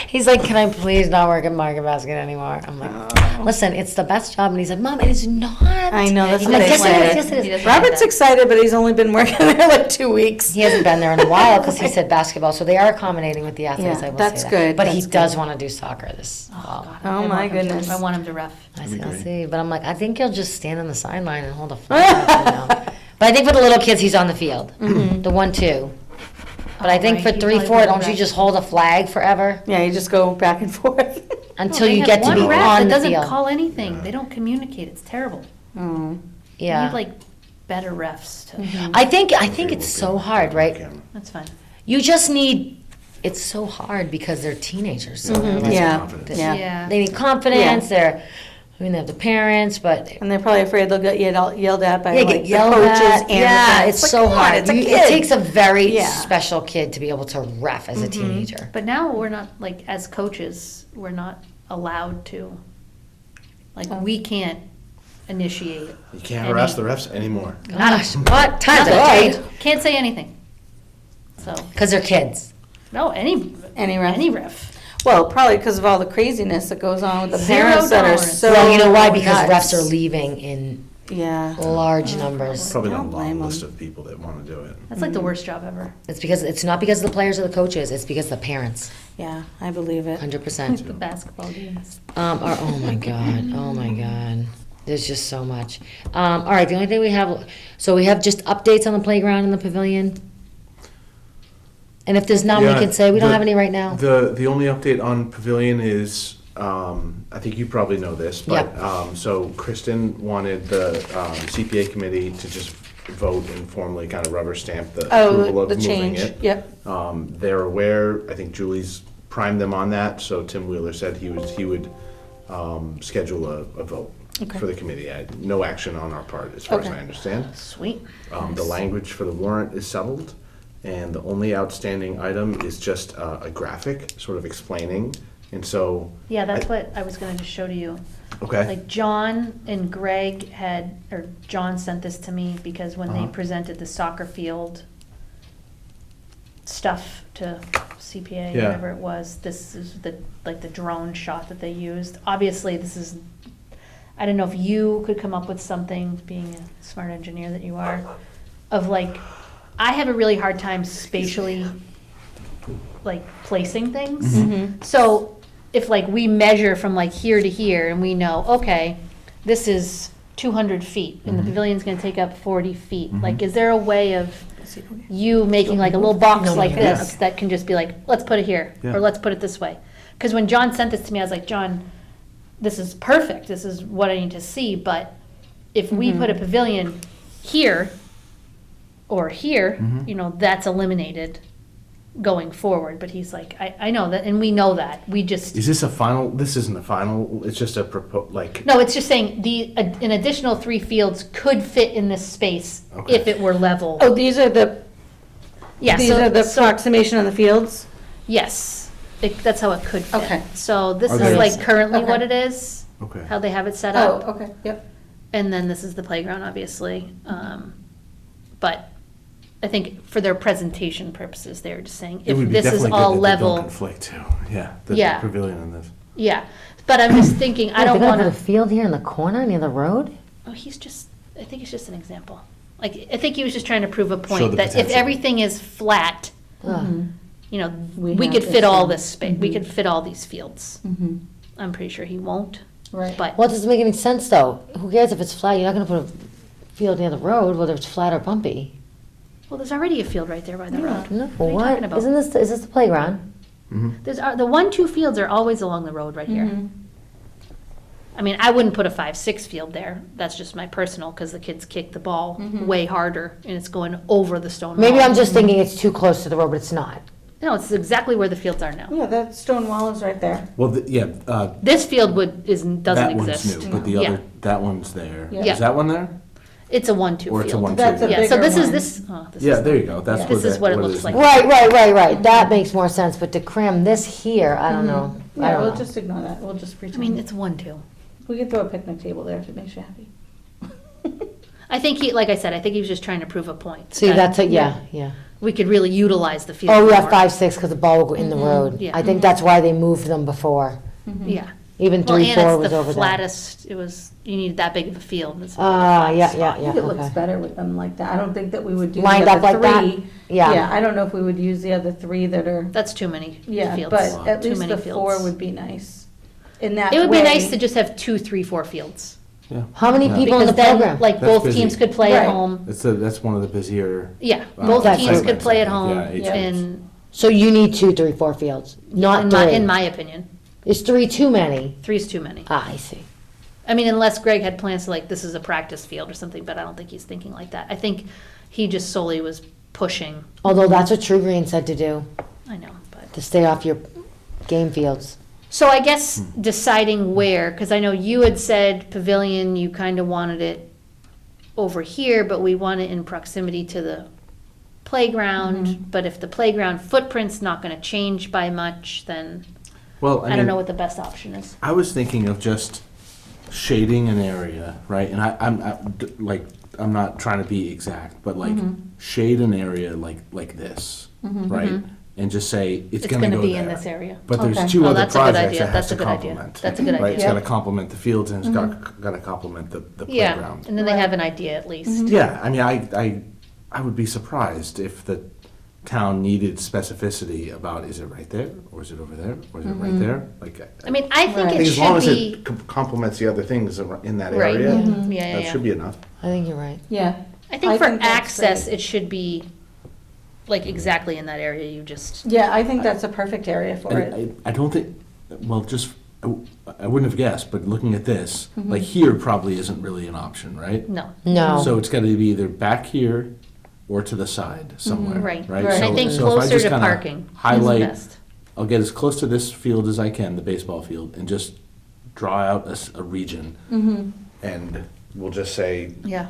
He's like, can I please not work at Market Basket anymore? I'm like, listen, it's the best job. And he's like, Mom, it is not. I know, that's I'm what like, they yes, say. it is, yes, it He is. doesn't like Robert's that. excited, but he's only been working there like 2 weeks. He hasn't been there in a while because he said basketball. So they are accommodating with the athletes, Yeah, I will that's say that. good, But he that's does good. want to do soccer this fall. Oh, I my want him to- goodness. I want him to ref. I That'd be will great. see. But I'm like, I think he'll just stand on the sideline and hold a flag. up, you know. But I think for the little kids, he's on the field. The 1-2. But I Oh, think right, for he 3-4, probably don't will you ref. just hold a flag forever Yeah, you just go back and forth. until No, they you have get to one be ref on that the doesn't field? call anything. They don't communicate. It's terrible. Oh. We Yeah. need like better refs to. I think it's so hard, right? Camera. That's fine. You just need. It's so hard because they're teenagers. So they're like- Yeah, confidence. yeah. Yeah. They need confidence. They have the parents, but And they're probably afraid they'll get yelled at by they like get the yelled coaches at. and the Yeah, parents. it's Like, so come on, hard. it's a It kid. takes a very Yeah. special kid to be able to ref as a teenager. But now we're not like as coaches, we're not allowed to. Like we can't initiate. You can't any- harass the refs anymore. Gosh, what times Nothing. have changed? Can't say anything. So Because they're kids. no, any Any ref. any ref. Well, probably because of all the craziness that goes on with the Zero parents that are tolerance. so Well, you know why? Because nuts. refs are leaving in Yeah. large numbers. Probably not a Don't blame long list 'em. of people that want to do it. That's like the worst job ever. It's not because of the players or the coaches. It's because of the parents. Yeah, I believe it. 100%. The basketball games. Oh my God. Oh my God. There's just so much. All right. The only thing we have, so we have just updates on the playground and the pavilion. And if there's none, we Yeah, can say we don't the- have any right now. The only update on Pavilion is, I think you probably know this, but, so Kristen wanted the CPA committee to just vote and formally kind of rubber stamp the approval Oh, of the moving change. it. Yep. They're aware, I think Julie's primed them on that, so Tim Wheeler said he would schedule a vote Okay. for the committee. No action on our part, as far as Okay. I understand. Sweet. The language for the warrant is settled, and the only outstanding item is just a graphic, sort of explaining, and so. Yeah, that's what I was gonna just show to you. Okay, Like John and Greg had, or John sent this to me because when they Uh-huh. presented the soccer field stuff to CPA, Yeah. whatever it was, this is like the drone shot that they used. Obviously, this is, I don't know if you could come up with something, being a smart engineer that you are, of like, I have a really hard time spatially, like, placing things. So if like we measure from like here to here and we know, okay, this is 200 feet and the pavilion's gonna take up 40 feet, like, is there a way of you making like a little box No, like yeah. this that can just be like, let's put it here, Yeah. or let's put it this way? Because when John sent this to me, I was like, John, this is perfect, this is what I need to see, but if we put a pavilion here or here, you know, that's eliminated going forward. But he's like, I know that, and we know that, we just, is this a final, this isn't a final, it's just a like, no, it's just saying an additional 3 fields could fit in this space Okay. if it were level. Oh, these are the Yeah, these so- are the so- approximation of the fields. Yes, that's how it could fit. Okay. So this Are is they- like currently Okay. what it is, okay. how they have it set Oh, up. okay. Yep. And then this is the playground, obviously. But I think for their presentation purposes, they were just saying, It if would be this is definitely all good that they don't level, conflict too, yeah, the Yeah. pavilion and this. yeah. But I'm just thinking, I don't They're gonna want put a to, field here in the corner near the road? oh, I think it's just an example. Like, I think he was just trying to prove a Show point, the that if potential. everything is flat, Ugh. you know, We we have could this fit all thing. this space, we could fit all these fields. Mm-hmm. I'm pretty sure he won't, Right. But Well, it doesn't make any sense, though. Who cares if it's flat? You're not gonna put a field near the road, whether it's flat or bumpy. well, there's already a field right there by the road. No, What are you what? talking about? Isn't this, is this the playground? There's the 1-2 fields are always along the road right here. Mhm. I mean, I wouldn't put a 5-6 field there. That's just my personal, because the kids kick the ball way harder and it's going over the stone Maybe wall. I'm just thinking it's too close to the road, but it's not. No, it's exactly where the fields are now. Yeah, that stone wall is right there. Well, This field doesn't that exist. one's new, but the Yeah. other, that one's there. Yeah. Is that one there? It's a 1-2 Or it's a field. 1-2? That's a Yeah, so bigger this is one. this Yeah, is- there you go. That's Yeah. what This is that- what it looks is like. now. Right. That makes more sense, but to cram this here, I don't know. I Yeah, don't we'll know. just ignore that. We'll just I pretend. mean, it's 1-2. We could throw a picnic table there if it makes you happy. I think like I said, I think he was just trying to prove a point. See, that that's it, yeah. We could really utilize the field. Oh, yeah, more. 5-6, because the ball will go in the road. Yeah. I think that's why they moved them before. Yeah. Even Well, 3-4 and was it's the over there. flattest, you needed that big of a field. It's Ah, a yeah, flat yeah, spot. I think it looks okay. better with them like that. I don't think that we would do the Lined other up like that? three. Yeah. I don't know if we would use the other three that are, That's too many yeah, fields. but at Too least many the fields. 4 would be nice. In that It would be way- nice to just have 2, 3, 4 fields. How many Yeah. people in the Because then, program? like, That's both busy. teams could play at Right. home. That's one of the busier. Yeah, Wow. both That's teams right. could play at Yeah, home, eight and So you need 2, 3, 4 fields, not in 3. my opinion, Is 3 too many? 3 is too many. Ah, I see. I mean, unless Greg had plans to, like, this is a practice field or something, but I don't think he's thinking like that. I think he just solely was pushing, Although that's what True Green said to do, I know, but. to stay off your game fields. So I guess deciding where, because I know you had said pavilion, you kind of wanted it over here, but we want it in proximity to the playground. But if the playground footprint's not going to change by much, then Well, I don't know what the best option is. I was thinking of just shading an area, right? And I'm not trying to be exact, but like shade an area like this, right? And just say it's It's going to going to go be in there. this area. But there's Okay. two Oh, other that's a good projects idea. that has That's to a good idea. complement. That's a good Right, it's idea. got to complement the fields and it's got to complement the Yeah, playground. and then they have an idea at least. Yeah, I mean, I would be surprised if the town needed specificity about, is it right there, or is it over there, or is it right there? Like, I mean, I think Right. it As long should as be, it complements the other things in that right, area, yeah, that yeah. should be enough. I think you're right. Yeah. I think for that's access, great. it should be like exactly in that area you just, Yeah, I think that's a perfect area for it. I don't think, well, just, I wouldn't have guessed, but looking at this, like here probably isn't really an option, right? no. No. So it's got to be either back here or to the side somewhere, Right. right? Right. And I So- think so if I closer just to kinda parking is the Highlight, best. I'll get as close to this field as I can, the baseball field, and just draw out a region. And we'll just say, Yeah,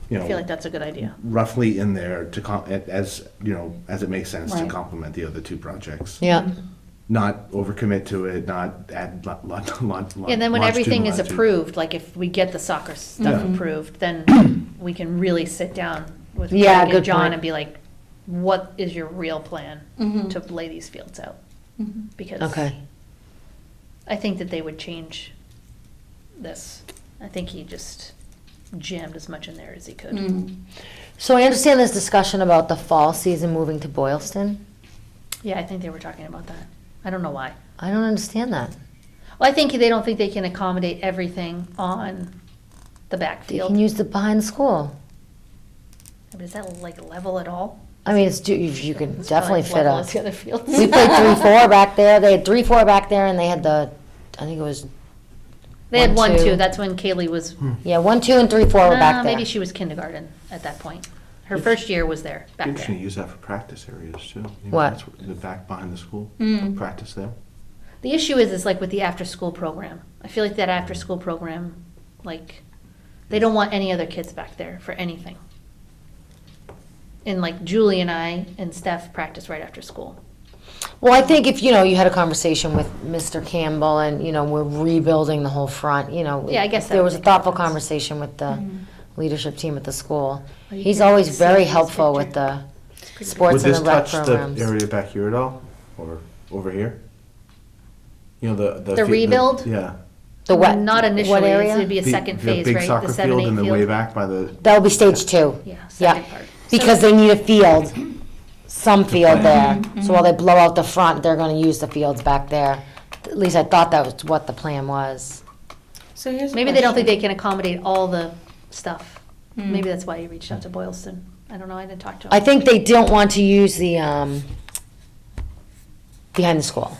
you I feel know, like that's a good idea. roughly in there to, as, you know, as it makes sense to Right. complement the other two projects. Yeah. Not overcommit to it, not add lot. Yeah, and then when everything is longitude. approved, like if we get the soccer stuff Yeah. approved, then we can really sit down with Yeah, Greg good and John point. and be like, what is your real plan to lay these fields out? Because Okay. I think that they would change this. I think he just jammed as much in there as he could. So I understand this discussion about the fall season moving to Boylston. Yeah, I think they were talking about that. I don't know why. I don't understand that. Well, I think they don't think they can accommodate everything on the You backfield. can use the behind the school. But is that like level at all? I mean, you can It's definitely probably fit level a. as the other fields. We played 3-4 back there. They had 3-4 back there, and they had I think it was, They had 1, 2. 1-2. That's when Kaylee was. 1, 2, and 3-4 were back there. Maybe she was kindergarten at that point. Her first year was there, back Interesting to there. use that for practice areas too. You know, What? that's the back behind the school, practice there. The issue is like with the after-school program. I feel like that after-school program, like, they don't want any other kids back there for anything. And like Julie and I and Steph practice right after school. Well, I think if, you had a conversation with Mr. Campbell and, we're rebuilding the whole front, Yeah, I guess if that there would was a make thoughtful sense. conversation with the leadership team at the school. Oh, you He's can always see very his helpful picture. with the Would sports and this the rec touch programs. the area back here at all, or over here? You know, The the rebuild? Yeah. The what? Not What initially, area? it'd be a second phase, The right? big soccer The field 7-8 and the way field. back by the, That'll be stage 2. Yeah, second part. Because they need a field, some field there. So while they blow out the front, they're gonna use the fields back there. At least I thought that was what the plan was. So here's a Maybe they don't think they question. can accommodate all the stuff. Hmm. Maybe that's why you reached out to Boylston. I don't know, I didn't talk to them. I think they don't want to use the, behind the school.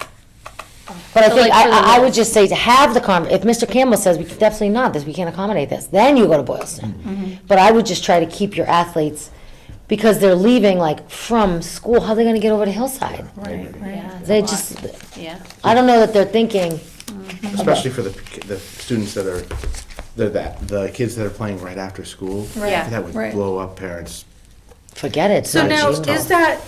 But I So, think, like, for the I would list. just say to have the if Mr. Campbell says, we can definitely not, this, we can't accommodate this, then you go to Boylston. But I would just try to keep your athletes, because they're leaving like from school, how are they gonna get over to Hillside? Right, right. Yeah, it's a They lot. just, Yeah. I don't know that they're thinking, Especially for the students that are, the kids that are playing right after school. Right. Yeah. That would Right. blow up parents. forget it. it's So not now, achievable. is that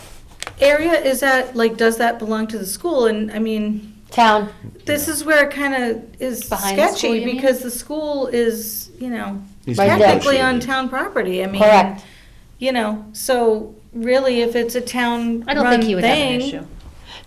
area, like, does that belong to the school? And, I mean, Town, this is where it kind of is Behind the school, sketchy, you mean? because the school is, Needs Right to be there. technically on negotiated. town property. I mean, correct. So really, if it's a town I don't think he would have an issue.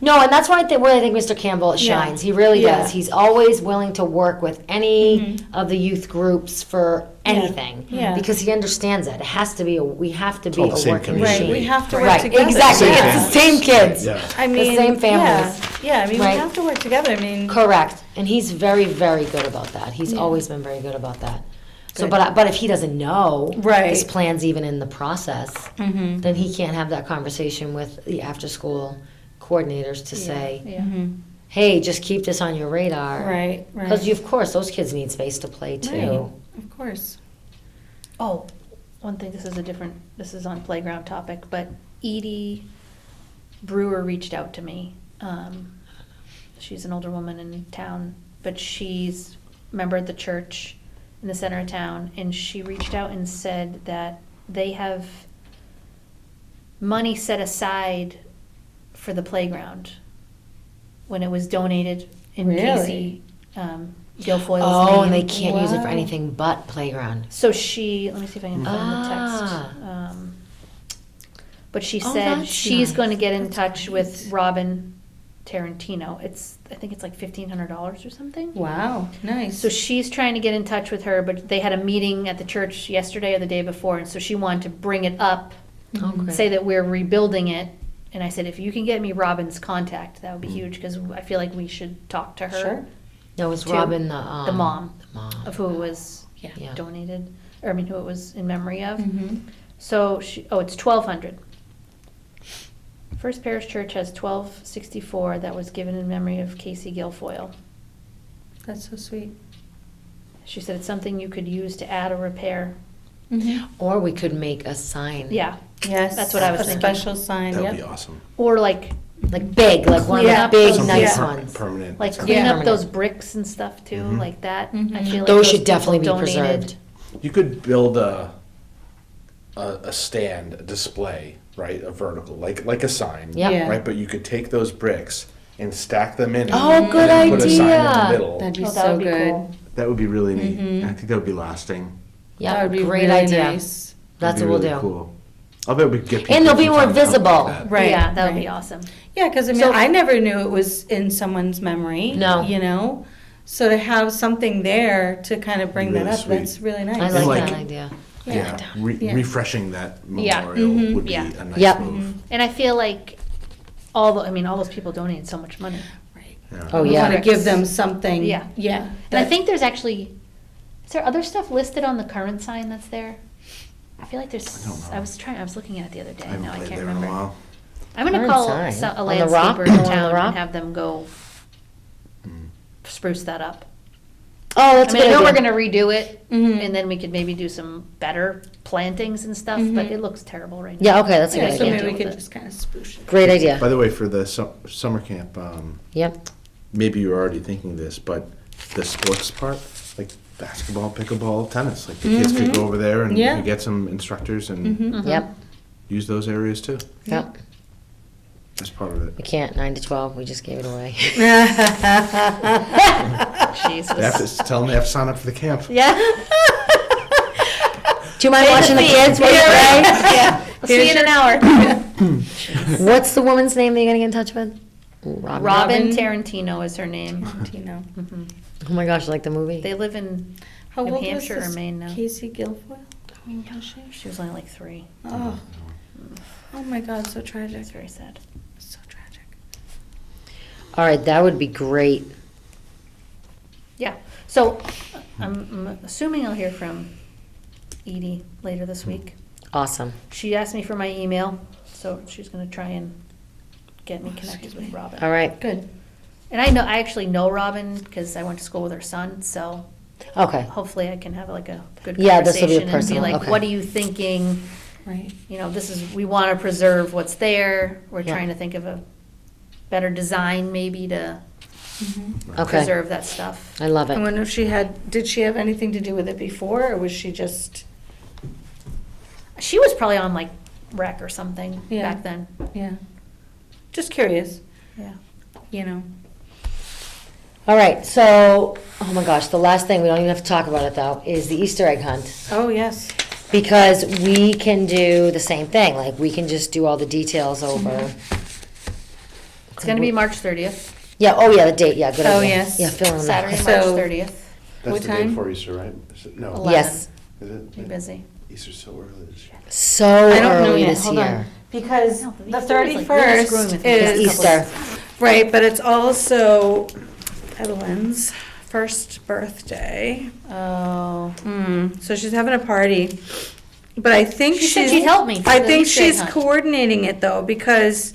No, and that's why where I think Mr. Campbell shines. He really Yeah. does. He's always willing to work with any of the youth groups for anything. Yeah. Because he understands that. It has to be, we have to be all a the same working community. machine. Right, we have to work Right, together. exactly. Same It's the same kids. Yeah. I mean, same families. Yeah, I mean, Right. we have to work together. I mean, Correct. And he's very, very good about that. He's Yeah. always been very good about that. So, Good. but if he doesn't know Right. his plan's even in the process, Mhm. then he can't have that conversation with the after-school coordinators to say, Yeah. Mhm. hey, just keep this on your radar. Right, right. Because of course, those kids need space to play too. Right. Of course. Oh, one thing, this is on playground topic, but Edie Brewer reached out to me. She's an older woman in town, but she's a member at the church in the center of town, and she reached out and said that they have money set aside for the playground when it was donated in Really? Casey Guilfoyle's Oh, name. and they can't use it for Wow. anything but playground. So she, let me see if I can find the text. Ah. But she Oh, said that's she's nice. going to get in That's touch with great. Robin Tarantino. I think it's like $1,500 or something. Wow, nice. So she's trying to get in touch with her, but they had a meeting at the church yesterday or the day before, and so she wanted to bring it up, Okay. say that we're rebuilding it. And I said, if you can get me Robin's contact, that would be huge, because I feel like we should talk to her. Sure. No, it was Too. Robin, The the mom The mom. of who it was Yeah. donated, or I mean, who it was in memory of. Mhm. So it's 1,200. First Parish Church has 1,264 that was given in memory of Casey Guilfoyle. That's so sweet. She said it's something you could use to add or repair. Mm-hmm. Or we could make a sign. Yeah, Yes. That's what I was a thinking. special sign, That would yep. be awesome. or like Like big, like one of Yeah. the big, Something nice Yeah. ones. Permanent. like That's clean Yeah. up those bricks and stuff too, Mhm. like that. I Mhm. feel like Those should people definitely be donated. preserved. You could build a stand, a display, right, a vertical, like a sign. Yep. Yeah. Right, but you could take those bricks and stack them in. Oh, and good then Put a sign in the idea. middle. That'd be Oh, that so would be good. cool. That would be really neat. Mhm. I think that would be lasting. Yeah, That would be great really idea. nice. That's That'd what be we'll really do. cool. I'll bet we could get people. And they'll be from more town to help visible. with that. Right. Yeah, that would right. be awesome. Yeah, because I mean, So- I never knew it was in someone's memory. No. You know? So to have something there to kind of bring Really that up, sweet. that's really nice. I And like like- that idea. Yeah, Yeah. refreshing that Yeah. memorial Mhm. would be Yeah. a nice Yep. move. And I feel like all those people donated so much money. Right. Yeah. Oh, We yeah. want to give them something. Yeah. Yeah. And I think there's actually, is there other stuff listed on the current sign that's there? I feel like there's, I don't know. I was looking at it the other day, I haven't now I played can't there in a remember. while. I'm gonna Current call sign. a On the rock? landscaper The in one on the town rock? and have them go Mm. spruce that up. Oh, that's I a mean, I good know we're idea. gonna redo it, Mhm. and then we could maybe do some better plantings and stuff, but Mhm. it looks terrible right now. Yeah, okay, that's a Like, good I So can't idea. maybe we deal could with just kind of spoosh it. Great idea. By the way, for the summer camp, Yep. maybe you're already thinking this, but the sports part, like basketball, pickleball, tennis, like the kids could go over there and Yeah. we get some instructors and Mhm. Yep. use those areas too. Yep. As part of it. We can't, 9 to 12, we just gave it away. Jesus. They have to tell them they have to sign up for the camp. Yeah. Do you mind watching the kids? What do you say? Yeah. I'll see you in an hour. What's the woman's name that you're gonna get in touch with? Robin. Robin Tarantino is her name. Tino. Mhm. Oh my gosh, like the movie. They live in How New old was Hampshire or this Maine now. Casey Guilfoyle? How was she? She was only like 3. Oh. Oh my God, so tragic. It's very sad. So tragic. All right, that would be great. Yeah. So I'm assuming I'll hear from Edie later this week. Awesome. She asked me for my email, so she's gonna try and get me connected with Robin. All right. Good. And I actually know Robin because I went to school with her son, so Okay. hopefully I can have like a good Yeah, this will be a conversation and be personal, like, okay. what are you thinking? Right. You know, we want to preserve what's there. We're Yeah. trying to think of a better design maybe to Okay. preserve that stuff. I love I it. wonder if did she have anything to do with it before, or was she just, She was probably on like rec or something Yeah. back then. yeah. Just curious, Yeah. you know. All right, so, oh my gosh, the last thing, we don't even have to talk about it though, is the Easter egg hunt. Oh, yes. Because we can do the same thing, like, we can just do all the details over. It's going to be March 30th, Yeah, oh yeah, the date, yeah, good idea. Oh, yes. Yeah, fill in the. Saturday, March So- 30th. That's What the day time? before Easter, right? Is it? No. 11. Yes, Is it? Be busy. Easter's so early this year. so I don't know early yet, this hold on. year. Because No, the Easter is, like, really 31st screwing with me It's these couple Easter. days. right, but it's also Evelyn's first birthday. Oh. So she's having a party. But I think She said she's. she'd help me for I the think Easter egg she's hunt. coordinating it though, because,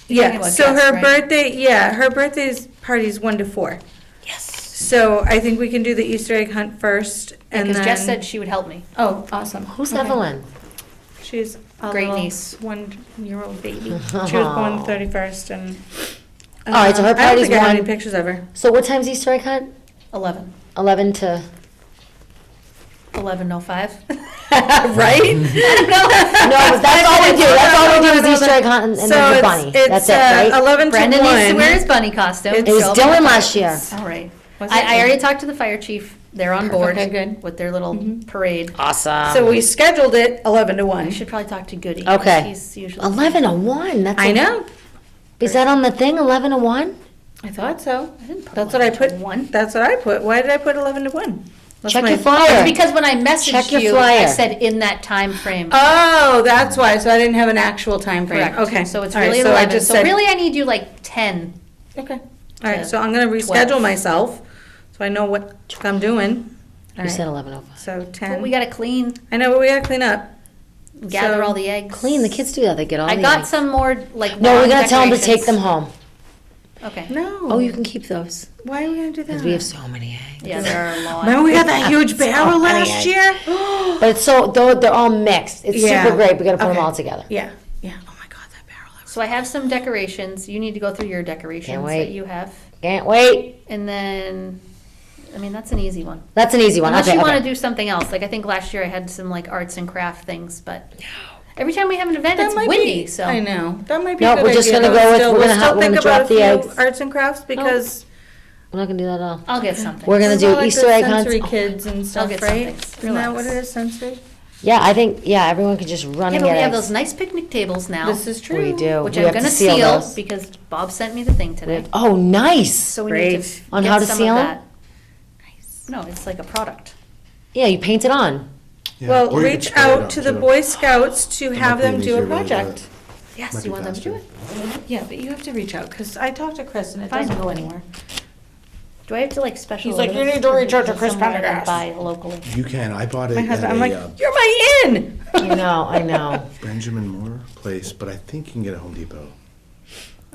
You're talking yeah, about so guests, her right? birthday, her birthday's party's 1 to 4. Yes. So I think we can do the Easter egg hunt first and Because then. Jess said she would help me. Oh, awesome. Who's Okay. Evelyn? She's a Great little niece. 1-year-old baby. She was born the 31st and. All right, so her I don't party's think I have any 1. pictures of her. So what time's Easter egg hunt? 11. 11 to, 11:05. Right? no, but that's all we do, that's all we do is Easter egg hunt and So then the it's- bunny. That's it's, it, right? 11 to 1. Brendan needs to wear his bunny costume. It's- It was Show up in Dylan the last party. year. All right. Was I it? already talked to the fire chief. They're on board Okay, good. with their little parade. Awesome. So we scheduled it 11 to 1. I should probably talk to Goody. Okay. He's usually 11 to 1, that's. I know. Is that on the thing, 11 to 1? I thought so. I didn't put That's what I 11 put. to 1. That's what I put. Why did I put 11 to 1? That's Check my- your flyer. It's because when I messaged Check your you, flyer. I said in that time frame. Oh, that's why. So I didn't have an actual time frame. Correct. Okay. So it's All right, really so I 11. just So said- really, I need you like 10. Okay. All right. to So I'm gonna 12. reschedule myself, so I know what I'm doing. All You said right. 11:05. So 10. But we gotta clean, I know, but we gotta clean up. gather So- all the eggs. Clean, the kids do that, they get all the I got eggs. some more like. No, we're lawn gonna tell them to take decorations. them home. Okay. No. Oh, you can keep those, Why are we gonna do that? because we have so many eggs. Yeah, there are a lot. Remember we had that huge barrel many last eggs. year? But it's so, they're all mixed, it's Yeah. super great, we gotta put them Okay. all together. Yeah. Yeah. Oh my God, that barrel. So I have some decorations. You need to go through your decorations wait. that you have. Can't wait, And then, I mean, that's an easy one. that's an easy one, Unless okay, you want to okay. do something else. Like I think last year I had some like arts and craft things, but every time we have an event, That it's might windy. be, So I know. That might be No, a good we're just idea, gonna though. go with- Still- we're we'll gonna still we're think gonna about drop the a few eggs. arts and crafts because We're not gonna do that at all. I'll get something. We're gonna What do about, like, Easter the egg hunts. sensory Oh, kids and stuff, get right? something. Isn't that what it Relax. is, sensory? Yeah, I think, yeah, everyone could just run Yeah, and but we get have eggs. those nice picnic tables now, This is true. We do, which we I'm have to gonna seal seal those. because Bob sent me the thing today. Oh, nice. So we need Great. to On get how to some seal of 'em? that. No, it's like a product. Yeah, you paint it on. Yeah, Well, or you could reach spray it out on, to the too. Boy Scouts to That have might be them an do a easier way to do project. it. Yes, Might you be want them to do faster. it? Yeah, but you have to reach out, because I talked to Chris and it Fine. doesn't go anywhere. Do I have to like special? He's like, order "You this need to or reach out to is it Chris somewhere that I Pendergast." Buy locally. You can. I bought it My at husband, I'm like, a you're my in! I know. Benjamin Moore place, but I think you can get a Home Depot.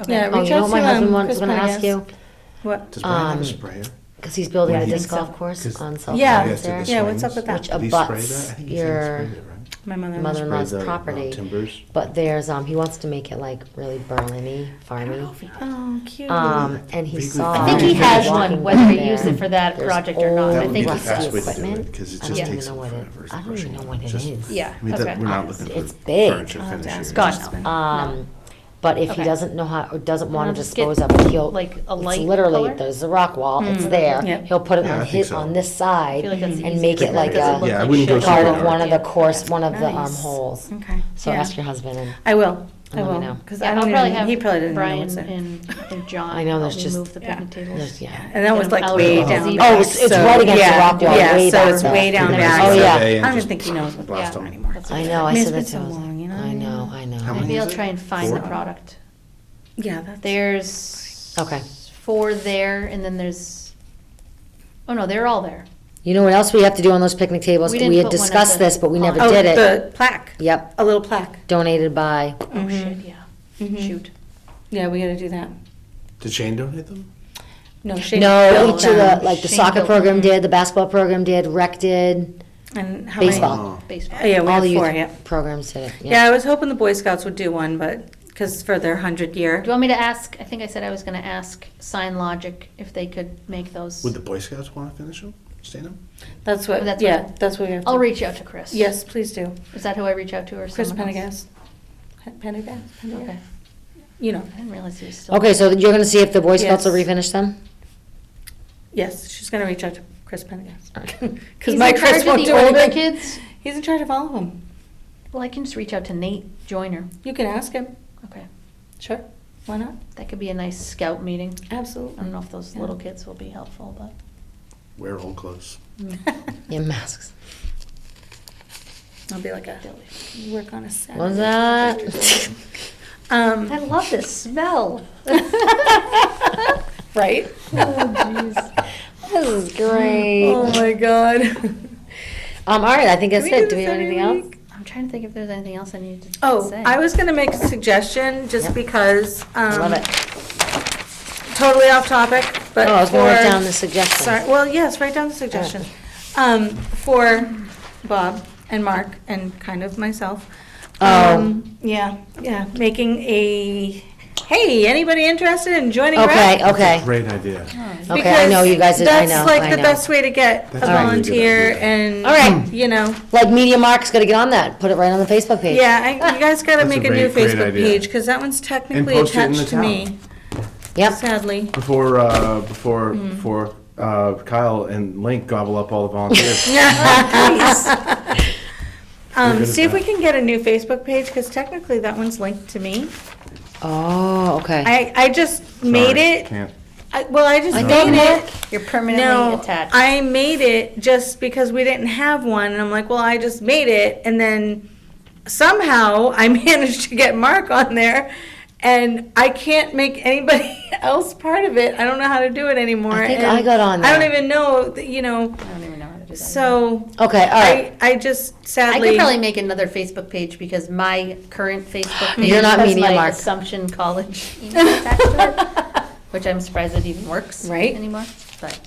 Okay. Yeah, Oh, reach you know out what my to husband was Chris gonna ask Pendergast. you? What? Does Brian have a Um, sprayer? Because he's building When a he- disc golf course 'Cause- on South Yeah. Lawrence Yes, there, the Yeah, what's up swings. with that? which Did he spray that? I abuts think he's your sprayed it, right? My mother-in-law. mother-in-law's Spray the, property. timbers. But there's, he wants to make it like really Berlin-y, farmy. Oh, cute. And he Vaguely saw. I think he familiar. has walking one, whether he there. used it for that There's project or not. old I That would be think the he rusty fast does. way to do equipment. it, because it I just don't takes even know them what forever. I don't even know what it Just- is. Yeah, I mean, okay. we're not looking It's for big. furniture I'll have to finishes. ask God, my husband. But if he Okay. doesn't know how, or doesn't want I'll to just get, dispose of it, he'll, like, a it's light literally, color? there's a rock wall, it's there. Yep. He'll put it Yeah, I on think his, so. on this I side feel like that's the and make easiest it like because it a, looks Yeah, I like wouldn't go shit. part super of one of the dark. course, one of the Nice. holes. Okay. So Yeah. ask your husband and, I will. I Let me will. know. Because Yeah, I I'll don't probably even, have he probably doesn't know Brian what's there. and John. I know, there's help me just- move the picnic tables. there's, yeah. And that was like I'll- way I'll down see. back. Oh, it's so- right against the yeah, rock wall, yeah, way so back it's there. way down Pretty back. much Oh, that yeah. day and I don't just even think he knows what blast that's them. anymore. That's I okay. know, I mean, said it's that been to so long, you him. know? I know. How many Maybe is I'll it? try and find the 4? product. Yeah, that's. There's Okay. 4 there, and then there's Oh, no, they're all there. You know what else we have to do on those picnic tables? We didn't We had put one at discussed the this, but we never Oh, did it. the plaque, Yep, a little plaque. donated by, Oh, shit, yeah. Mhm. Shoot. Yeah, we gotta do that. Did Shane donate them? No, Shane no, built each of the, them. like the Shane soccer built program them. did, the basketball program did, rec did, And how many? baseball. Baseball. Oh, yeah, we All have the 4, youth yeah. programs did it, Yeah, yeah. I was hoping the Boy Scouts would do one, but, because for their 100 year. Do you want me to ask, I think I said I was gonna ask Sign Logic if they could make those. Would the Boy Scouts want to finish them? Stain them? That's what, That's yeah, what- that's what we have to. I'll reach out to Chris. Yes, please do. Is that who I reach out to or Chris someone else? Pendergast. Pendergast? Okay. You know, I didn't realize he was still. Okay, so you're gonna see if the Boy Scouts will Yes. refinish them? yes, she's gonna reach out to Chris Pendergast. Because He's my in charge Chris of won't the do older anything. kids? He's in charge of all of them. Well, I can just reach out to Nate Joyner. You can ask him. Okay. Sure. Why not? That could be a nice scout meeting. I Absolutely. don't know if those Yeah. little kids will be helpful, but. Wear old clothes. Yeah, masks. I'll be like a, work on a Saturday. What was that? I love this smell. Right? This is great. Oh, my God. All right, I think that's Can we it. do Do we this have anything every else? week? I'm trying to think if there's anything else I needed to Oh, say. I was gonna make a suggestion, just Yep. because, I love it. totally off topic, but Oh, I was gonna write for- down the suggestions. Sorry, well, yes, write down the suggestion. For Bob and Mark and kind of myself. Oh. Yeah, making a, hey, anybody interested in joining Okay, rec? okay. Great idea. Okay, I know you guys, I know, That's like I the know. best way to get a That's a really good volunteer idea. and, All right. you know, Like Media Mark's gotta get on that, put it right on the Facebook page. yeah, you guys gotta That's a make a new great Facebook idea. page, because that one's technically post it in the attached to town. me, Yep, sadly. Before Kyle and Link gobble up all the volunteers. good at See if we that. can get a new Facebook page, because technically that one's linked to me. oh, okay. I just made Sorry, it, Can't. I just I made thought it. Mark- You're permanently No, attached. I made it just because we didn't have one, and I'm like, well, I just made it, and then somehow I managed to get Mark on there, and I can't make anybody else part of it. I don't know how to do it anymore. I think and I got on I don't there. even know, you know, I don't even know how to do that. so Okay, all right. I just I sadly. could probably make another Facebook page because my current Facebook page You're not has Media my Mark. Assumption College email attached to it, which I'm surprised it even works Right. anymore. But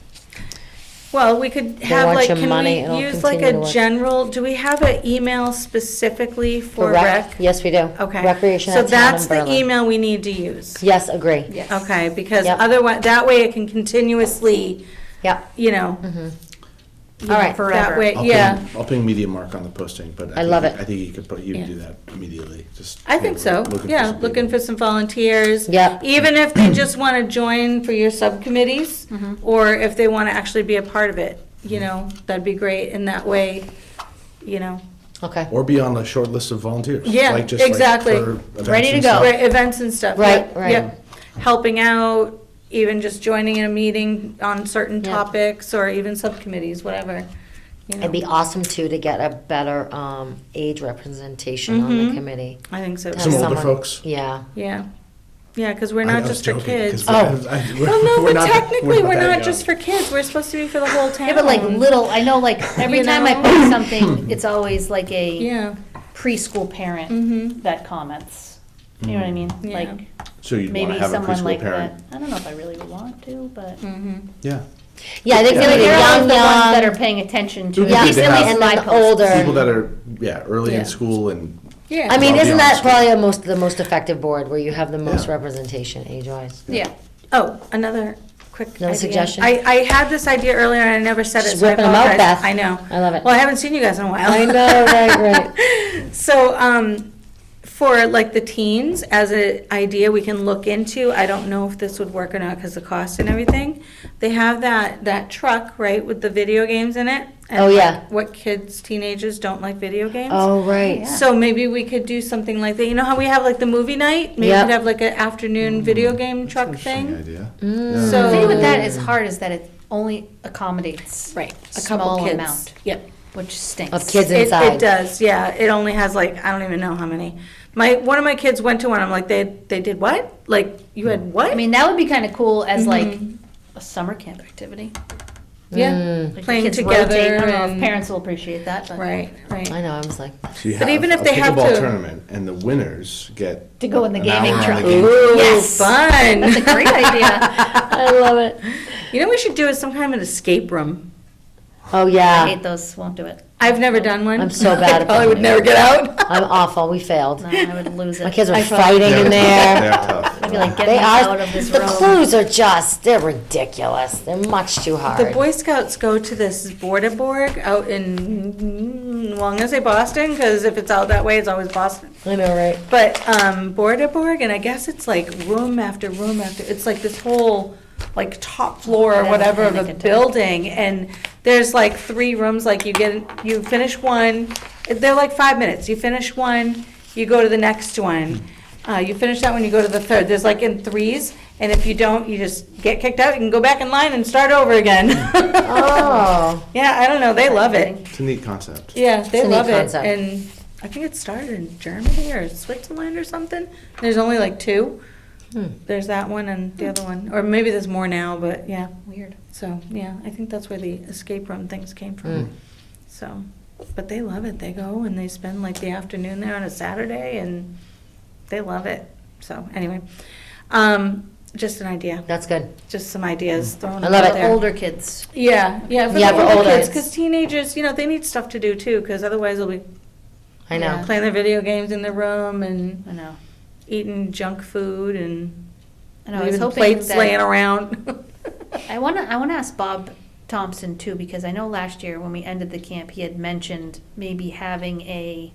Well, we could have want like, your can money, we it'll use like continue to a work. general, do we have an email specifically for rec? Yes, we do. Okay. Recreation So at Town that's of the Berlin. email we need to use. Yes, agree. yes. Okay, because Yep. otherwise, that way it can continuously, Yep. you know. All right. Forever. That way, I'll yeah. I'll ping Media Mark on the posting, but I love it. I think you could put, you Yeah. can do that immediately, just. I think so, looking for yeah, some looking people. for some volunteers. Yep. Even if they just want to join for your subcommittees, Mm-hmm. or if they want to actually be a part of it, you know, that'd be great, and that way, you know. Okay. Or be on a short list of volunteers. Yeah, like just like exactly. for events Ready to and go. stuff. Right, events and stuff. Right, Yep, right. yep. Helping out, even just joining in a meeting on certain Yeah. topics, or even subcommittees, whatever, you know. It'd be awesome too to get a better age representation on the Mhm. committee. I think so. To Some have older someone- folks? Yeah. Yeah, yeah, because we're I not was just for joking, kids. 'cause Well, no, we're but not- technically, we're that not young. just for kids, we're supposed to be for the whole town. Yeah, but like little, I know like every You time I know? post something, it's always like a Yeah, preschool parent Mhm. that comments. You know what I mean? Yeah. Like So you'd want maybe to have a someone preschool like parent. that. I don't know if I really would want to, but. mhm. Yeah. Yeah, I think I we feel like need a they're always young, the ones that are young. paying attention to It would it. be Yeah, good to At least have in my and then posts. older. People that are, early Yeah. in school and. Yeah. I mean, I'll be isn't that honest with probably the most effective board where you have the most Yeah. representation age-wise? Yeah. Oh, another quick Another idea. suggestion? I had this idea earlier and I never said it, Just so I whipping 'em out, apologize. Beth. I know. I love it. Well, I haven't seen you guys in a while. I know, right. So, for like the teens, as an idea we can look into, I don't know if this would work or not because the cost and everything. They have that truck, right, with the video games in it. and Oh, yeah. What kids, teenagers don't like video games. Oh, right. So maybe we could do something like that. You know how we have like the movie night? Maybe Yep. we'd have like an afternoon video game truck Interesting thing. idea. Mm. So- The thing with that is hard is that it only accommodates Right, a small couple kids. amount, Yep. which stinks. Of kids It inside. does, yeah. It only has like, I don't even know how many. One of my kids went to one, I'm like, they did what? Like, you had what? I mean, that would be kind of cool as like Mhm. a summer camp activity. Yeah, Like the playing kids together rotate. I don't know if and- parents will appreciate that, but. right, right. I know, I was like, So you But even if a they have pickleball to- tournament, and the winners get To go in the an gaming hour on truck. the game. Ooh, Yes. fun. That's a great idea. I love it. You know, what we should do is some kind of an escape room. oh, I yeah, hate those, won't do it. I've never done one. I'm so bad at I probably would them. never get out. I'm awful, we failed. No, I would lose it. My kids were I fighting in there. They're tough. I'd be like, get They me are, out of this the room. clues are just, they're ridiculous. They're much too hard. The Boy Scouts go to this Bordeborg out in, well, I'm gonna say Boston, because if it's out that way, it's always Boston. I know, right? But Bordeborg, and I guess it's like room after room after, it's like this whole, like, top floor or Yeah, whatever of a Heineken too. building, and there's like 3 rooms, like you finish one, they're like 5 minutes, you finish one, you go to the next one. You finish that one, you go to the third, there's like in 3s, and if you don't, you just get kicked out, you can go back in line and start over again. Oh, Yeah, I don't know, they love it. It's a neat concept. Yeah, they It's a neat love it, concept. and I think it started in Germany or Switzerland or something. There's only like 2. There's that one and the other one, or maybe there's more now, but yeah. Weird. So, yeah, I think that's where the escape room things came from. So, but they love it. They go and they spend like the afternoon there on a Saturday, and they love it. So, anyway, just an idea, that's good. just some ideas thrown I love out it. there. Older kids. Yeah, yeah, for Yeah, the for older older kids, kids. because teenagers, you know, they need stuff to do too, because otherwise they'll be I know. playing their video games in their room and I know. eating junk food and I know, I was leaving hoping plates laying that, around. I wanna ask Bob Thompson too, because I know last year when we ended the camp, he had mentioned maybe having a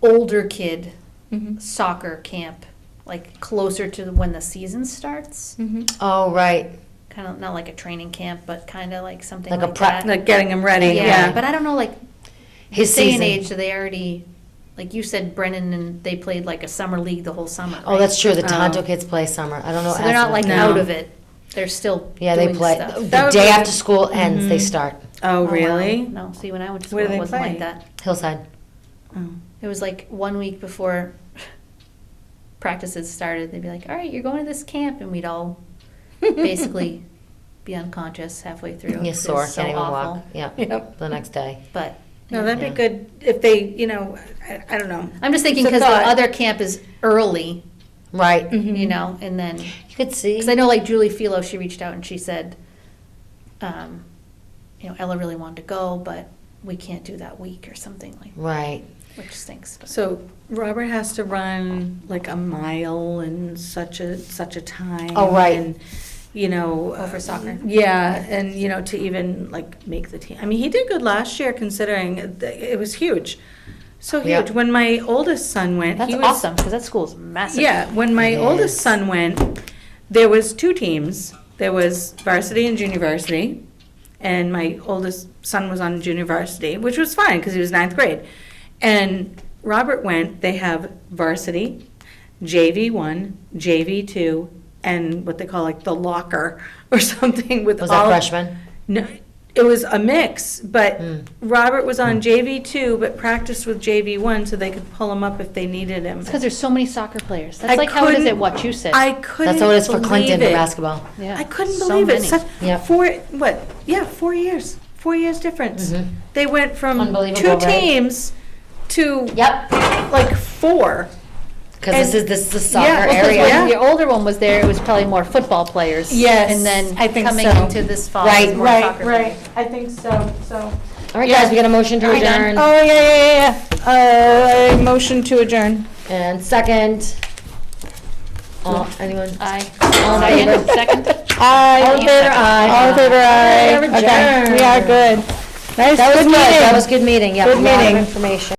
older kid Mhm. soccer camp, like closer to when the season starts. Mhm. Oh, right. Kind of, not like a training camp, but kind of like something Like a like prep- that. Like getting them ready, Yeah, yeah. but I don't know, like, His this day and season. age, do they already, like you said, Brennan and they played like a summer league the whole summer, Oh, right? that's true. The Oh. Tonto kids play summer. I don't know. So they're not like No. out of it. They're still Yeah, they doing play. stuff. The That would day be- after school ends, they Mhm. start. Oh, wow. really? No, see, when I went to Where school, do it they wasn't like play? that. Hillside. Oh. It was like 1 week before practices started, they'd be like, all right, you're going to this camp, and we'd all basically be unconscious halfway through. You're It sore, was so can't even awful. walk. Yeah. Yep. The next day. But. No, that'd Yeah. be good if they, you know, I don't know. I'm just thinking It's a because the thought. other camp is early, Right. Mhm. you know, and then, You could see. because I know like Julie Philo, she reached out and she said, you know, Ella really wanted to go, but we can't do that week or something like, Right. which stinks. But So Robert has to run like a mile in such a time. Oh, right. And, you know. Oh, for soccer. Yeah, and, you know, to even like make the team. I mean, he did good last year considering it was huge. So huge. Yeah. When my oldest son went, That's he was. awesome, because that school's massive. Yeah, when my It oldest is. son went, there was 2 teams. There was varsity and junior varsity, and my oldest son was on junior varsity, which was fine because he was 9th grade. And Robert went. They have varsity, JV1, JV2, and what they call like the locker or something with Was all that freshman? No, it was a mix, but Mm. Robert was on JV2, but practiced with JV1 so they could pull him up if they needed him. It's because there's so many soccer players. That's I like how it is couldn't- at Wachusett. I couldn't That's how it is for Clinton believe for it. basketball. Yeah, I couldn't so believe it. many. Such, Yep. 4 years. 4 years difference. Mhm. They went from Unbelievable, 2 right? teams to Yep. like 4. Because And- this is the Yeah, soccer well, 'cause area. yeah. When your older one was there, it was probably more football players. Yes, And then I think coming so. into this fall, Right, it's more soccer players. I think so. All right, guys, we got a motion to Are we done? adjourn. Oh, yeah. Motion to adjourn. And second. Anyone? Aye. All in favor? Second? All in favor, aye. All in favor, aye. We're Okay, we are adjourned. good. Nice, That was good good. That meeting. was good meeting. Yep, Good a lot of meeting. information.